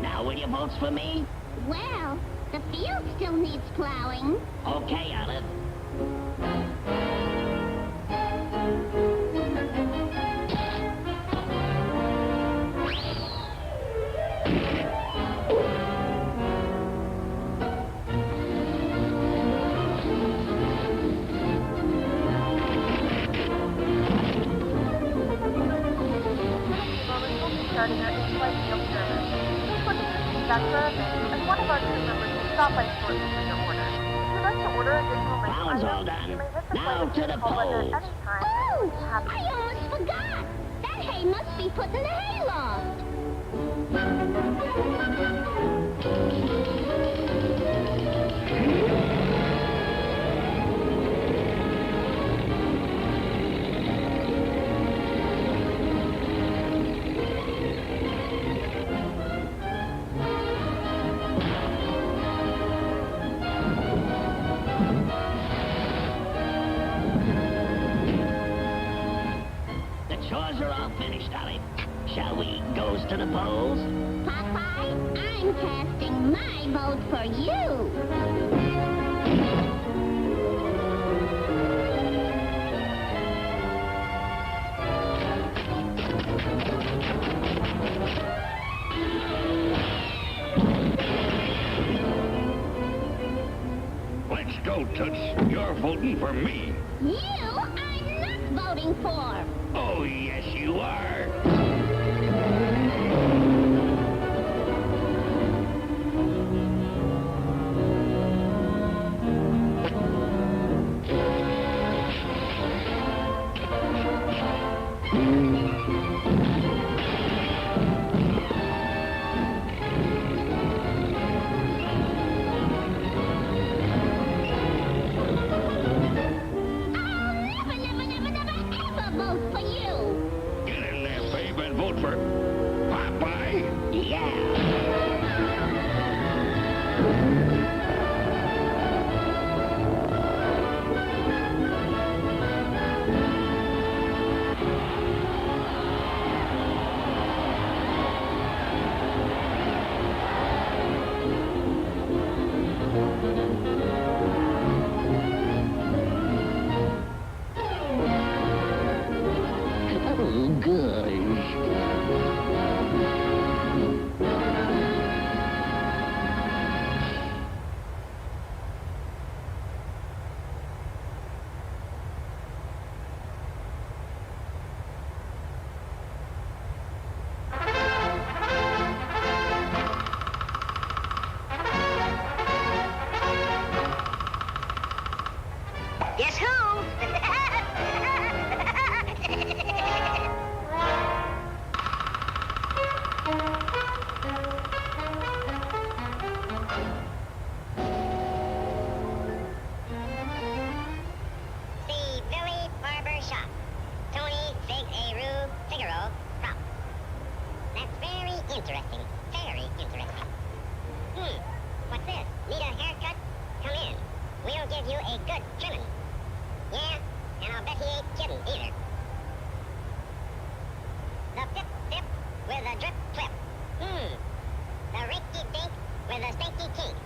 Now, will you vote for me? Well, the field still needs plowing. Okay, Olive. Starting our in-flight field service. Please look at the feedback for our menu, as one of our crew members will stop by shortly with your order. If you'd like to order additional menu Plowing's all items, done. you may hit the Now button to the and call us polls. at any time. Oh, We'll be happy I almost forgot. That hay must be put in the hayloft. The chores are all finished, Olive. Shall we goes to the polls? Popeye, I'm casting my vote for you. Let's go, Toots. You're voting for me. You, I'm not voting for. Oh, yes, you are. I'll never, never, never, never ever vote for you. Get in there, babe, give you a good trimming. Yeah, and I'll bet he ain't kidding either. The pip-pip with a drip-clip. The rinky-dink with a stinky kink.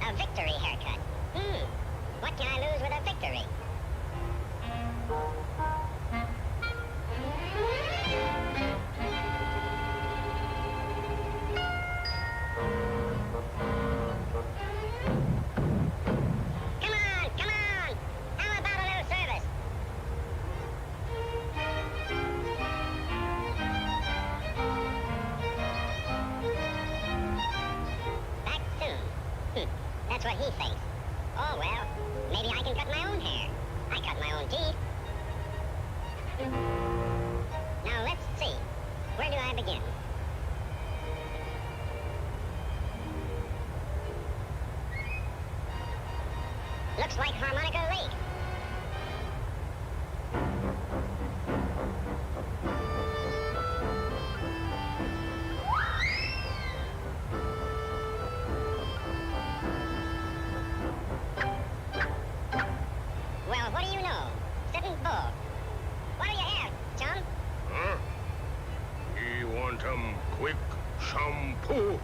A victory haircut. What can I lose with a victory? Come on! How about a little service? Back soon. That's what he thinks. Oh, well, maybe I can cut my own hair. I cut my own teeth. Now, let's see. Where do I begin? Looks like Harmonica Lake. Well, what do you know? Sitting bull. What do you have, chum? Huh? You want quick shampoo?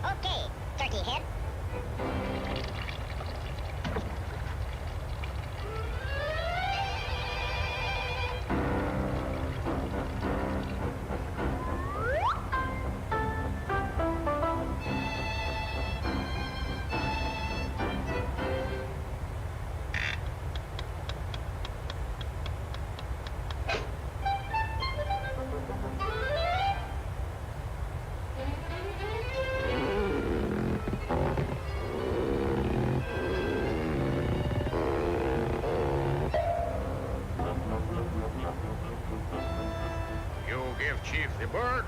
Okay, turkey head. You give Chief the bird,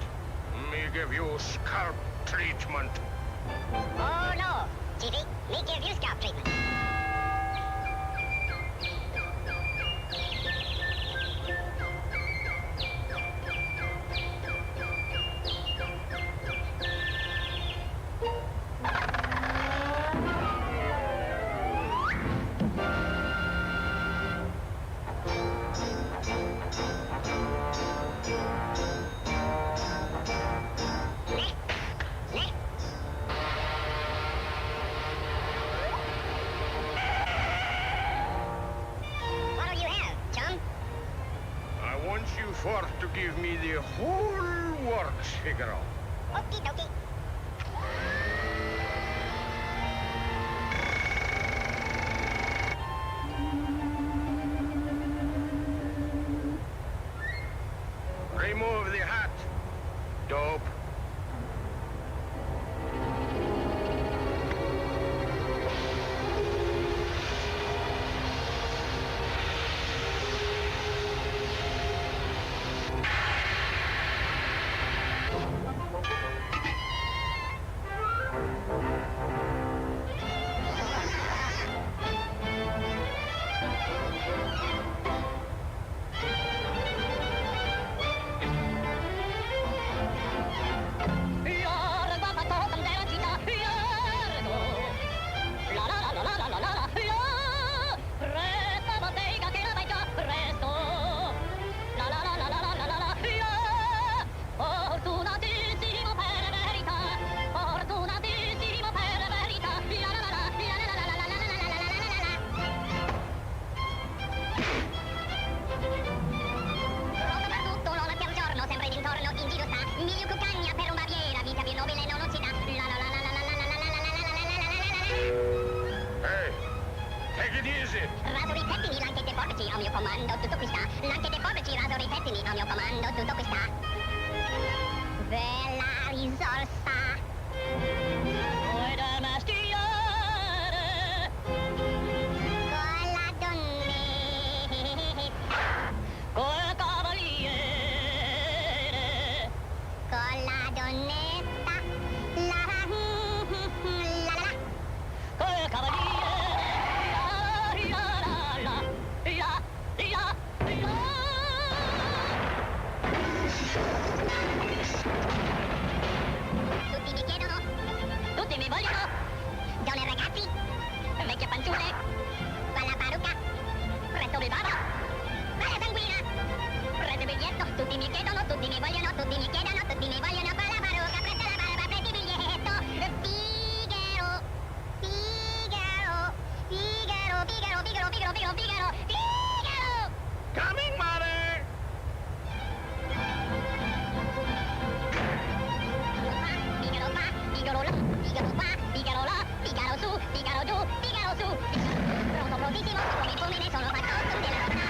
me give you scalp treatment. Oh, no, Chiefy. Me give you scalp treatment. For to give me the whole works figure out. Okie dokie. Remove the hat. Dope. Raso riflettimi l'anche dei forbici al mio comando, tutto qui sta. L'anche dei forbici, raso riflettimi al mio comando, tutto qui sta. Bella risorsa. Vuoi da mestiere? Con la donnetta. Col cavaliere. Con la donnetta. La la la. Col cavaliere. Tutti mi chiedono Figaro qua, Figaro là, Figaro su, Figaro giù, Figaro su. Pronto, prontissimo, come ne sono fatto della città, della città.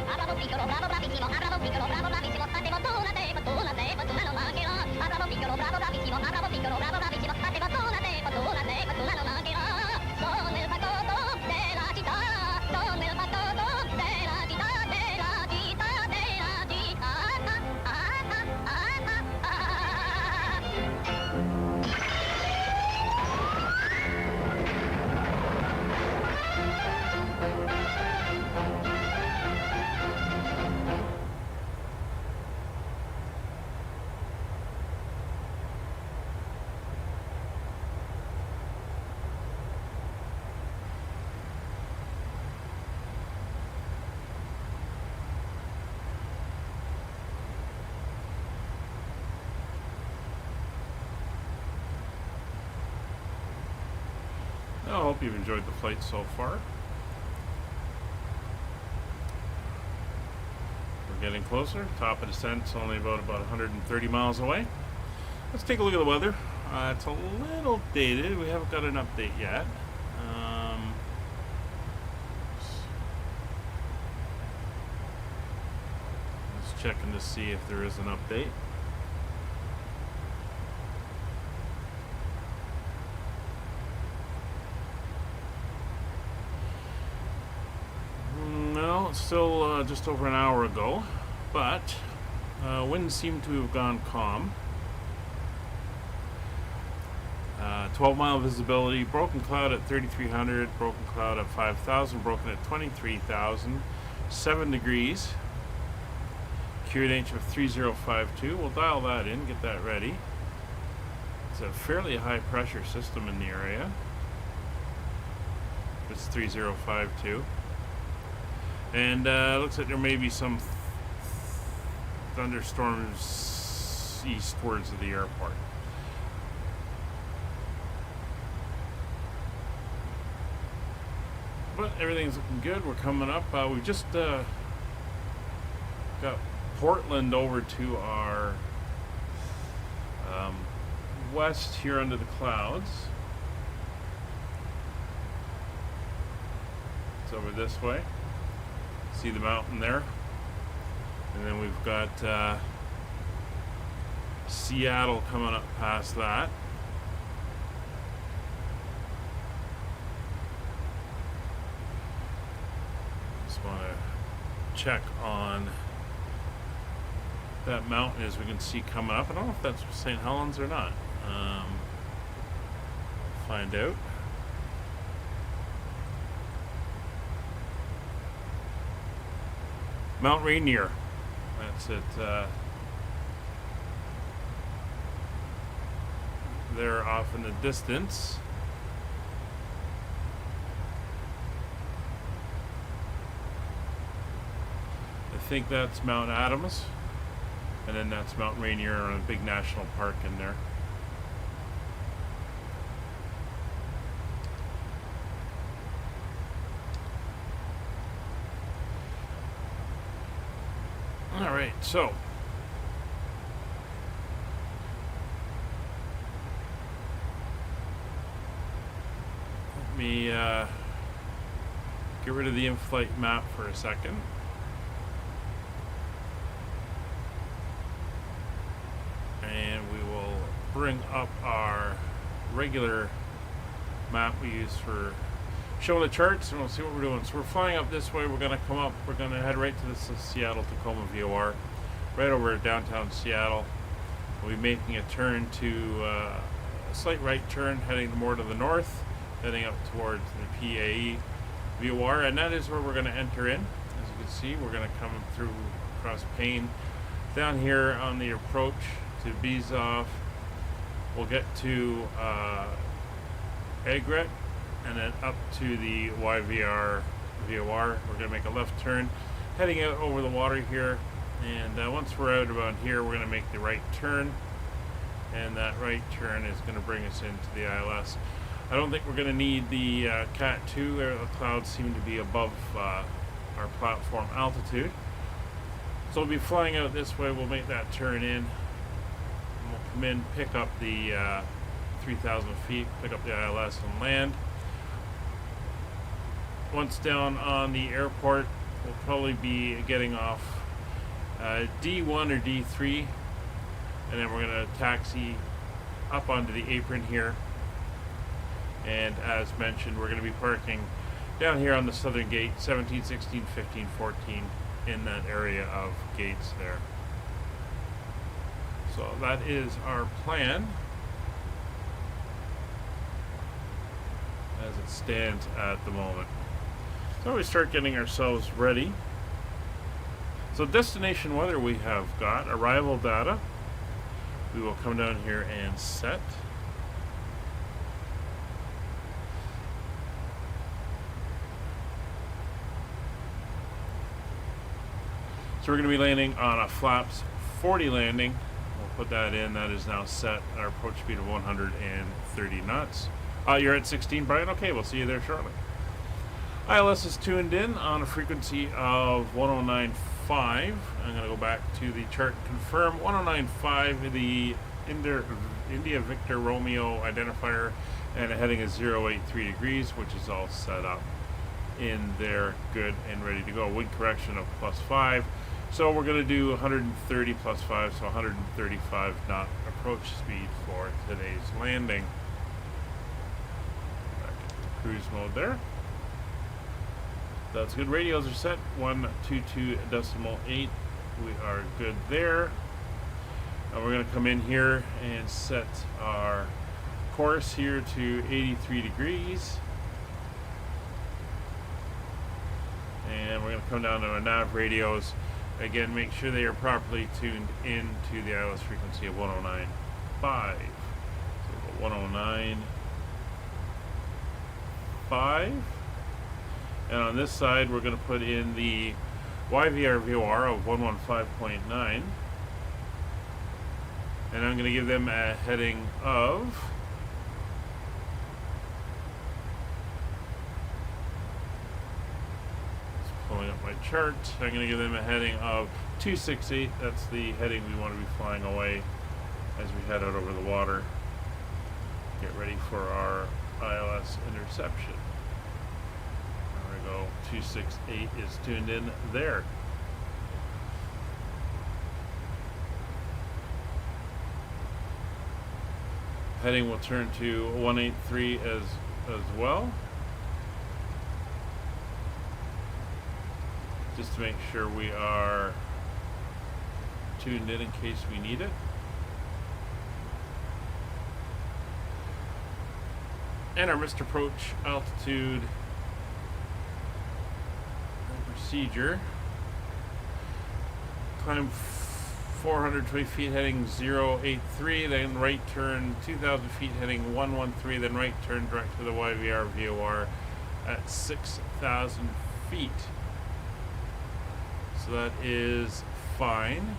Bravo piccolo, bravo bravissimo, bravo piccolo, bravo bravissimo, fate fortunate, fortuna non mancherà. Bravo piccolo, bravo bravissimo, bravo piccolo, bravo bravissimo, fate fortunate, fortuna non mancherà. Sono nel baccotto della città, sono nel baccotto della città, della città, della città. I hope you've enjoyed the flight so far. We're getting closer. Top of descent's only about 130 miles away. Let's take a look at the weather. It's a little dated. We haven't got an update yet. Just checking to see if there is an update. No, it's still just over an hour ago, but winds seem to have gone calm. 12-mile visibility, broken cloud at 3,300, broken cloud at 5,000, broken at 23,000, 7 degrees. QNH of 3052. We'll dial that in, get that ready. It's a fairly high pressure system in the area. It's 3052. And looks like there may be some thunderstorms eastwards of the airport. But everything's looking good. We're coming up. We've just got Portland over to our west here under the clouds. It's over this way. See the mountain there? And then we've got Seattle coming up past that. Just want to check on that mountain as we can see coming up. I don't know if that's St. Helens or not. Find out. Mount Rainier. That's it. They're off in the distance. I think that's Mount Adams. And then that's Mount Rainier, a big national park in there. All right, so let me get rid of the in-flight map for a second. And we will bring up our regular map we use for showing the charts, and we'll see what we're doing. So we're flying up this way. We're going to come up. We're going to head right to the Seattle-Tacoma VOR, right over downtown Seattle. We'll be making a turn to a slight right turn, heading more to the north, heading up towards the PAE VOR, and that is where we're going to enter in. As you can see, we're going to come through across Payne, down here on the approach to Bezoff. We'll get to Egret, and then up to the YVR VOR. We're going to make a left turn, heading out over the water here, and once we're out about here, we're going to make the right turn, and that right turn is going to bring us into the ILS. I don't think we're going to need the Cat 2. The clouds seem to be above our platform altitude, So we'll be flying out this way. We'll make that turn in. And we'll come in, pick up the 3,000 feet, pick up the ILS and land. Once down on the airport, we'll probably be getting off D1 or D3, and then we're going to taxi up onto the apron here. And as mentioned, we're going to be parking down here on the southern gate, 17, 16, 15, 14, in that area of gates there. So that is our plan as it stands at the moment. So we start getting ourselves ready. So destination weather we have got, arrival data. We will come down here and set. So we're going to be landing on a flaps 40 landing. We'll put that in. That is now set. Our approach speed of 130 knots. You're at 16, Brian? Okay, we'll see you there shortly. ILS is tuned in on a frequency of 109.5. I'm going to go back to the chart and confirm 109.5, the India Victor Romeo identifier, and a heading is 083 degrees, which is all set up in there, good and ready to go. Wind correction of +5. So we're going to do 130 +5, so 135 knot approach speed for today's landing. Back into cruise mode there. That's good. Radios are set. 122.8. We are good there. And we're going to come in here and set our course here to 83 degrees. And we're going to come down to our nav radios. Again, make sure they are properly tuned into the ILS frequency of 109.5. So 109.5. And on this side, we're going to put in the CYVR VOR of 115.9. And I'm going to give them a heading of pulling up my chart. I'm going to give them a heading of 268. That's the heading we want to be flying away as we head out over the water. Get ready for our ILS interception. There we go. 268 is tuned in there. Heading will turn to 183 as well. Just to make sure we are tuned in case we need it. And our missed approach altitude procedure. Climb 420 feet heading 083, then right turn 2,000 feet heading 113, then right turn direct to the CYVR VOR at 6,000 feet. So that is fine.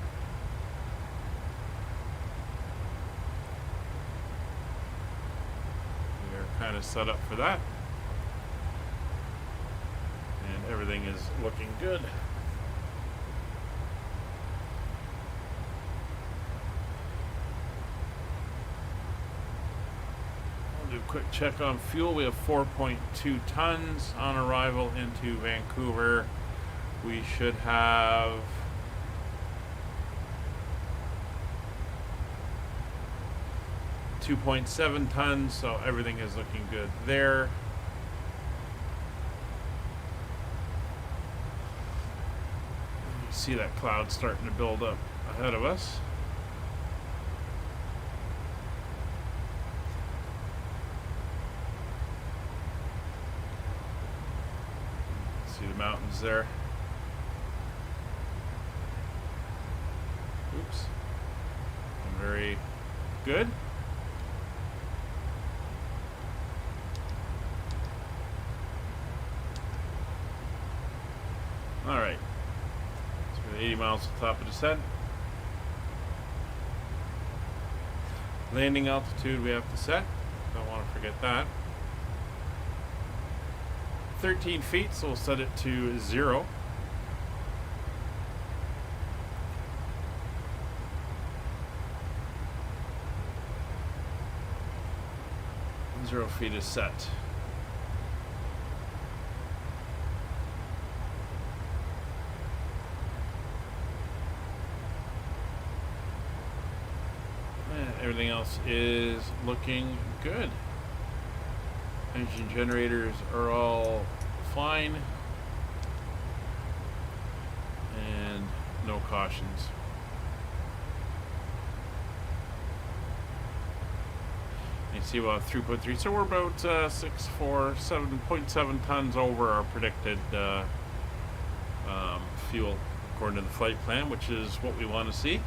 We are kind of set up for that. And everything is looking good. I'll do a quick check on fuel. We have 4.2 tons on arrival into Vancouver. We should have $2.7 tons, so everything is looking good there. You see that cloud starting to build up ahead of us. See the mountains there. Oops. Very good. All right. So we're at 80 miles to the top of descent. Landing altitude we have to set. Don't want to forget that. 13 feet, so we'll set it to 0. 0 feet is set. And everything else is looking good. Engine generators are all fine. And no cautions. You see we'll have throughput 3, so we're about 7.7 tons over our predicted fuel according to the flight plan, which is what we want to see.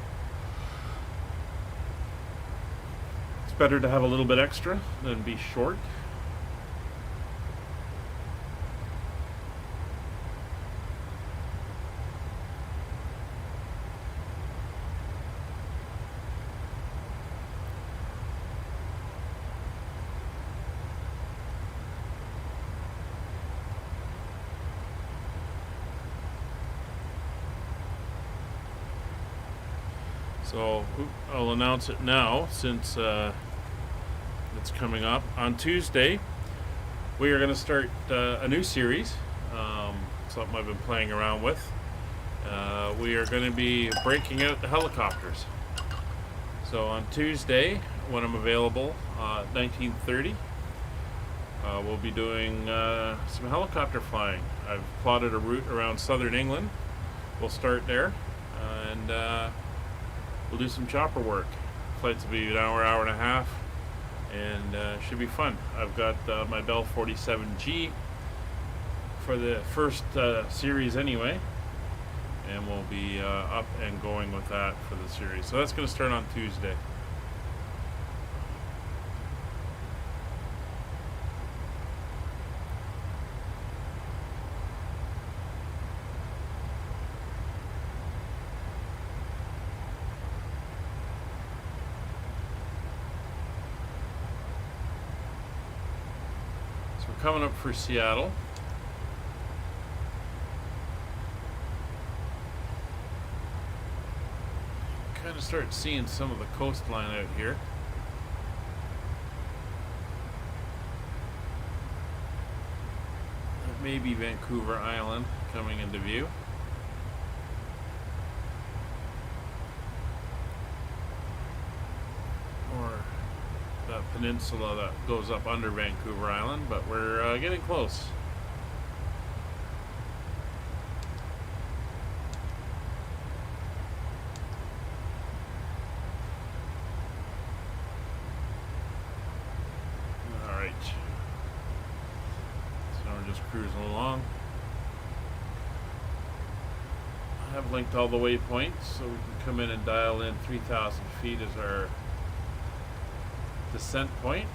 It's better to have a little bit extra than be short. So I'll announce it now since it's coming up. On Tuesday, we are going to start a new series, something I've been playing around with. We are going to be breaking out the helicopters. So on Tuesday, when I'm available, 19:30, we'll be doing some helicopter flying. I've plotted a route around southern England. We'll start there, and we'll do some chopper work. Flights will be an hour, hour and a half, and should be fun. I've got my Bell 47G for the first series anyway, and we'll be up and going with that for the series. So that's going to start on Tuesday. Coming up for Seattle. Kind of start seeing some of the coastline out here. That may be Vancouver Island coming into view. Or that peninsula that goes up under Vancouver Island, but we're getting close. Alright. So we're just cruising along. I have linked all the waypoints so we can come in and dial in 3,000 feet as our descent point.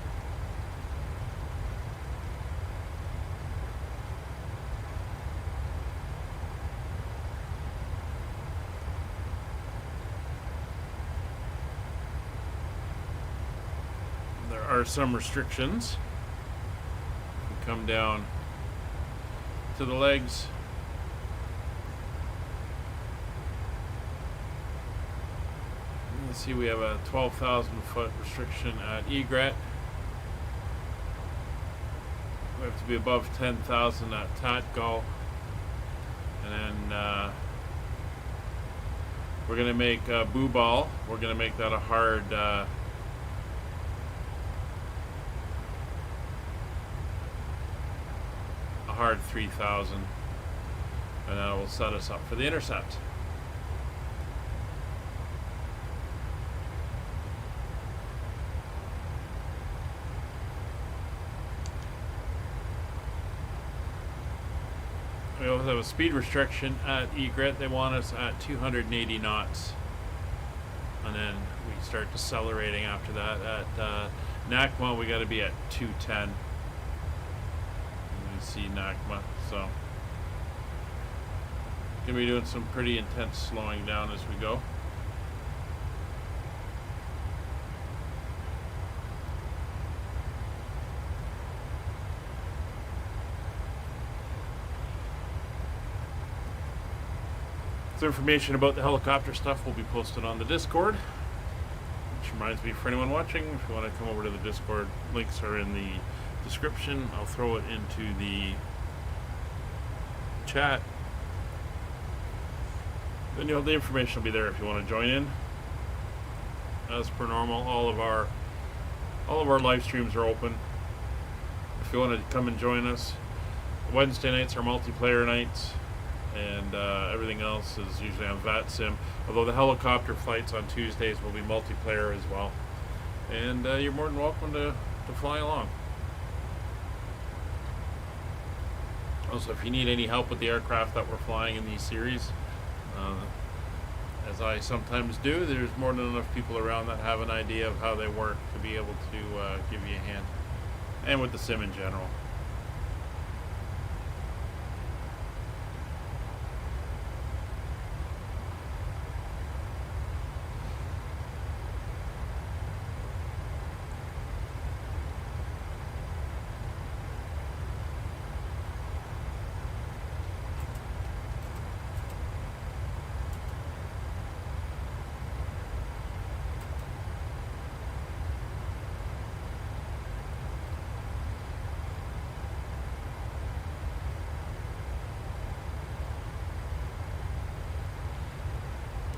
There are some restrictions. You can come down to the legs. See, we have a 12,000 foot restriction at egret. We have to be above 10,000 at Tatgo, and then we're going to make Boo Ball. We're going to make that a hard hard 3,000, and that will set us up for the intercept. We also have a speed restriction at egret. They want us at 280 knots, and then we start decelerating after that. At NACMA, we got to be at 210. You see NACMA, so gonna be doing some pretty intense slowing down as we go. So information about the helicopter stuff will be posted on the Discord, which reminds me, for anyone watching, if you want to come over to the Discord, links are in the description. I'll throw it into the chat. Then the information will be there if you want to join in. As per normal, all of our live streams are open. If you want to come and join us, Wednesday nights are multiplayer nights, and everything else is usually on VATSIM. Although the helicopter flights on Tuesdays will be multiplayer as well. And you're more than welcome to fly along. Also, if you need any help with the aircraft that we're flying in these series, as I sometimes do, there's more than enough people around that have an idea of how they work to be able to give you a hand. And with the sim in general.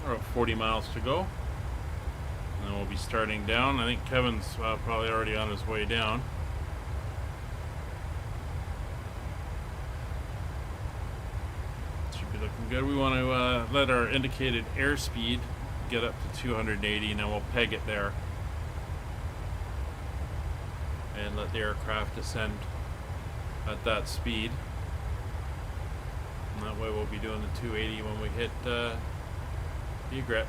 About 40 miles to go, and then we'll be starting down. I think Kevin's probably already on his way down. Should be looking good. We want to let our indicated airspeed get up to 280, and then we'll peg it there and let the aircraft descend at that speed. And that way we'll be doing the 280 when we hit egret.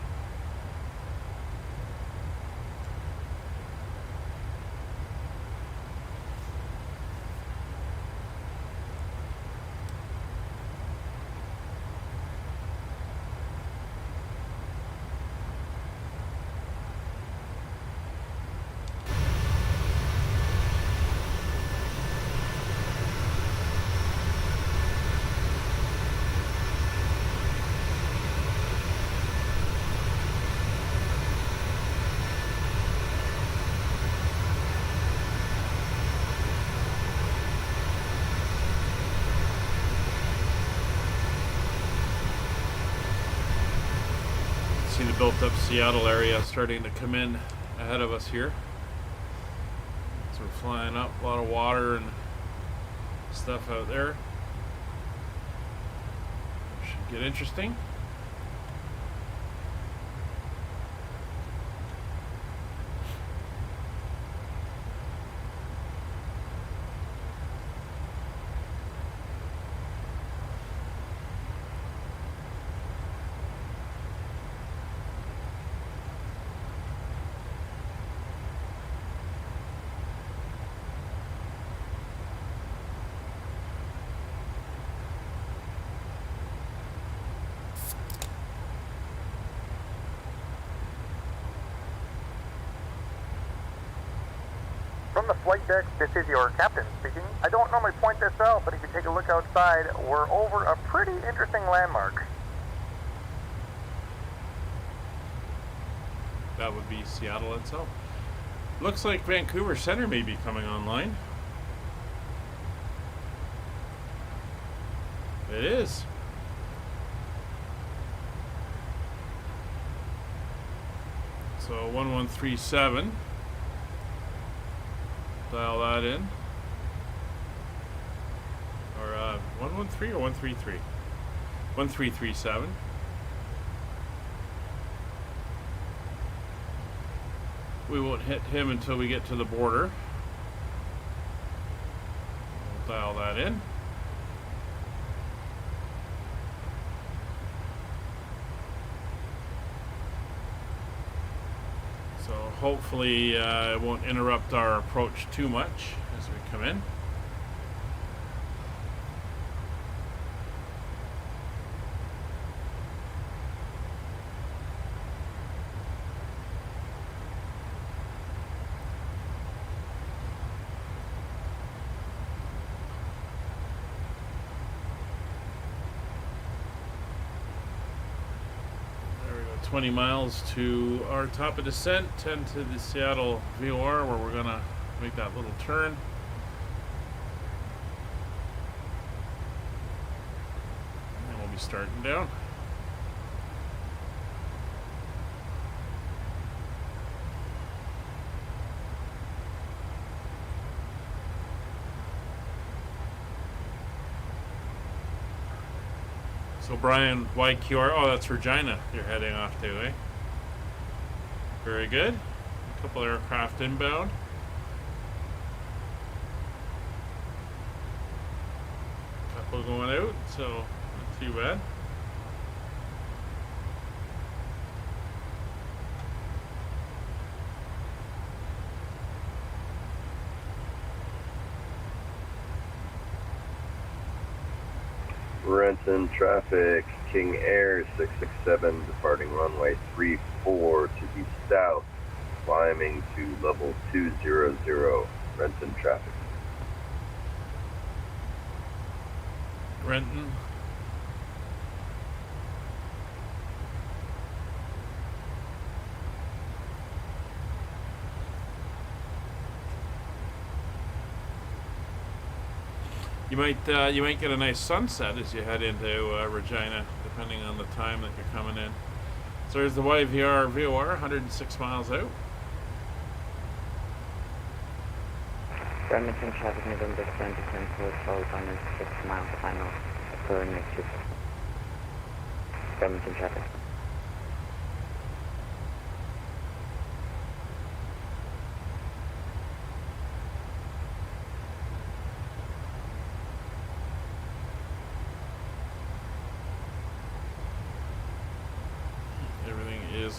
See the built-up Seattle area starting to come in ahead of us here. So we're flying up, a lot of water and stuff out there. Should get interesting. From the flight deck, this is your captain speaking. I don't normally point this out, but if you take a look outside, we're over a pretty interesting landmark. That would be Seattle itself. Looks like Vancouver Center may be coming online. It is. So 1137. Dial that in. Or 113 or 133? 1337. We won't hit him until we get to the border. We'll dial that in. So hopefully it won't interrupt our approach too much as we come in. 20 miles to our top of descent, 10 to the Seattle VOR, where we're gonna make that little turn. And we'll be starting down. So Brian, YQR, oh, that's Regina you're heading off to, eh? Very good. A couple aircraft inbound. Couple going out, so not too bad. Renton traffic, King Air 667 departing runway 34 to the south, climbing to level 200, Renton traffic. Renton. You might get a nice sunset as you head into Regina, depending on the time that you're coming in. So there's the YVR VOR, 106 miles out. Remington traffic, November 10 to 10 code, 106 miles final, occurring next to Remington traffic.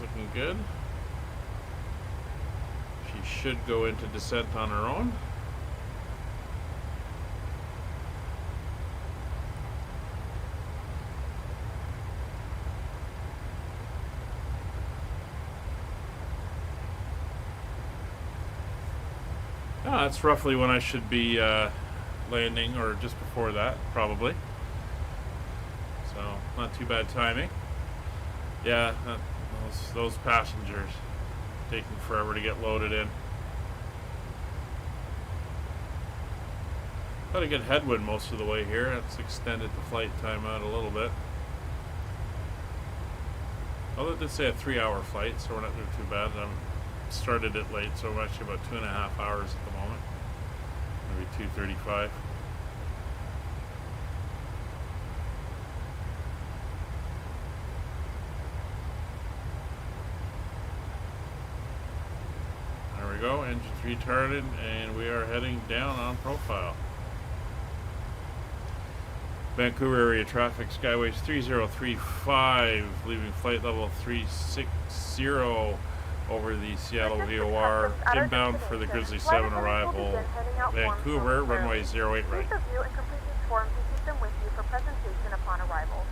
Looking good. She should go into descent on her own. That's roughly when I should be landing, or just before that, probably. So, not too bad timing. Yeah, those passengers taking forever to get loaded in. Got a good headwind most of the way here. That's extended the flight time out a little bit. Although it did say a 3-hour flight, so we're not doing too bad. I started it late, so I'm actually about 2.5 hours at the moment. Maybe 2:35. Go, engines retarded, and we are heading down on profile. Vancouver area traffic, Skyways 3035, leaving flight level 360 over the Seattle VOR, inbound for the Grizzly 7 arrival, Vancouver, runway 08 right. Please review and complete these forms and keep them with you for presentation upon arrival.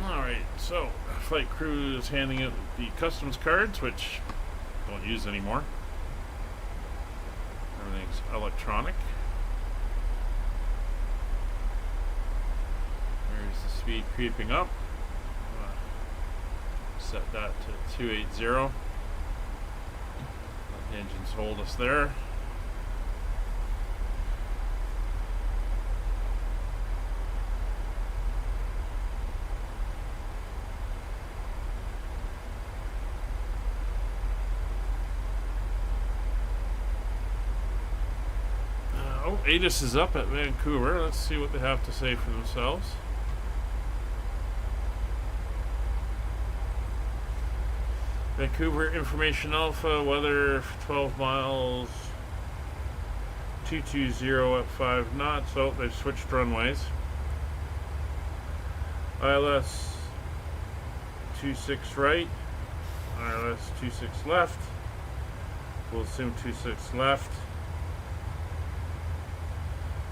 Alright, so flight crew is handing out the customs cards, which don't use anymore. Everything's electronic. There's the speed creeping up. Set that to 280. Let the engines hold us there. ATIS is up at Vancouver. Let's see what they have to say for themselves. Vancouver Information Alpha, weather 12 miles, 220 at 5 knots. Oh, they've switched runways. ILS 26 right, ILS 26 left. We'll assume 26 left.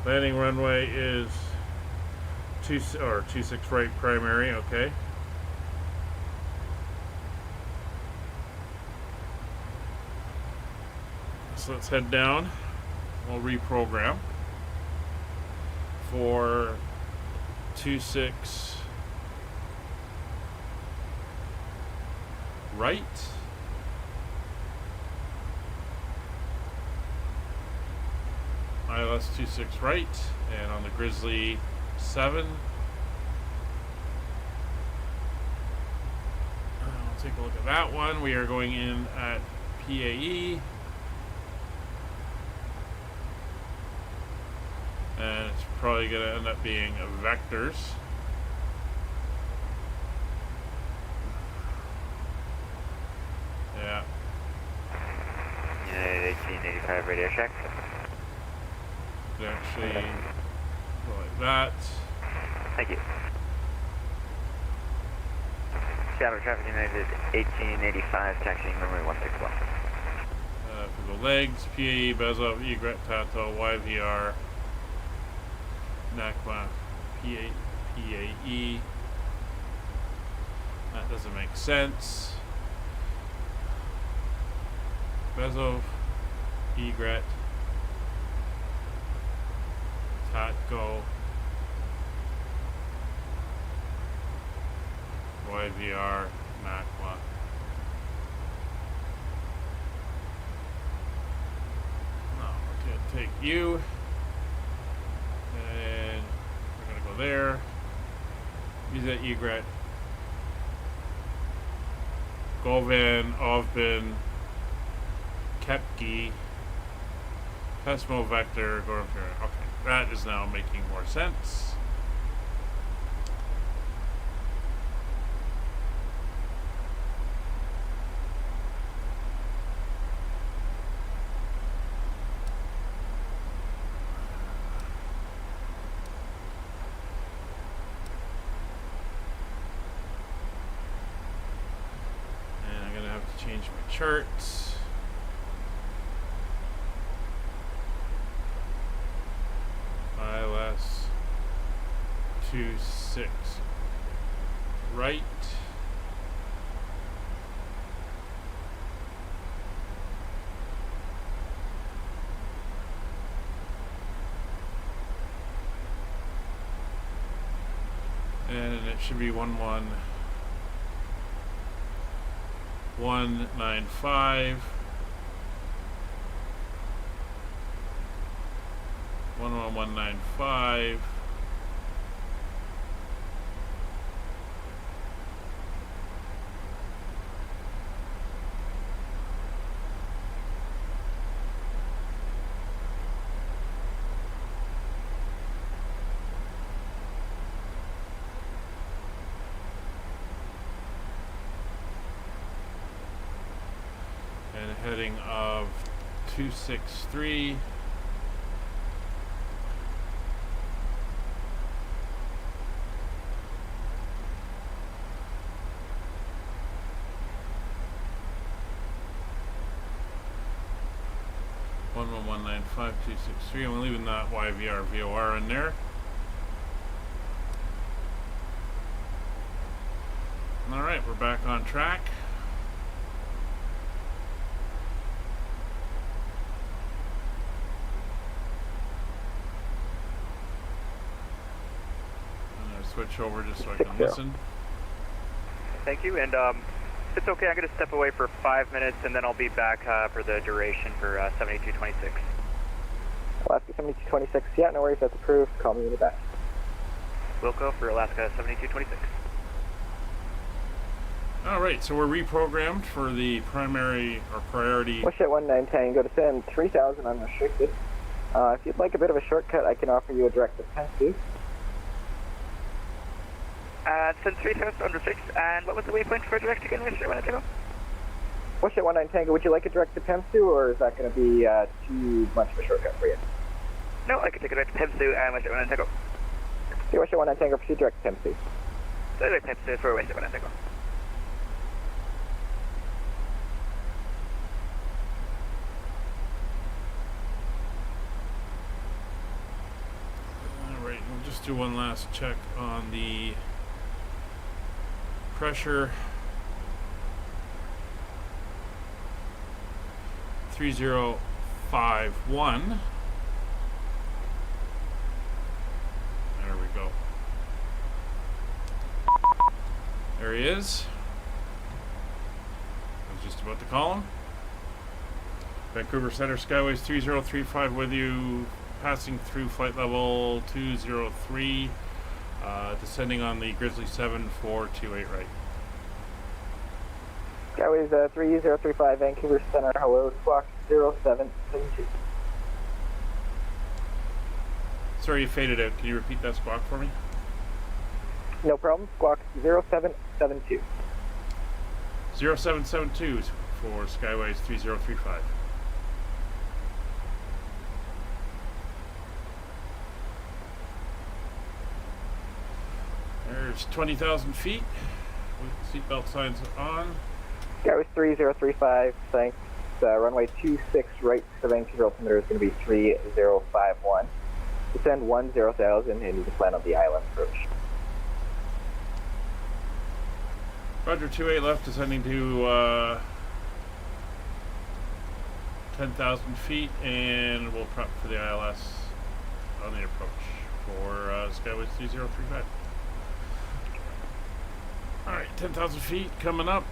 Landing runway is 26 right primary, okay. So let's head down. we'll reprogram for 26 right. ILS 26 right, and on the Grizzly 7. I'll take a look at that one. We are going in at PAE. And it's probably going to end up being vectors. Yeah. United 1885 radio check. Actually go like that. Thank you. Seattle traffic United 1885, taxiing runway 161. For the legs, PAE, Bezov, Egret, Tato, YVR, NACMA, PAE. That doesn't make sense. Bezov, Egret, Tatco, YVR, NACMA. No, we're going to take you, and we're going to go there. Use that Egret, Govan, Ovbin, Kepke, Pesmo Vector, Goran. Okay, that is now making more sense. And I'm going to have to change my charts. ILS 26 right. And it should be 11195. 11195. And a heading of 263. .11195 263. I'm leaving that YVR VOR in there. All right, we're back on track. I'm gonna switch over just so I can listen. Thank you, and if it's okay, I'm going to step away for 5 minutes, and then I'll be back for the duration for 7226. Alaska 7226, yeah, no worries, that's approved. Call me when you're back. Wilco for Alaska 7226. All right, so we're reprogrammed for the primary or priority. Wish at 19 Tango, descend 3000 unrestricted. If you'd like a bit of a shortcut, I can offer you a direct descent to. Send 3000 unrestricted, and what was the waypoint for direct again, Mr. Wanatago? Wish at 19 Tango, would you like a direct to Pemsu, or is that going to be too much of a shortcut for you? No, I can take a direct to Pemsu and Wish at 19 Tango. Okay, Wish at 19 Tango, proceed direct to Pemsu. So direct Pemsu for Wish at 19 Tango. Alright, we'll just do one last check on the pressure. 3051. There he is. I was just about to call him. Vancouver Center, Skyways 3035 with you, passing through flight level 203, descending on the Grizzly 7428 right. Skyways 3035, Vancouver Center, hello, squawk 0772. Sorry, you faded out. Can you repeat that squawk for me? No problem, squawk 0772. 0772 for Skyways 3035. There's 20,000 feet with seatbelt signs on. Skyways 3035, thanks. Runway 26 right to Vancouver altimeter is going to be 3051. Descend 10,000 and you can plan on the island approach. Roger, 28 left, descending to 10,000 feet, and we'll prep for the ILS on the approach for Skyways 3035. Alright, 10,000 feet coming up.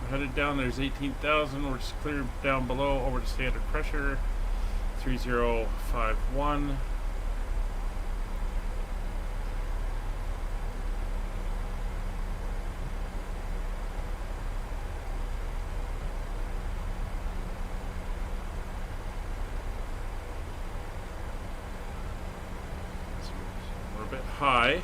We're headed down, there's 18,000. We're just clear down below over to standard pressure, 3051. We're a bit high.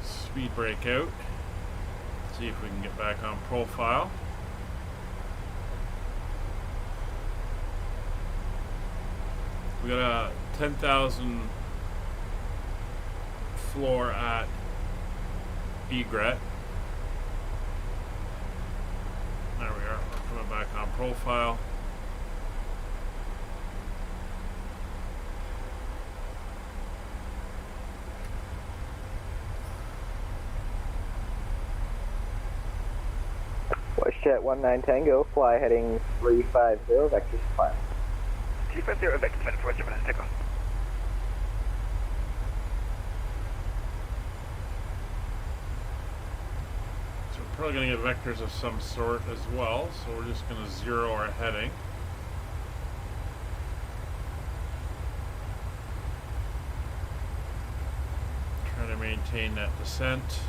Speed brake out. See if we can get back on profile. We got a 10,000 floor at egret. There we are. We're coming back on profile. Jet 19 Tango, fly heading 350, vectors plan. 350, vectors plan for Japan, take off. So we're probably going to get vectors of some sort as well, so we're just going to zero our heading. Trying to maintain that descent.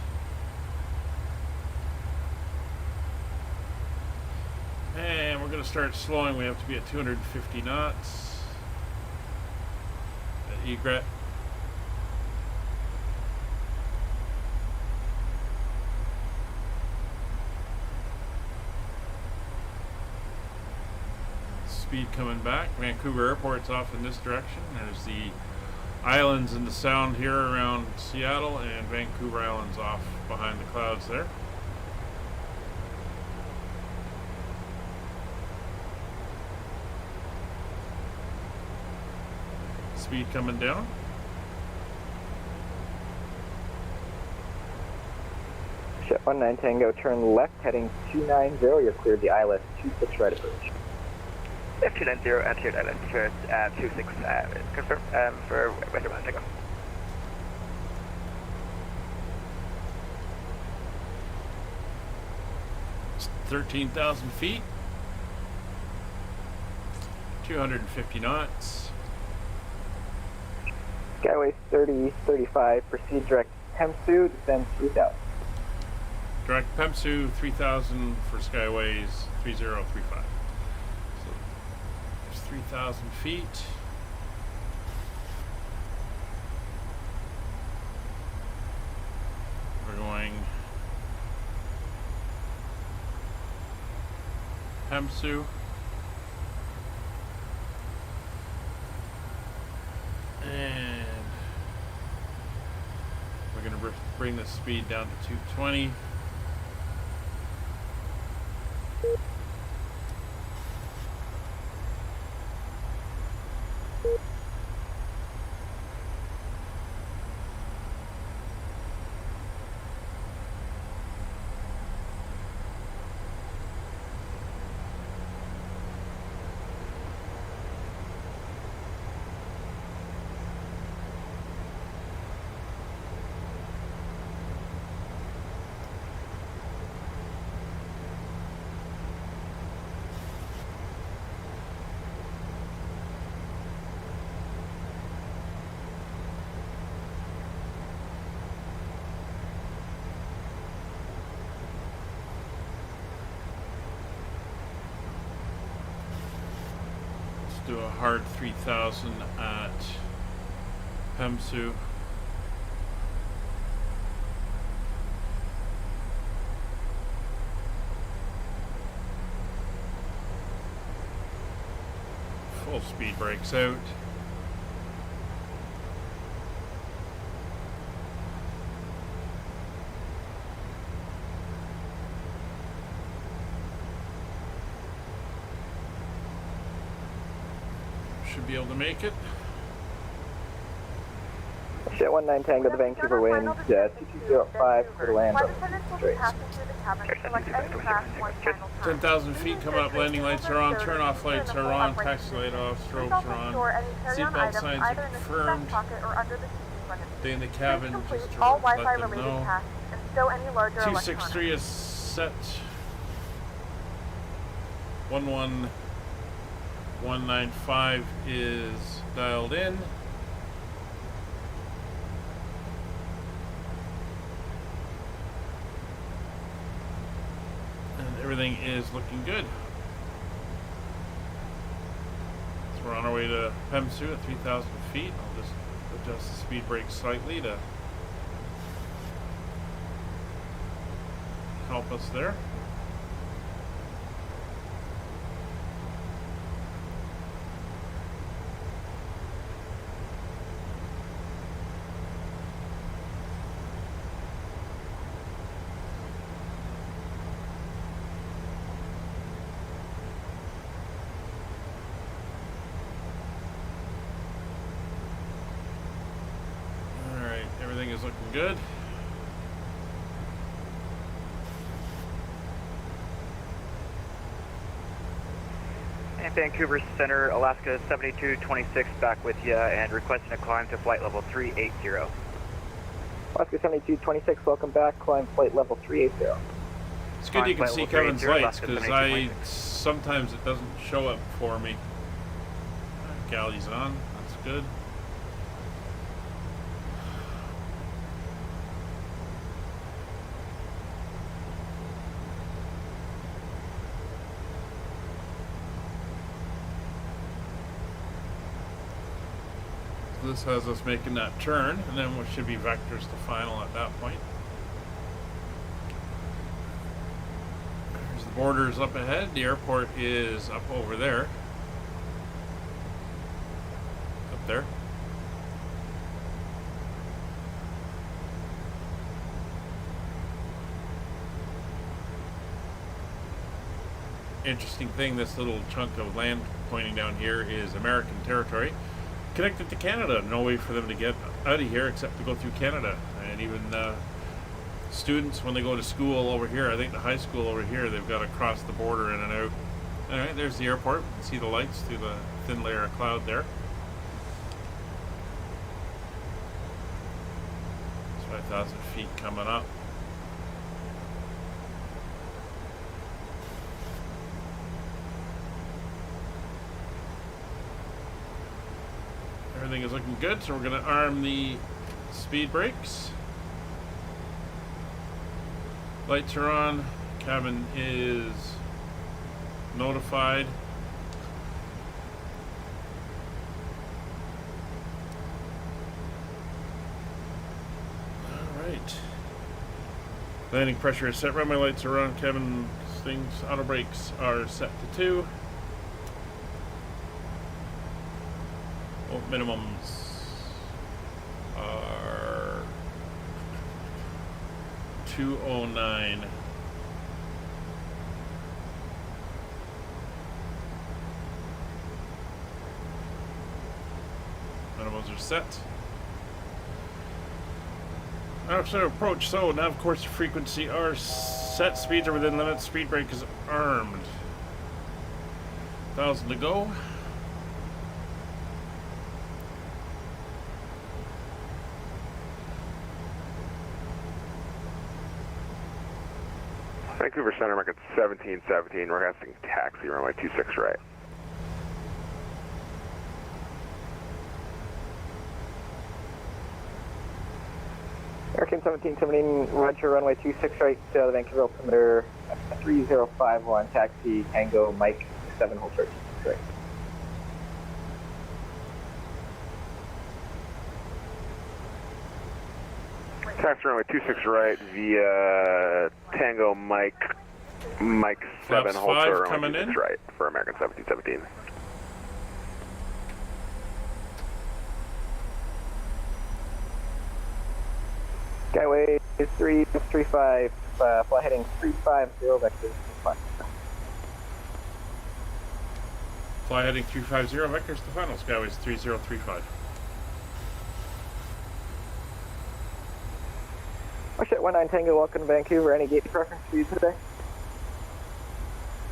And we're going to start slowing. We have to be at 250 knots at egret. Speed coming back. Vancouver Airport's off in this direction. There's the islands in the sound here around Seattle, and Vancouver Island's off behind the clouds there. Speed coming down. Jet 19 Tango, turn left heading 290, you're cleared the ILS 26 right approach. Left 290 and cleared ILS first 26, confirm for Western Mountain, take off. It's 13,000 feet, 250 knots. Skyways 3035, proceed direct Pemsu, descend 3000. Direct Pemsu 3000 for Skyways 3035. So there's 3,000 feet. We're going Pemsu. And we're going to bring the speed down to 220. do a hard 3000 at Pemsu. Full speed brakes out. Should be able to make it. Jet 19 Tango to Vancouver wind, 2205 for the land. 10,000 feet coming up, landing lights are on, turn off lights are on, taxi light off, strobes are on, seatbelt signs are confirmed. They in the cabin just to let them know. 263 is set. 11195 is dialed in. Everything is looking good. So we're on our way to Pemsu at 3,000 feet. I'll just adjust the speed brake slightly to help us there. Everything is looking good. And Vancouver Center, Alaska 7226 back with you and requesting a climb to flight level 380. Alaska 7226, welcome back, climb flight level 380. It's good you can see Kevin's lights because sometimes it doesn't show up for me. Galley's on, that's good. This has us making that turn, and then we should be vectors to final at that point. There's the borders up ahead. The airport is up over there. Up there. Interesting thing, this little chunk of land pointing down here is American territory. Connected to Canada. No way for them to get out of here except to go through Canada. And even students, when they go to school over here, I think the high school over here, they've got to cross the border in and out. Alright, there's the airport. You can see the lights through the thin layer of cloud there. It's 5,000 feet coming up. Everything is looking good, so we're going to arm the speed brakes. Lights are on. Cabin is notified. Alright. Landing pressure is set. Runway lights are on. Cabin things, auto brakes are set to 2. Minimums are 209. Minimums are set. After approach, so now of course the frequency are set, speeds are within limits, speed brake is armed. 1,000 to go. Vancouver Center, market 1717, we're asking taxi, runway 26 right. American 1717, roger, runway 26 right, Vancouver altimeter 3051, taxi, Tango, Mike 7, hold 13, right. Taxi runway 26 right via Tango Mike 7, hold short runway 26 right for American 1717. Skyway 335, fly heading 350, vector 5. Fly heading 350, vectors to final, Skyways 3035. Shit 19 Tango, welcome to Vancouver. Any gate preference for you today?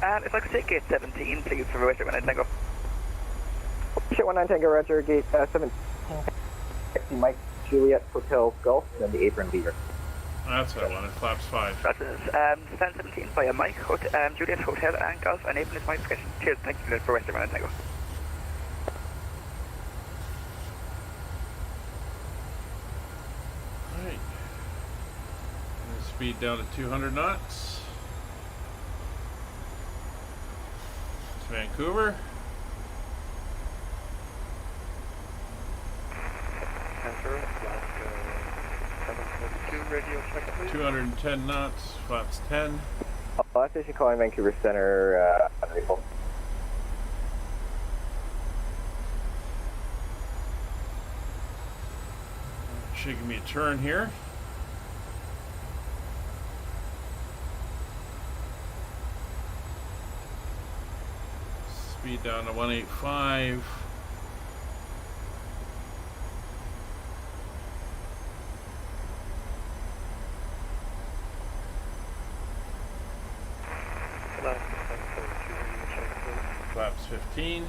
If I could take gate 17, please, for Western 19 Tango. Shit 19 Tango, Roger, gate 17. Taxi Mike Juliet Hotel Golf, and then the apron leader. That's what I wanted, flaps 5. That is stand 17 via Mike, Juliet Hotel and Golf, and apron is my discretion. Cheers, thank you for Western 19 Tango. Alright. Speed down to 200 knots. It's Vancouver. Radio check, please. 210 knots, flaps 10. Last station calling Vancouver Center, Rifle. Should give me a turn here. Speed down to 185. Flaps 15.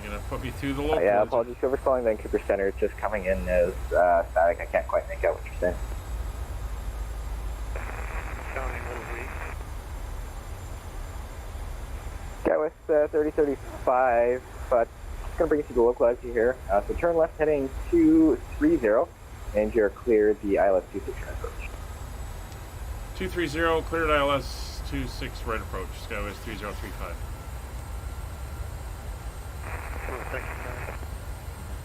You're gonna put me through the local. Yeah, apologies for calling Vancouver Center. It's just coming in as static. I can't quite make out what you're saying. Sounding a little weak. Skywest 3035, but just going to bring you to the localizer here. So turn left heading 230, and you're clear the ILS 26 right approach. 230, cleared ILS 26 right approach, Skyways 3035.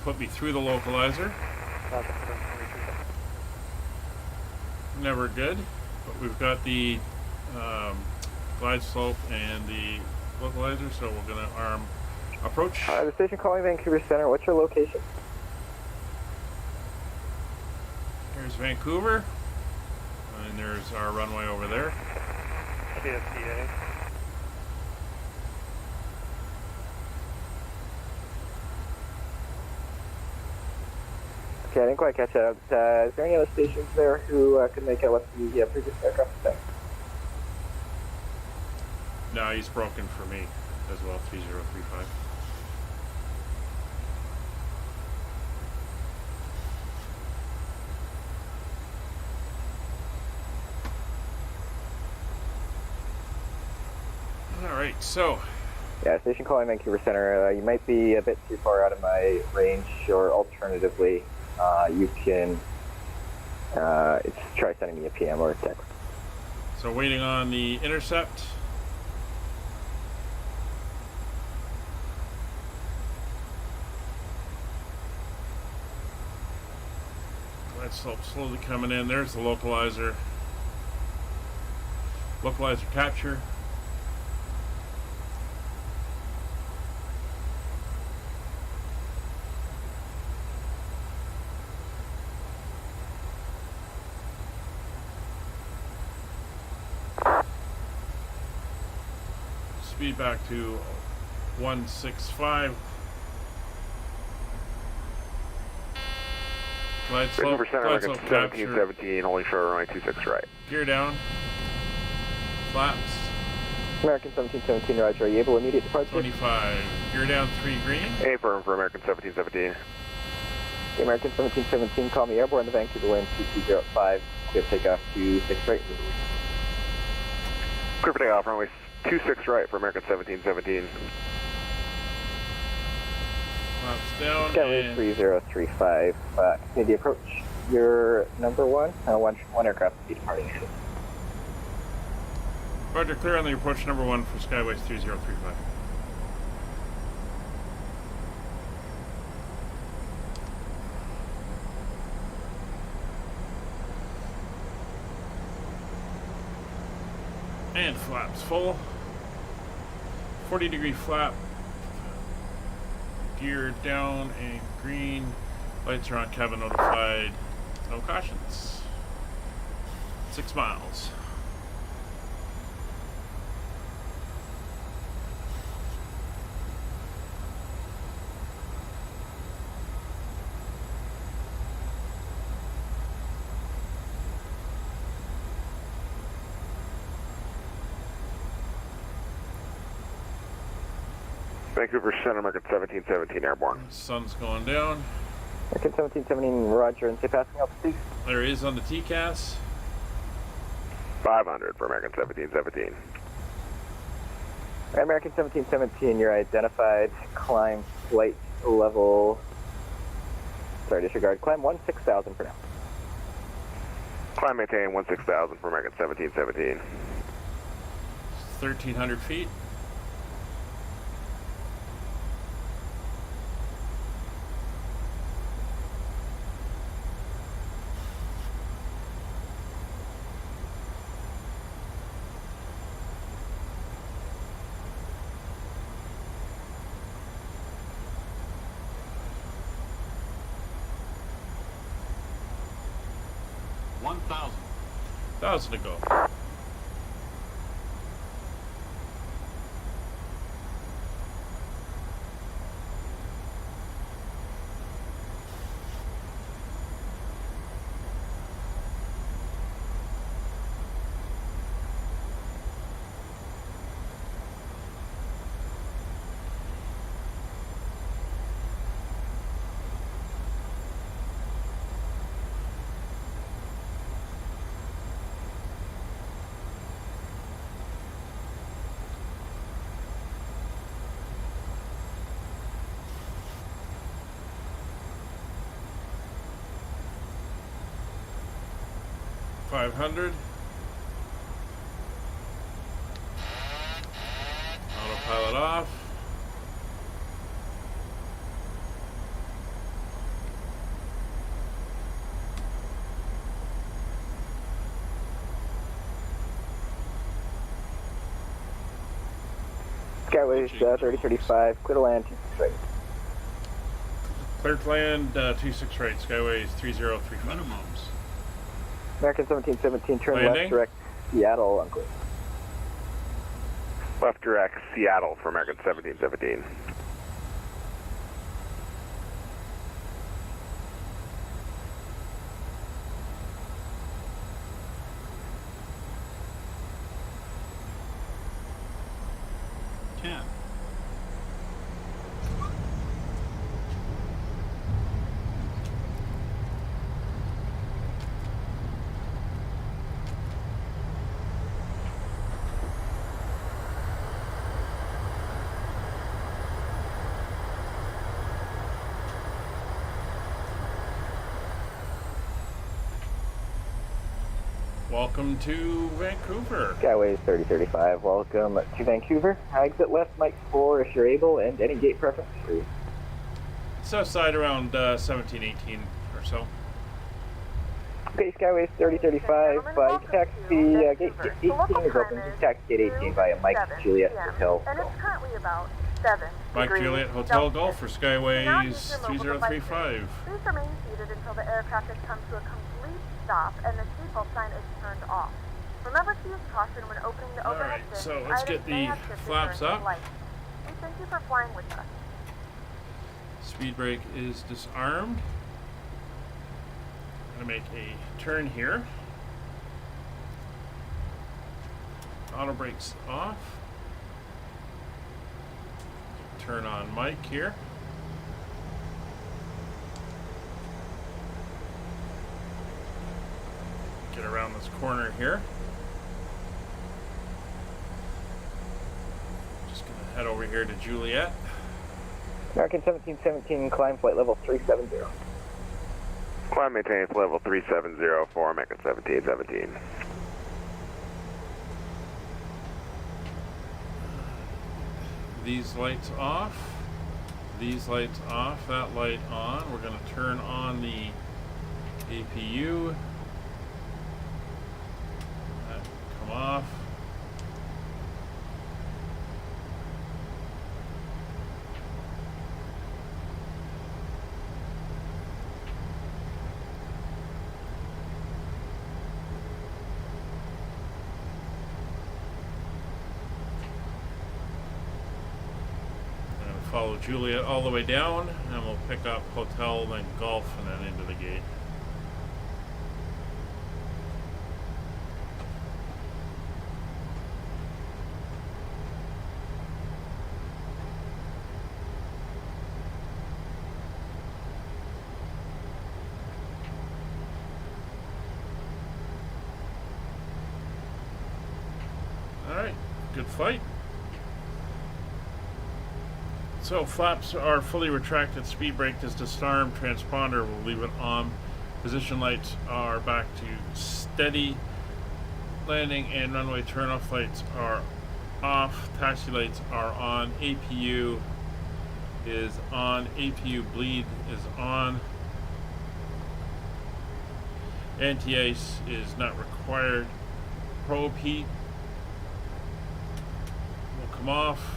Put me through the localizer. Never good, but we've got the glide slope and the localizer, so we're going to arm approach. The station calling Vancouver Center, what's your location? Here's Vancouver, and there's our runway over there. KPSP. Okay, I didn't quite catch that. Is there any other stations there who could make out what the previous aircraft was saying? No, he's broken for me as well, 3035. Alright, so. Yeah, station calling Vancouver Center. You might be a bit too far out of my range, or alternatively, you can try sending me a PM or a text. So waiting on the intercept. Glide slope slowly coming in. There's the localizer. Localizer capture. Speed back to 165. Glide slope, Vancouver Center, American 1717, holding short runway 26 right. Gear down. Flaps. American 1717, Roger. Are you able to immediate departure? 25. Gear down 3 green. Affirm for American 1717. The American 1717, call me airborne, the Vancouver wind 2205. Clear takeoff to 6 right. Clear for takeoff, runway 26 right for American 1717. Flaps down. Skyway 3035. Continue the approach. Your number one aircraft will be departing. Roger, clear on the approach number 1 for Skyways 3035. And flaps full. 40-degree flap. Gear down and green. Lights are on, cabin notified. No cautions. 6 miles. Vancouver Center, American 1717 airborne. Sun's going down. American 1717, roger, and say passing altitude. There is on the TCAS. 500 for American 1717. American 1717, you're identified. Climb flight level. Sorry, disregard. Climb 16,000 for now. Climb maintain 16,000 for American 1717. 1,300 feet. $1,000 to go. $500. Autopilot off. Skyways 3035, clear to land 26 right. Clear to land 26 right, Skyways 3035. Minimums. American 1717, turn Landing. left direct Seattle, unclear. Left direct Seattle for American 1717. Welcome to Vancouver. Skyways 3035, welcome to Vancouver. Exit left, Mike 4 if you're able, and any gate preference for you. South side around 17, 18 or so. Okay, Skyways 3035, you can taxi gate 18 is open. You can taxi gate 18 via Mike Juliet Hotel. And it's currently about 7 Mike degrees Juliet Hotel Golf for Skyways Now use your mobile 3035. Please remain seated until the aircraft has come to a complete stop and the seatbelt sign is turned off. Remember to use caution when opening the overhead bin. So let's get the flaps up. We thank you for flying with us. Speed brake is disarmed. I'm going to make a turn here. Auto brakes off. Turn on Mike here. Get around this corner here. Just going to head over here to Juliet. American 1717, climb flight level 370. Climb maintain level 370 for American 1717. These lights off. These lights off. That light on. We're going to turn on the APU. That come off. follow Juliet all the way down, and we'll pick up hotel, then golf, and then into the gate. Alright, good fight. So flaps are fully retracted, speed brake is disarmed, transponder will leave it on. Position lights are back to steady. Landing and runway turnoff lights are off. Taxi lights are on. APU is on. APU bleed is on. Anti-ice is not required. Probe heat will come off.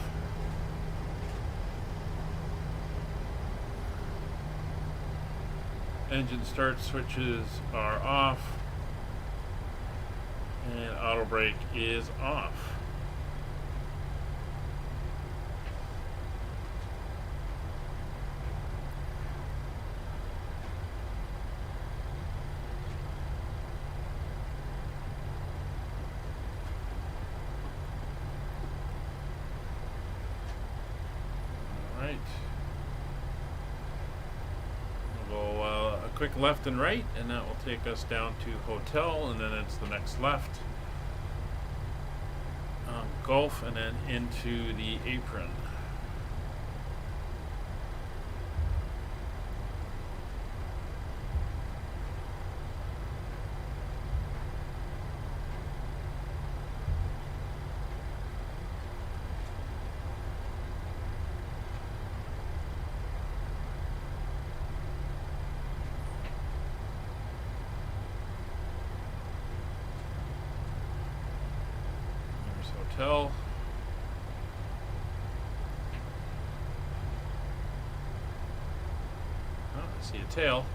Engine start switches are off. And auto brake is off. All right. We'll go a quick left and right, and that will take us down to hotel, and then it's the next left. Golf, and then into the apron. Hotel. Oh, I see a tail.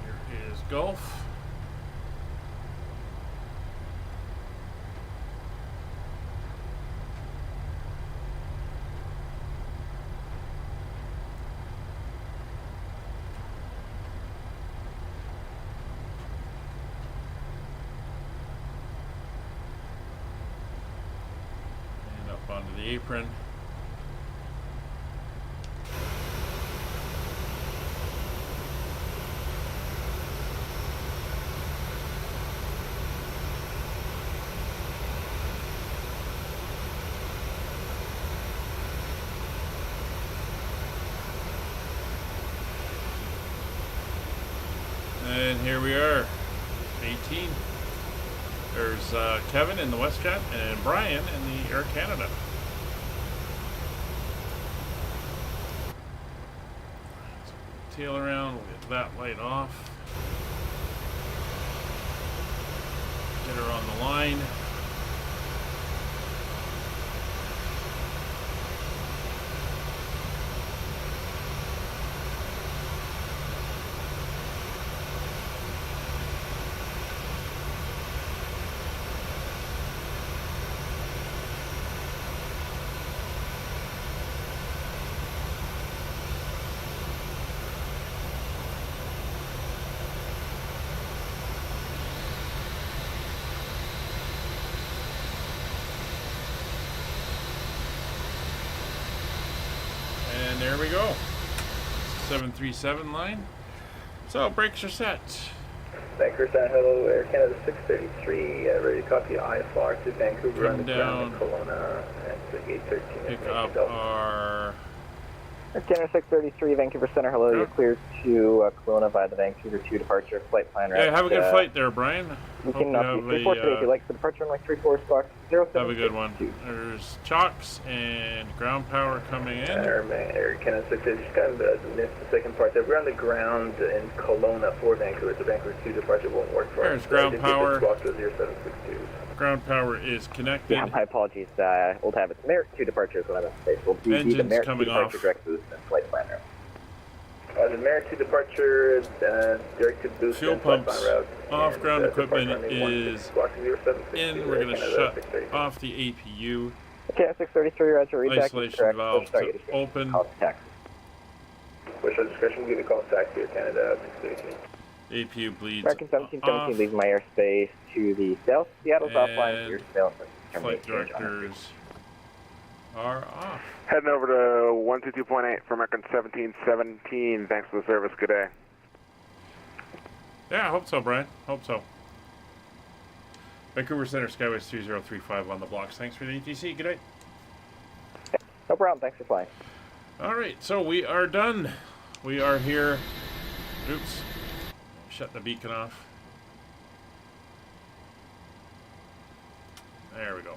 Here is Gulf. Onto the apron. And here we are, 18. There's Kevin in the WestJet and Brian in the Air Canada. Tail around, we'll get that light off. Get her on the line. And there we go. 737 line. So brakes are set. Vancouver, hello, Air Canada 633, ready to copy IFR to Vancouver on the ground in Kelowna at the gate 13. Pick up our... Air Canada 633, Vancouver Center, hello, you're cleared to Kelowna via the Vancouver 2 departure flight plan. Yeah, have a good flight there, Brian. We can be 34 today if you like, the departure on like 34 squawk 07. Have a good one. There's chocks and ground power coming in. Air Canada 633, just kind of missed the second part there. We're on the ground in Kelowna for Vancouver, so Vancouver 2 departure won't work for us. There's ground power. Squawk 0762. Ground power is connected. Yeah, my apologies. Old habits. Merit 2 departures when I'm in space. We'll be the Engines Merit 2 coming departure off. direct boost and flight planner. Roger, Merit to departure, directed boost. Fuel pumps off, ground equipment is in. We're going to shut off the APU. Okay, 633, Roger, read Isolation valve to open. Wish discretion, give a call taxi or Canada, 633. APU bleeds American 1717, off. leave my airspace to the south. Seattle's offline, your south. Flight directors are off. Heading over to 122.8 for American 1717. Thanks for the service. Good day. Yeah, I hope so, Brian. Hope so. Vancouver Center, Skyways 3035 on the blocks. Thanks for the ETC. Good day. No problem. Thanks for flying. All right, so we are done. We are here. Oops. Shut the beacon off. There we go.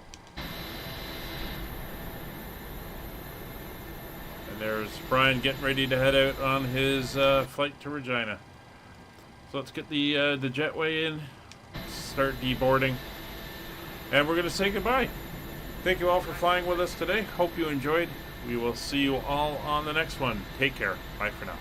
And there's Brian getting ready to head out on his flight to Regina. So let's get the jetway in, start deboarding, and we're going to say goodbye. Thank you all for flying with us today. Hope you enjoyed. We will see you all on the next one. Take care. Bye for now.